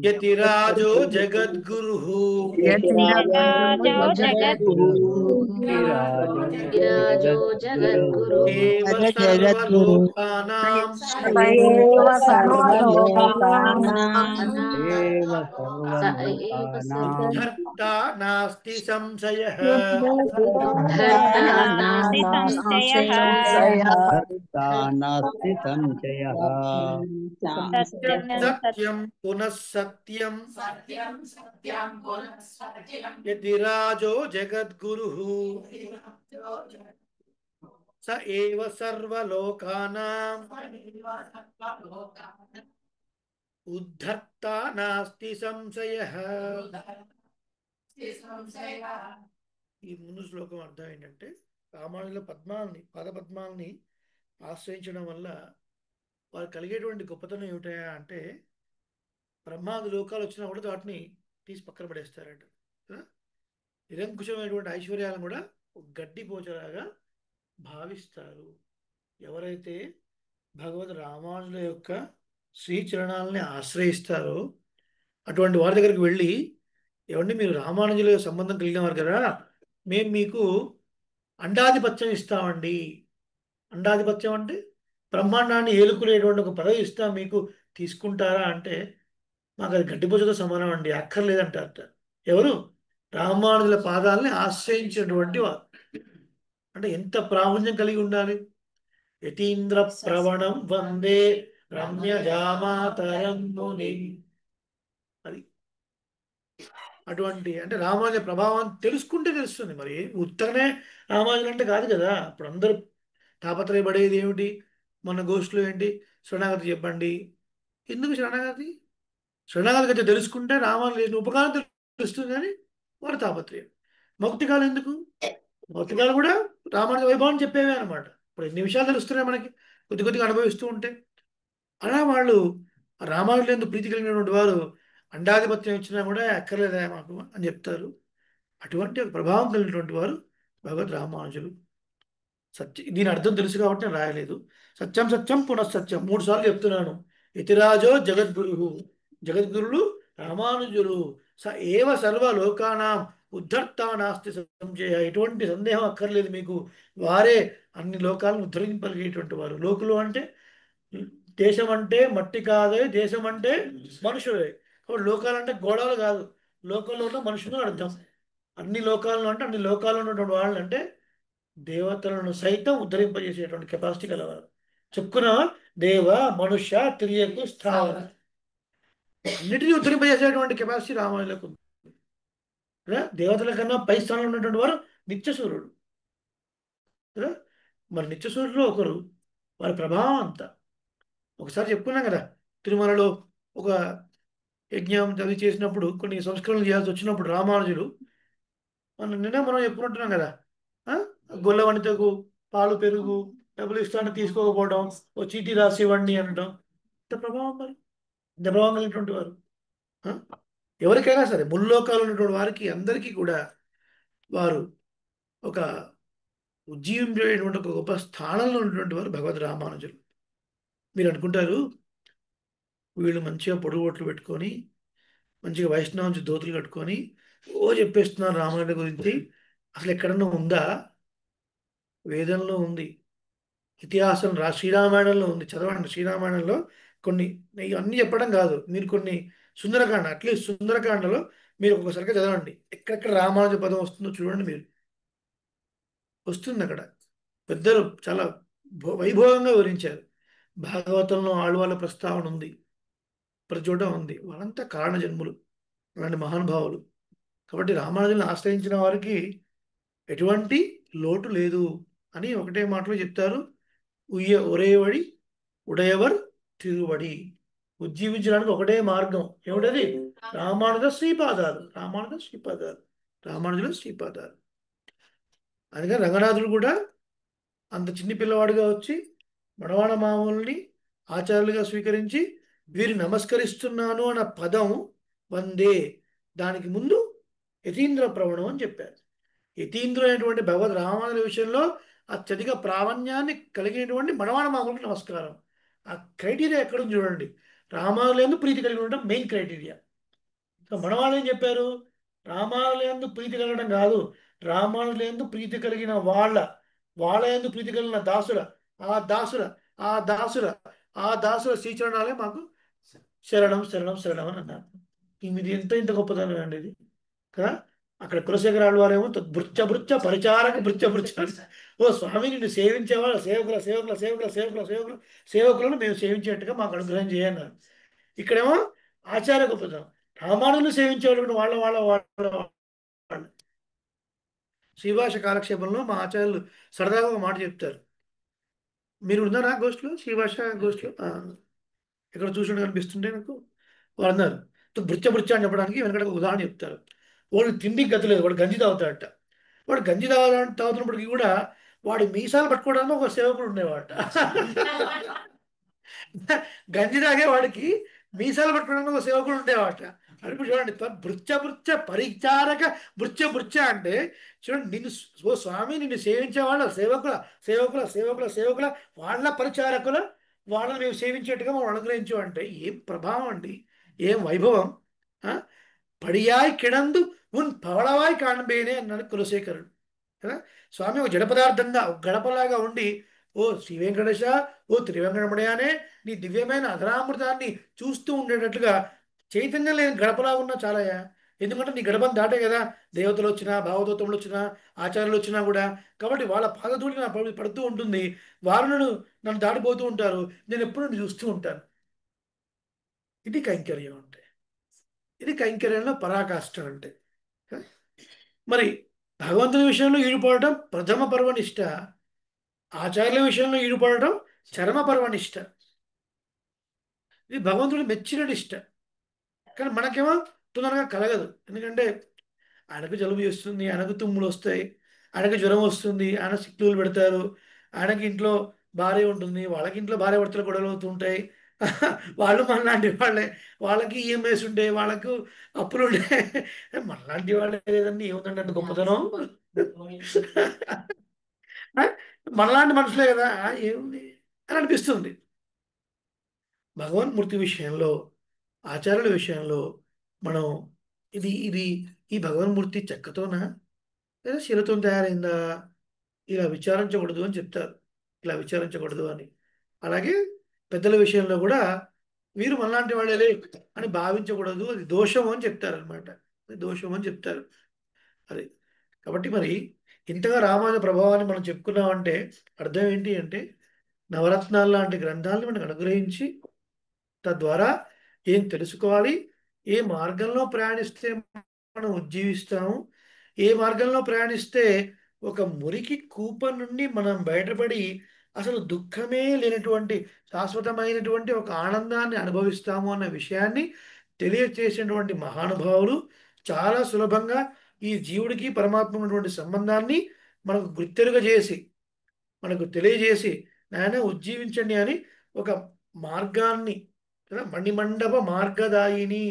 యతిరాజో జగద్గురుః ఏవ సర్వలోకానాం ధర్తా నాస్తి సంశయః. సత్యం పునః సత్యం యతిరాజో జగద్గురుః స ఏవ సర్వలోకానాం ఉద్ధర్తా నాస్తి సంశయః. ఈ ముందు శ్లోకం అర్థం ఏంటంటే రామానుజుల పాదపద్మాలని ఆశ్రయించడం వల్ల వారు కలిగేటువంటి గొప్పతనం ఏమిటయా అంటే బ్రహ్మాది లోకాలు వచ్చినా కూడా వాటిని తీసి పక్కన పడేస్తారంట. నిరంకుశమైనటువంటి ఐశ్వర్యాలను కూడా గడ్డి పోచలాగా భావిస్తారు. ఎవరైతే భగవద్ రామానుజుల యొక్క శ్రీచరణాలని ఆశ్రయిస్తారో అటువంటి వారి దగ్గరికి వెళ్ళి, ఏమండి మీరు రామానుజుల సంబంధం కలిగిన వారు కదా, మేము మీకు అండాధిపత్యం ఇస్తామండి. అండాధిపత్యం అంటే బ్రహ్మాండాన్ని ఏలుకునేటువంటి ఒక పదవి ఇస్తాం మీకు, తీసుకుంటారా అంటే, మాకు అది గడ్డిపోచతో సమానం అండి, అక్కర్లేదంటారట. ఎవరు? రామానుజుల పాదాలని ఆశ్రయించినటువంటి వారు. అంటే ఎంత ప్రాముణ్యం కలిగి ఉండాలి. యతీంద్ర ప్రవణం వందే రమ్య జామాతరం ముని. అది అటువంటి అంటే రామానుజ ప్రభావం తెలుసుకుంటే తెలుస్తుంది. మరి ఉత్తరనే రామానుజులు అంటే కాదు కదా. ఇప్పుడు అందరూ తాపత్రయపడేది ఏమిటి? మన గోష్ఠిలో ఏంటి? శరణాగతి చెప్పండి. ఎందుకు శరణాగతి? శరణాగతి అయితే తెలుసుకుంటే రామానుజులు చేసిన ఉపకారం తెలుస్తుంది కానీ వాడు తాపత్రయం. మౌక్తికాలు ఎందుకు? మౌక్తికాలు కూడా రామానుజ వైభవం చెప్పేవే అనమాట. ఇప్పుడు ఎన్ని విషయాలు తెలుస్తున్నాయి మనకి కొద్ది కొద్దిగా అనుభవిస్తూ ఉంటే. అలా వాళ్ళు రామానుజులు ఎందుకు ప్రీతి కలిగినటువంటి వారు అండాధిపత్యం ఇచ్చినా కూడా అక్కర్లేదా మాకు అని చెప్తారు. అటువంటి ప్రభావం కలిగినటువంటి వారు భగవద్ రామానుజులు. సత్యం, దీని అర్థం తెలుసు కాబట్టి నేను రాయలేదు. సత్యం సత్యం పునఃసత్యం 3 సార్లు చెప్తున్నాను. యతిరాజో జగద్గురు, జగద్గురులు రామానుజులు. స ఏవ సర్వలోకానాం ఉద్ధర్తా నాస్తి సంశయ. ఎటువంటి సందేహం అక్కర్లేదు మీకు, వారే అన్ని లోకాలను ఉద్ధరింపగలిగేటువంటి వారు. లోకులు అంటే దేశం అంటే మట్టి కాదే, దేశం అంటే మనుషులే. కాబట్టి లోకాలంటే గోడలు కాదు, లోకంలో ఉన్న మనుషులు అర్థం. అన్ని లోకాలను అంటే అన్ని లోకాల్లో ఉన్నటువంటి వాళ్ళు అంటే దేవతలను సైతం ఉద్ధరింపజేసేటువంటి కెపాసిటీ గలవారు. చెప్పుకున్న దేవ మనుష్య తిరియకు స్థావర, అన్నిటినీ ఉద్ధరింపజేసేటువంటి కెపాసిటీ రామాయణులకు ఉంది. దేవతల కన్నా పై స్థానంలో ఉన్నటువంటి వారు నిత్యసూర్యుడు కదా. మరి నిత్యసూర్యులు ఒకరు, వారి ప్రభావం అంతా. ఒకసారి చెప్పుకున్నాం కదా, తిరుమలలో ఒక యజ్ఞం అవి చేసినప్పుడు కొన్ని సంస్కరణలు చేయాల్సి వచ్చినప్పుడు రామానుజులు మనం చెప్పుకుంటున్నాం కదా, గొల్ల వనితకు పాలు పెరుగు డబ్బులు ఇస్తాను తీసుకోకపోవడం, ఓ చీటీ రాసి ఇవ్వండి అనడం. ఇంత ప్రభావం, మరి ఇంత ప్రభావం కలిగినటువంటి వారు. ఎవరికైనా సరే ముల్లోకాలు ఉన్నటువంటి వారికి అందరికీ కూడా వారు ఒక ఉజ్జీవించేటువంటి ఒక గొప్ప స్థానంలో ఉన్నటువంటి వారు భగవద్ రామానుజులు. మీరు అనుకుంటారు వీళ్ళు మంచిగా పొడుగు ఒట్లు పెట్టుకొని మంచిగా వైష్ణవ నుంచి దోతులు కట్టుకొని ఓ చెప్పేస్తున్నారు రామానుజుల గురించి. అసలు ఎక్కడన్నా ఉందా? వేదంలో ఉంది, ఇతిహాసం శ్రీరామాయణంలో ఉంది, చదవండి. శ్రీరామాయణంలో కొన్ని, అన్నీ చెప్పడం కాదు, మీరు కొన్ని సుందరకాండ, అట్లీస్ట్ సుందరకాండలో మీరు ఒక్కొక్కసారిగా చదవండి. ఎక్కడెక్కడ రామానుజ పదం వస్తుందో చూడండి. మీరు వస్తుంది అక్కడ. పెద్దలు చాలా వైభవంగా వివరించారు. భాగవతంలో ఆళ్వాళ్ళ ప్రస్తావన ఉంది, ప్రతి చోట ఉంది. వాళ్ళంతా కారణ జన్ములు, అలాంటి మహానుభావులు. కాబట్టి రామానుజులను ఆశ్రయించిన వారికి ఎటువంటి లోటు లేదు అని ఒకటే మాటలో చెప్తారు. ఒరేవడి ఉడయవర్ తిరువడి. ఉజ్జీవించడానికి ఒకటే మార్గం, ఏమిటది? రామానుజ శ్రీపాదాలు, రామానుజ శ్రీపాదాలు, రామానుజుల శ్రీపాదాలు. అందుకని రంగనాథుడు కూడా అంత చిన్ని పిల్లవాడిగా వచ్చి మడవాణ మామూలని ఆచార్యులుగా స్వీకరించి వీరు నమస్కరిస్తున్నాను అన్న పదం వందే, దానికి ముందు యతీంద్ర ప్రవణం అని చెప్పారు. యతీంద్రుడు అయినటువంటి భగవద్ రామానుజుల విషయంలో అత్యధిక ప్రావణ్యాన్ని కలిగినటువంటి మడవాణ మామూలకు నమస్కారం. ఆ క్రైటీరియా ఎక్కడుంది చూడండి. రామానుజులందు ప్రీతి కలిగి ఉండడం మెయిన్ క్రైటీరియా. మడవాళ్ళు ఏం చెప్పారు? రామానుజులందు ప్రీతి కలగడం కాదు, రామానుజులందు ప్రీతి కలిగిన వాళ్ళ యందు ప్రీతి కలిగిన దాసుల ఆ దాసుల శ్రీచరణాలే మాకు శరణం శరణం శరణం అని అన్నారు. ఇది ఇంత గొప్పదనం అండి ఇది కదా. అక్కడ కులశేఖరాలు వారేమో బృచ్చ పరిచారక బృచ్చ. ఓ స్వామి, నిన్ను సేవించేవాళ్ళు సేవకులను మేము సేవించేట్టుగా మాకు అనుగ్రహం చేయన్నారు. ఇక్కడేమో ఆచార్య గొప్పతనం, రామానుజులు సేవించేవాళ్ళు వాళ్ళ శ్రీభాష కాలక్షేపంలో మా ఆచార్యులు సరదాగా ఒక మాట చెప్తారు. మీరు ఉన్నారా గోష్ఠిలో? శ్రీభాష గోష్ఠిలో ఎక్కడ చూసి కనిపిస్తుంటే నాకు వారు అన్నారు. బృచ్చ అని చెప్పడానికి వెనకడ ఉదాహరణ చెప్తారు. వాడు తిండికి గతి లేదు, వాడు గంజి తాగుతాడట. వాడు గంజి తాగుతున్నప్పటికీ కూడా వాడి మీసాలు పట్టుకోవడానికి ఒక సేవకుడు ఉండేవాట. గంజి తాగే వాడికి మీసాలు పట్టుకోవడానికి ఒక సేవకుడు ఉండేవాట. ఇప్పుడు చూడండి భృత్య భృత్య పరిచారక భృత్య భృత్య అంటే చూడండి, నిన్ను ఓ స్వామి నిన్ను సేవించే వాళ్ళ సేవకుల సేవకుల సేవకుల సేవకుల వాళ్ళ పరిచారకుల వాళ్ళని మేము సేవించేట్టుగా మనం అనుగ్రహించు అంటే ఏం ప్రభావం అండి, ఏం వైభవం. పడియాయ్ కిడందు ఉన్ పవళవాయ్ కాణబేనే అన్నాడు కులశేఖరుడు కదా. స్వామి ఒక జడ పదార్థంగా ఒక గడపలాగా ఉండి, ఓ శ్రీ వెంకటేశ, ఓ త్రివేంకటమణయానే నీ దివ్యమైన అధరామృతాన్ని చూస్తూ ఉండేటట్లుగా చైతన్యం లేని గడపలా ఉన్నా చాలయ్యా. ఎందుకంటే నీ గడపను దాటే కదా దేవతలు వచ్చినా, భావదూతములు వచ్చినా, ఆచార్యులు వచ్చినా కూడా. కాబట్టి వాళ్ళ పాదధూళి నా పడుతూ ఉంటుంది, వారు నన్ను దాటిపోతూ ఉంటారు, నేను ఎప్పుడు నన్ను చూస్తూ ఉంటాను. ఇది కైంకర్యం అంటే, ఇది కైంకర్యంలో పరాకాష్ఠ అంటే. మరి భగవంతుని విషయంలో ఈడుపడటం ప్రథమ పర్వనిష్ట, ఆచార్యుల విషయంలో ఈడుపడటం చరమ పర్వనిష్ట. ఇది భగవంతుడు మెచ్చిన నిష్ట. కానీ మనకేమో తొందరగా కలగదు. ఎందుకంటే ఆయనకు జలుబు చేస్తుంది, ఆయనకు తుమ్ములు వస్తాయి, ఆయనకు జ్వరం వస్తుంది, ఆయన సిక్కులు పెడతారు, ఆయనకి ఇంట్లో భార్య ఉంటుంది, వాళ్ళకి ఇంట్లో భార్య భర్తలు గొడవలు అవుతుంటాయి, వాళ్ళు మనలాంటి వాళ్ళే, వాళ్ళకి ఈఎంఐస్ ఉంటాయి, వాళ్ళకు అప్పులు ఉంటాయి, మనలాంటి వాళ్ళే లేదండి ఏముందండి అంత గొప్పతనం. మనలాంటి మనుషులే కదా ఏముంది అని అనిపిస్తుంది. భగవన్మూర్తి విషయంలో, ఆచార్యుల విషయంలో మనం ఇది ఇది ఈ భగవన్మూర్తి చెక్కతోనా లేదా శిలతో తయారైందా, ఇలా విచారించకూడదు అని చెప్తారు, ఇలా విచారించకూడదు అని. అలాగే పెద్దల విషయంలో కూడా వీరు మనలాంటి వాళ్ళే అని భావించకూడదు, అది దోషం అని చెప్తారు అనమాట, అది దోషం అని చెప్తారు. అది కాబట్టి మరి ఇంతగా రామాయణ ప్రభావాన్ని మనం చెప్పుకున్నామంటే అర్థం ఏంటి అంటే, నవరత్నాలు లాంటి గ్రంథాలను మనకు అనుగ్రహించి తద్వారా ఏం తెలుసుకోవాలి, ఏ మార్గంలో ప్రయాణిస్తే మనం ఉజ్జీవిస్తాము, ఏ మార్గంలో ప్రయాణిస్తే ఒక మురికి కూప నుండి మనం బయటపడి అసలు దుఃఖమే లేనటువంటి శాశ్వతమైనటువంటి ఒక ఆనందాన్ని అనుభవిస్తాము అన్న విషయాన్ని తెలియచేసినటువంటి మహానుభావులు చాలా సులభంగా ఈ జీవుడికి పరమాత్మ ఉన్నటువంటి సంబంధాన్ని మనకు గుర్తెరుగ చేసి, మనకు తెలియజేసి, నాయన ఉజ్జీవించండి అని ఒక మార్గాన్ని కదా, మణిమండప మార్గదాయిని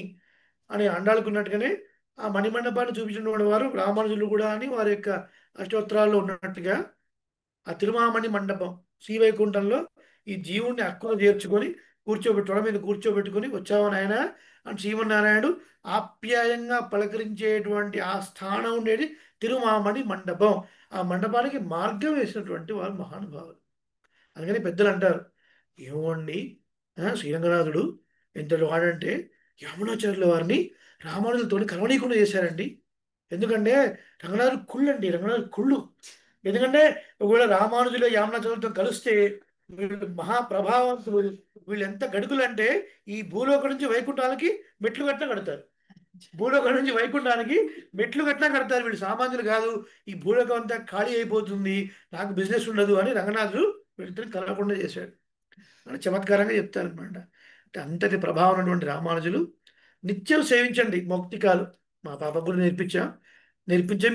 అని అండాలకున్నట్టుగానే ఆ మణిమండపాన్ని చూపించినటువంటి వారు రామానుజులు కూడా అని వారి యొక్క అష్టోత్తరాల్లో ఉన్నట్టుగా ఆ తిరుమామణి మండపం శ్రీవైకుంఠంలో ఈ జీవుణ్ణి అక్కున చేర్చుకొని తొడ మీద కూర్చోబెట్టుకొని వచ్చావు నాయన అని శ్రీమన్నారాయణుడు ఆప్యాయంగా పలకరించేటువంటి ఆ స్థానం ఉండేది తిరుమామణి మండపం. ఆ మండపానికి మార్గం వేసినటువంటి వారు మహానుభావులు. అందుకని పెద్దలు అంటారు, ఏమండి శ్రీరంగనాథుడు ఎంతటి వాడంటే యమునాచార్యుల వారిని రామానుజులతో కలవనీయకుండా చేశారండి. ఎందుకంటే రంగనాథుడు కుళ్ళు అండి, రంగనాథుడు కుళ్ళు. ఎందుకంటే ఒకవేళ రామానుజులు యామునాచార్యులతో కలిస్తే వీళ్ళు మహాప్రభావంతులు, వీళ్ళు ఎంత గడుకులు అంటే ఈ భూలోకం నుంచి వైకుంఠానికి మెట్లు కట్టినా కడతారు, భూలోకం నుంచి వైకుంఠానికి మెట్లు కట్టినా కడతారు. వీళ్ళు సామాన్యులు కాదు, ఈ భూలోకం అంతా ఖాళీ అయిపోతుంది, నాకు బిజినెస్ ఉండదు అని రంగనాథుడు వీళ్ళతో కలవకుండా చేశాడు అని చమత్కారంగా చెప్తారనమాట. అంటే అంతటి ప్రభావం ఉన్నటువంటి రామానుజులు నిత్యం సేవించండి. మౌక్తికాలు మా పాపకు కూడా నేర్పించే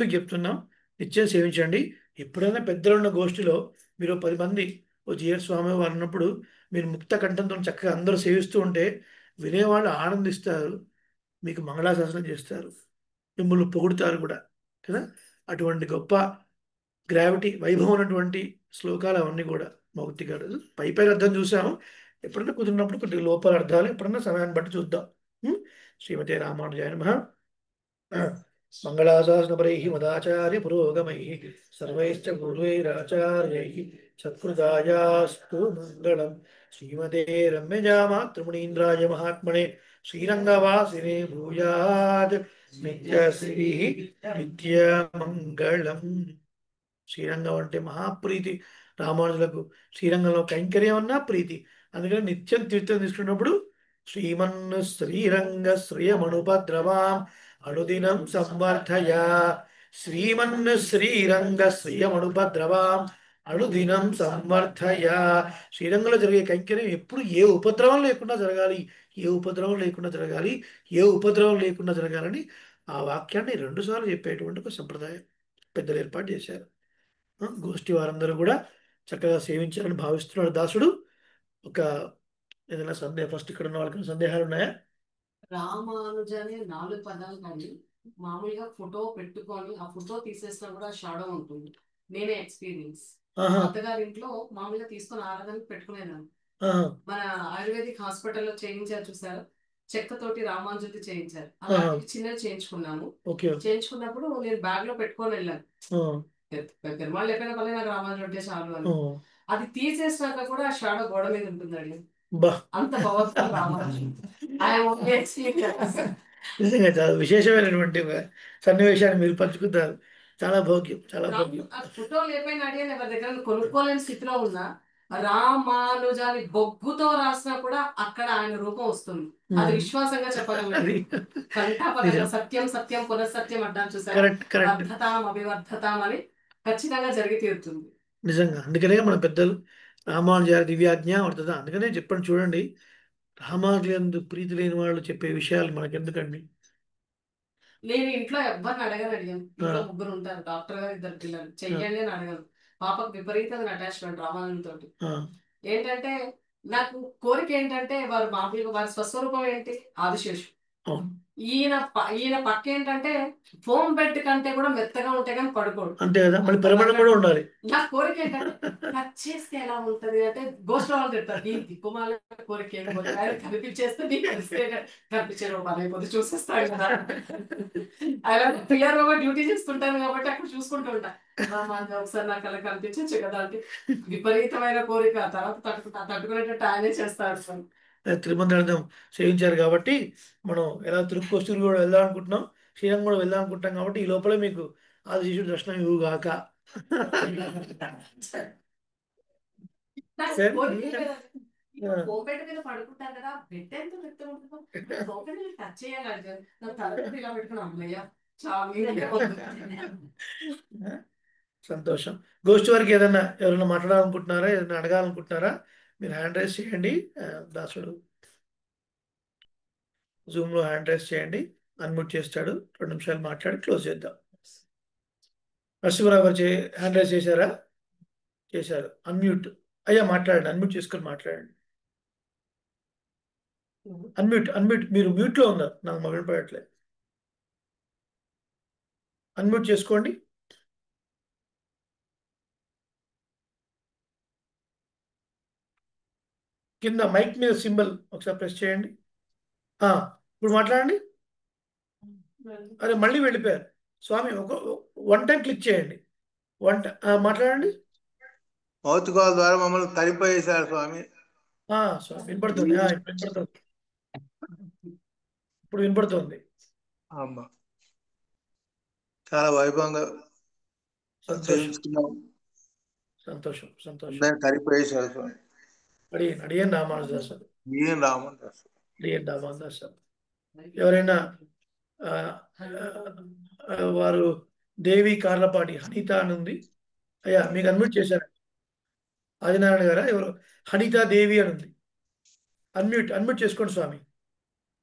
మీకు చెప్తున్నాం, నిత్యం సేవించండి. ఎప్పుడైనా పెద్దలున్న గోష్ఠిలో మీరు 10 మంది ఓ జీఆర్ స్వామి వారు ఉన్నప్పుడు మీరు ముక్త కంఠంతో చక్కగా అందరూ సేవిస్తూ ఉంటే వినేవాళ్ళు ఆనందిస్తారు, మీకు మంగళాశాసనం చేస్తారు, మిమ్మల్ని పొగుడుతారు కూడా కదా. అటువంటి గొప్ప గ్రావిటీ వైభవం ఉన్నటువంటి శ్లోకాలు అవన్నీ కూడా మౌక్తికాలు. పై అర్థం చూసాము, ఎప్పుడైనా కుదిరినప్పుడు కొద్దిగా లోపల అర్థాలు ఎప్పుడన్నా సమయాన్ని బట్టి చూద్దాం. శ్రీమతే రామానుజాయ నమః. మంగళాశాసనపరైః మదాచార్య పురోగమైః సర్వైశ్చ పూర్వైరాచార్యైః సత్కృతాయాస్తు మంగళం. శ్రీమతే రమ్యజామాతృమునీంద్రాయ మహాత్మనే శ్రీరంగవాసినే భూయాత్ నిత్యశ్రీ నిత్యమంగళం. శ్రీరంగం అంటే మహాప్రీతి రామానుజులకు, శ్రీరంగంలో కైంకర్యం అన్నా ప్రీతి. అందుకని నిత్యం తీర్థం తీసుకున్నప్పుడు శ్రీమన్ శ్రీరంగ శ్రియమనుపద్రవాం అనుదినం సంవర్ధయ, శ్రీమన్ శ్రీరంగ శ్రియమనుపద్రవాం అనుదినం సంవర్ధయ. శ్రీరంగంలో జరిగే కైంకర్యం ఎప్పుడు ఏ ఉపద్రవం లేకుండా జరగాలి, ఏ ఉపద్రవం లేకుండా జరగాలి, ఏ ఉపద్రవం లేకుండా జరగాలని ఆ వాక్యాన్ని 2 సార్లు చెప్పేటువంటి ఒక సంప్రదాయం పెద్దలు ఏర్పాటు చేశారు. గోష్ఠి వారందరూ కూడా చక్కగా సేవించాలని భావిస్తున్నాడు దాసుడు. ఒక ఏదైనా ఫస్ట్ ఇక్కడ ఉన్న వాళ్ళకి సందేహాలు ఉన్నాయా? రామానుజ అనే 4 పదాలు కానీ మామూలుగా ఫోటో పెట్టుకొని ఆ ఫోటో తీసేసినా కూడా షాడో ఉంటుంది. నేనే ఎక్స్పీరియన్స్. ఆహా, అత్తగారి ఇంట్లో మామూలుగా తీసుకొని ఆరాధనకి పెట్టుకునేదాన్ని. ఆహా, మన ఆయుర్వేదిక్ హాస్పిటల్లో చేయించారు చూసారు, చెక్కతోటి రామానుజుది చేయించారు. ఆహా. అలాంటివి చిన్నవి చేయించుకున్నాము. ఓకే. చేయించుకున్నప్పుడు నేను బ్యాగ్ లో పెట్టుకొని వెళ్ళాను. ఆ, పెరుమాళ్ళు ఎక్కడైనా పర్లేదు నాకు రామానుజుడు అంటే చాలు అని. ఆ. అది తీసేసినాక కూడా ఆ షాడో గోడ మీద ఉంటుందండి. బా, అంత పవర్ఫుల్ రామానుజుడు. ఆయన ఓన్లీ ఎక్స్పీరియన్స్. నిజంగా చాలా విశేషమైనటువంటి ఒక సన్నివేశాన్ని మీరు పంచుకుంటారు. చాలా భాగ్యం, చాలా భాగ్యం. ఆ ఫోటో లేకపోయినా అడిగాను, ఎవరి దగ్గర కొనుక్కోలేని స్థితిలో ఉన్నా రామానుజాని బొగ్గుతో రాసినా కూడా అక్కడ ఆయన రూపం వస్తుంది. అది విశ్వాసంగా చెప్పగలను. అది కంఠాపరంగా నిజం. సత్యం సత్యం పునఃసత్యం అడ్డాను చూసారు, కరెక్ట్, కరెక్ట్. వర్ధతాం అభివర్ధతాం అని ఖచ్చితంగా జరిగి తీరుతుంది. నిజంగా అందుకనే మన పెద్దలు రామానుజారి దివ్యాజ్ఞ వర్తత, అందుకనే చెప్పండి చూడండి, రామానుజులందు ప్రీతి లేని వాళ్ళు చెప్పే విషయాలు మనకెందుకండి. నేను ఇంట్లో ఎవరిని అడిగాను. ఇంట్లో 3 ఉంటారు, డాక్టర్ గారు 2 పిల్లలు. చెయ్యండి అని అడగను. పాపకు విపరీతమైన అటాచ్మెంట్ రామానుజన్ తోటి. ఆ, ఏంటంటే నాకు కోరిక ఏంటంటే వారు మామూలుగా వారి స్వస్వరూపం ఏంటి, ఆదిశేషు. అవును. ఈయన పక్క ఏంటంటే ఫోమ్ బెడ్ కంటే కూడా మెత్తగా ఉంటే కానీ పడుకోడు. అంతే కదా, మళ్ళీ పరిమాణం కూడా ఉండాలి. నా కోరిక ఏంటంటే టచ్ చేస్తే ఎలా ఉంటది అంటే గోస్ట్ వాళ్ళు చెప్తారు, నీ దిక్కుమాల కోరిక ఏం కోరిక, ఆయన కనిపించేస్తే నీకు కనిపించే పని అయిపోతే చూసేస్తాడు కదా. అలా పిఆర్ఓ డ్యూటీ చేస్తుంటాను కాబట్టి అక్కడ చూసుకుంటూ ఉంటా. ఒకసారి నాకు అలా కనిపించచ్చు కదా అంటే విపరీతమైన కోరిక. తర్వాత తట్టుకునేటట్టు ఆయనే చేస్తాడు. తిరుమంత్రార్థం సేవించారు కాబట్టి మనం ఎలా తిరుక్కొస్తూరు కూడా వెళ్దాం అనుకుంటున్నాం, శ్రీరంగం కూడా వెళ్దాం అనుకుంటున్నాం కాబట్టి ఈ లోపల మీకు ఆదిశేషుడు దర్శనం ఇవ్వుగాక. కోపేట మీద పడుకుంటారు కదా, బెడ్ ఎంత మెత్త ఉంటుందో కోపేట మీద టచ్ చేయాలి. నా తల ఇలా పెట్టుకుని అమ్మయ్య సంతోషం. గోష్ఠి వారికి ఏదైనా ఎవరైనా మాట్లాడాలనుకుంటున్నారా, ఏదైనా అడగాలనుకుంటున్నారా, మీరు హ్యాండ్ రైజ్ చేయండి. దాసుడు జూమ్లో హ్యాండ్ రైజ్ చేయండి, అన్మ్యూట్ చేస్తాడు. 2 నిమిషాలు మాట్లాడి క్లోజ్ చేద్దాం. నరసింహరావు గారు హ్యాండ్ రైజ్ చేశారా? చేశారు. అన్మ్యూట్ అయ్యా, మాట్లాడండి. అన్మ్యూట్ చేసుకొని మాట్లాడండి. అన్మ్యూట్ మీరు మ్యూట్లో ఉన్నారు, నాకు మొబైల్ పడట్లేదు. అన్మ్యూట్ చేసుకోండి. కింద మైక్ మీద సింబల్ ఒకసారి ప్రెస్ చేయండి. ఇప్పుడు మాట్లాడండి. అరే మళ్ళీ వెళ్ళిపోయారు స్వామి. 1 టైం క్లిక్ చేయండి. మాట్లాడండి. మౌత్ కాల్ ద్వారా మమ్మల్ని తరిపోయేశారు స్వామి. స్వామి వినపడుతుంది. ఇప్పుడు వినపడుతుంది. అమ్మా చాలా వైభవంగా సంతోషం. తరిపోయేశారు స్వామి. అడిగాను రామానుజదాస్. రామానుదాస్ ఎవరైనా వారు దేవి కార్లపాటి హనిత అని ఉంది. అయ్యా మీకు అన్మ్యూట్ చేశారు. ఆదినారాయణ గారా ఎవరు? హనితా దేవి అని ఉంది. అన్మ్యూట్ చేసుకోండి స్వామి.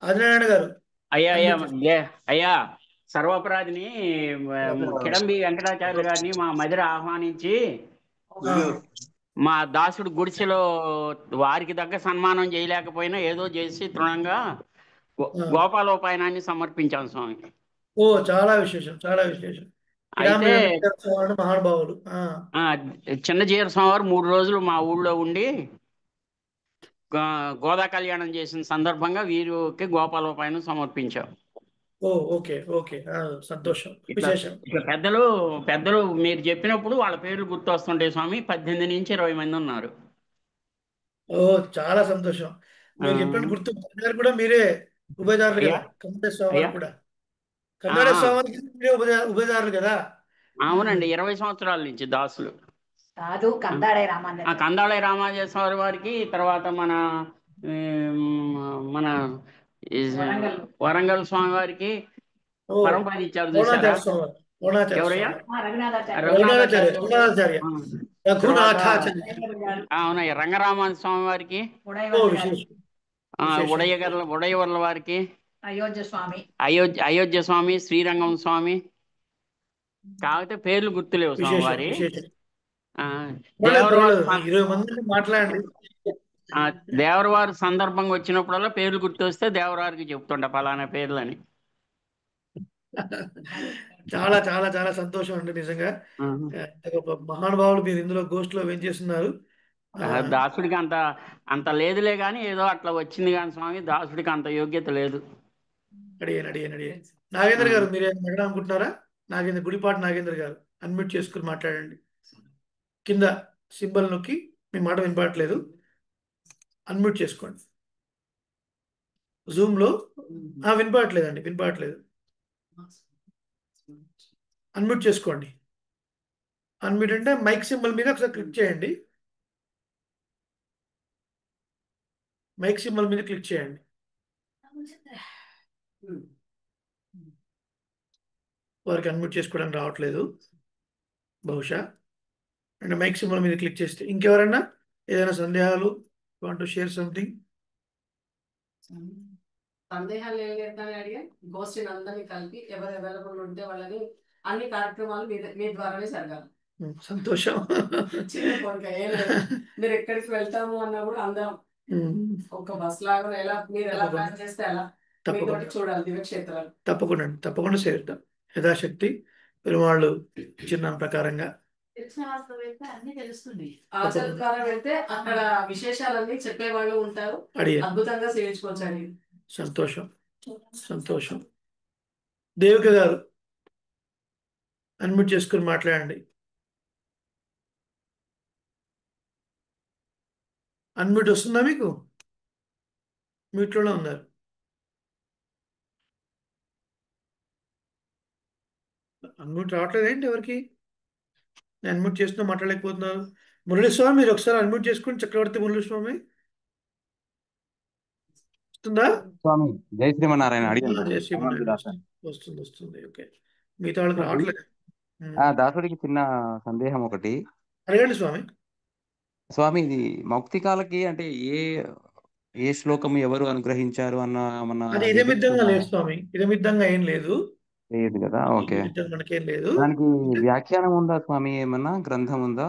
ఆదినారాయణ గారు. అయ్యా సర్వపరాధిని కిడంబి వెంకటాచార్యులు గారిని మా మదిర ఆహ్వానించి మా దాసుడు గుడిసెలో వారికి దగ్గర సన్మానం చేయలేకపోయినా ఏదో చేసి తృణంగా గోపాలోపాయనాన్ని సమర్పించాం స్వామి. చాలా విశేషం, చాలా విశేషం. అయితే మహానుభావులు చిన్న జీర స్వామి 3 రోజులు మా ఊళ్ళో ఉండి గోదా కళ్యాణం చేసిన సందర్భంగా వీరికి గోపాలోపాయనం సమర్పించాం. ఓకే సంతోషం, విశేషం. పెద్దలు మీరు చెప్పినప్పుడు వాళ్ళ పేర్లు గుర్తొస్తుంటాయి స్వామి. 18 నుంచి 20 మంది ఉన్నారు. చాలా సంతోషం. మీరు చెప్పినట్టు గుర్తు కూడా మీరే ఉభయదారులు కదా. కన్నడ స్వామి కూడా కన్నడ స్వామికి మీరే ఉభయదారులు కదా. అవునండి, 20 సంవత్సరాల నుంచి దాసులు. కందాళై రామాజేశ్వరి వారికి, తర్వాత మన వరంగల్ స్వామి వారికి పరంపర ఇచ్చారు చూసారా? ఎవరయ్యా? అవునయ్య రంగరామన్ స్వామి వారికి, ఉడయవర్ల వారికి, అయోధ్య స్వామి, శ్రీరంగం స్వామి. కాకపోతే పేర్లు గుర్తులేవు స్వామివారి. 20 మంది మాట్లాడండి. దేవరవారి సందర్భంగా వచ్చినప్పుడల్లా పేర్లు గుర్తొస్తే దేవరవారికి చెప్తుంటా పలానా పేర్లని. చాలా చాలా చాలా సంతోషం అండి నిజంగా. ఒక మహానుభావులు మీరు ఇందులో గోష్ఠిలో చేస్తున్నారు. దాసుడికి అంత లేదులే కానీ ఏదో అట్లా వచ్చింది కానీ స్వామి, దాసుడికి అంత యోగ్యత లేదు. అడిగాను. నాగేంద్ర గారు మీరు అడగడం అనుకుంటున్నారా? గుడిపాటి నాగేంద్ర గారు అన్మ్యూట్ చేసుకుని మాట్లాడండి. కింద సింబల్ నొక్కి మీ మాట వినపడట్లేదు, అన్మ్యూట్ చేసుకోండి. జూమ్ లో వినపడట్లేదు. అన్మ్యూట్ చేసుకోండి. అన్మ్యూట్ అంటే మైక్ సింబల్ మీద ఒకసారి క్లిక్ చేయండి. మైక్ సింబల్ మీద క్లిక్ చేయండి. వారికి అన్మ్యూట్ చేసుకోవడానికి రావట్లేదు బహుశా. అండ్ మైక్ సింబల్ మీద క్లిక్ చేస్తే ఇంకెవరన్నా ఏదైనా సందేహాలు వాంట్ టు షేర్ సంథింగ్? సందేహాలు ఏం లేదని అడిగా గోష్ఠిని అందరినీ కలిపి ఎవరు అవైలబుల్ ఉంటే వాళ్ళని అన్ని కార్యక్రమాలు మీ ద్వారానే జరగాలి. సంతోషం. చిన్న కోరిక ఏం లేదు. మీరు ఎక్కడికి వెళ్తాము అన్నప్పుడు అందరం ఒక బస్ లాగా మీరు ఎలా ప్లాన్ చేస్తే అలా మీతోటి చూడాలి దివ్యక్షేత్రాలు. తప్పకుండా చేరుతాం యథాశక్తి పెరుమాళ్ళు చిన్న ప్రకారంగా. అన్ని తెలుస్తుంది. ఆచార్య వెళ్తే అక్కడ విశేషాలన్నీ చెప్పేవాళ్ళు ఉంటారు. అద్భుతంగా సేవించుకోవచ్చు. సంతోషం. దేవిక గారు అన్మ్యూట్ చేసుకుని మాట్లాడండి. అన్మ్యూట్ వస్తుందా మీకు? మ్యూట్లోనే ఉన్నారు. అన్మ్యూట్ రావట్లేదు ఏంటి ఎవరికి? నేను అన్మ్యూట్ చేస్తున్నా మాట్లాడలేకపోతున్నారు. మురళీస్వామి మీరు ఒకసారి అన్మ్యూట్ చేసుకుని చక్రవర్తి మురళీస్వామి వస్తుందా? స్వామి జై శ్రీమన్నారాయణ. జై శ్రీమన్నారాయణ. వస్తుంది. ఓకే, మిగతా వాళ్ళకి రావట్లేదు. దాసుడికి చిన్న సందేహం ఒకటి అడగండి స్వామి. స్వామి ఇది మౌక్తికాలకి అంటే ఏ శ్లోకం ఎవరు అనుగ్రహించారు అన్న అది ఇదమిద్దంగా లేదు స్వామి, ఇదమిద్దంగా ఏం లేదు కదా. ఓకే, మనకేం లేదు. దానికి వ్యాఖ్యానం ఉందా స్వామి? ఏమన్నా గ్రంథం ఉందా?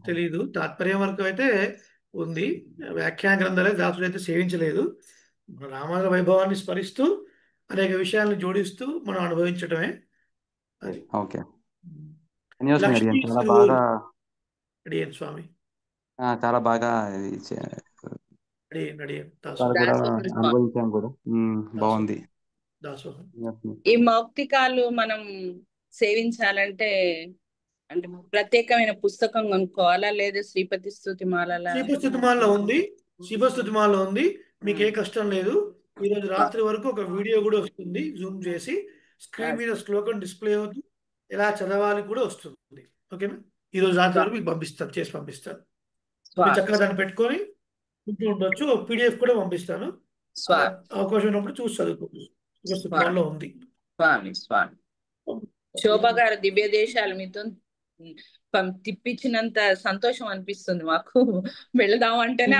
తెలీదు. తాత్పర్యం వరకు అయితే ఉంది. వ్యాఖ్యాన గ్రంథాలే దాసుడు అయితే సేవించలేదు. రామానుజ వైభవాన్ని స్మరిస్తూ అనేక విషయాలను జోడిస్తూ మనం అనుభవించటమే. ఓకే, స్వామి చాలా బాగా అనుభవించాం కూడా. బాగుంది. ఈ మౌక్తికాలు మనం సేవించాలంటే అంటే ప్రత్యేకమైన పుస్తకం కొనుక్కోవాలా లేదా శ్రీపతి స్తుతిమాలలో ఉంది. మీకు ఏ కష్టం లేదు. ఈ రోజు రాత్రి వరకు ఒక వీడియో కూడా వస్తుంది, జూమ్ చేసి స్క్రీన్ మీద శ్లోకం డిస్ప్లే అవుతుంది, ఎలా చదవాలి కూడా వస్తుంది. ఓకేనా? ఈ రోజు రాత్రి వరకు మీకు చేసి పంపిస్తాను. చక్కగా దాన్ని పెట్టుకొని ఇంట్లో ఉండొచ్చు. PDF కూడా పంపిస్తాను. అవకాశం ఉన్నప్పుడు చూసి చదువుకోవచ్చు. ఉంది. శోభ గారు దివ్య దేశాలు మీతో తిప్పించినంత సంతోషం అనిపిస్తుంది మాకు. వెళదాం అంటేనే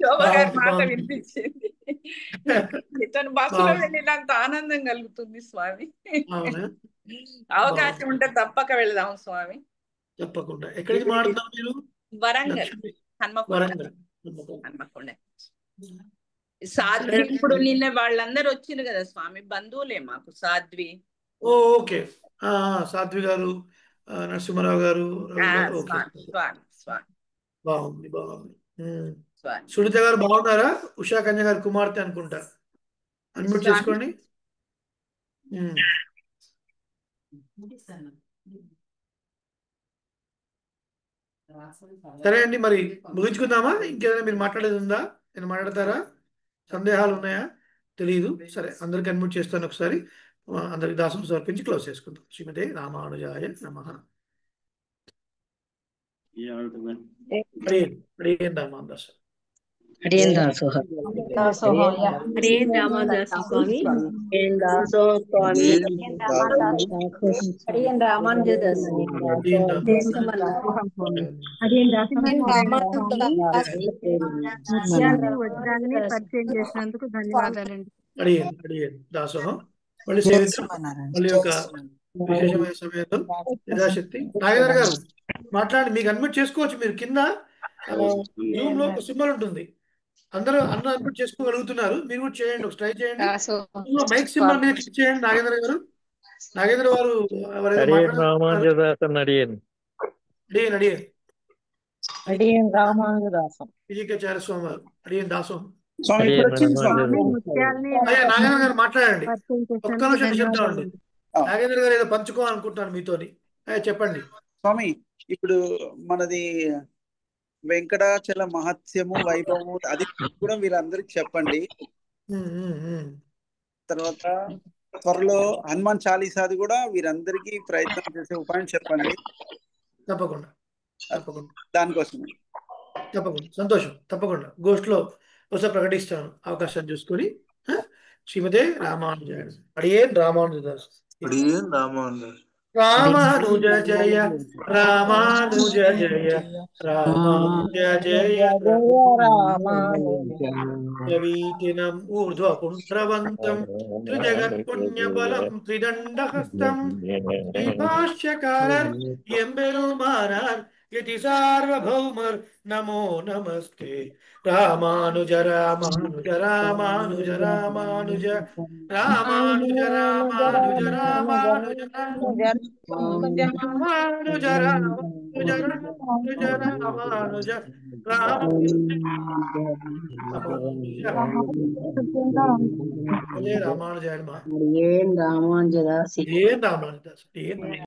శోభ గారి మాట వినిపించింది. మీతో బస్సులో వెళ్ళినంత ఆనందం కలుగుతుంది స్వామి. అవకాశం ఉంటే తప్పక వెళదాం స్వామి. తప్పకుండా. ఎక్కడికి మాట్లాడుతున్నారు మీరు? వరంగల్, హన్మకొండ. సాధ్వి ఇప్పుడు నిన్న వాళ్ళందరూ వచ్చిండ్రు కదా స్వామి, బంధువులే మాకు. సాధ్వి, ఓకే, సాధ్వి గారు, నరసింహారావు గారు, బాగుంది. సునీత గారు బాగున్నారా? ఉషా కన్య గారు కుమార్తె అనుకుంటా. అన్మ్యూట్ చేసుకోండి. సరే అండి, మరి ముగించుకుందామా? ఇంకేదైనా మీరు మాట్లాడేది ఉందా? నేను మాట్లాడతారా? సందేహాలు ఉన్నాయా? తెలియదు. సరే, అందరికి అన్మ్యూట్ చేస్తాను ఒకసారి. అందరికి దాసం సమర్పించి క్లోజ్ చేసుకుందాం. శ్రీమతే రామానుజాయ నమః. రామాదాసు పరిచయం చేసినందుకు ధన్యవాదాలండి. దాసోహం. మళ్ళీ ఒక విశేషమైన సమయంలో యథాశక్తి. నాగేంద్ర గారు మాట్లాడి మీకు అడ్మిట్ చేసుకోవచ్చు. మీరు కింద జూమ్ లో ఒక సింబల్ ఉంటుంది, అందరూ అడ్మిట్ చేసుకోగలుగుతున్నారు. మీరు కూడా చేయండి, ఒక ట్రై చేయండి. మైక్ సింబల్ మీద క్లిక్ చేయండి. నాగేంద్ర గారు, నాగేంద్ర వారు ఎవరైనా రామానుజదాసన్ అడియన్ అడియన్ రామానుజదాసం విజయకాచార్య స్వామి వారు అడియన్ దాసం. స్వామి ఇప్పుడు వచ్చింది స్వామి. అయ్యా నాగేంద్ర గారు మాట్లాడండి, ఒక్క నిమిషం చెప్తామండి. నాగేంద్ర గారు ఏదో పంచుకోవాలనుకుంటున్నాను మీతోని. చెప్పండి స్వామి. ఇప్పుడు మనది వెంకటాచల మహత్యము వైభవము అది కూడా వీరందరికి చెప్పండి. తర్వాత త్వరలో హనుమాన్ చాలీసాది కూడా వీరందరికీ ప్రయత్నం చేసే ఉపాయం చెప్పండి. తప్పకుండా దానికోసం తప్పకుండా సంతోషం. తప్పకుండా గోష్ఠిలో ఒకసారి ప్రకటిస్తాను, అవకాశం చూసుకొని. శ్రీమతే రామానుజాయ అడియేన్ రామానుజదాస్. రామానుజ జయ రామానుజ జయ రామానుజ జయ రామానుజవీటినం ఊర్ధ్వపుండ్రవంతం త్రిజగత్పుణ్యబలం త్రిదండహస్తం శ్రీభాష్యకారర్ ఎంబెరుమానార్ యతి సార్వభౌమర్ నమో నమస్తే. రామానుజ రామానుజ రామానుజ రామానుజ రామానుజ రామానుజ రామానుజ రామానుజ రామానుజ రామానుజ రామానుజ రామానుజ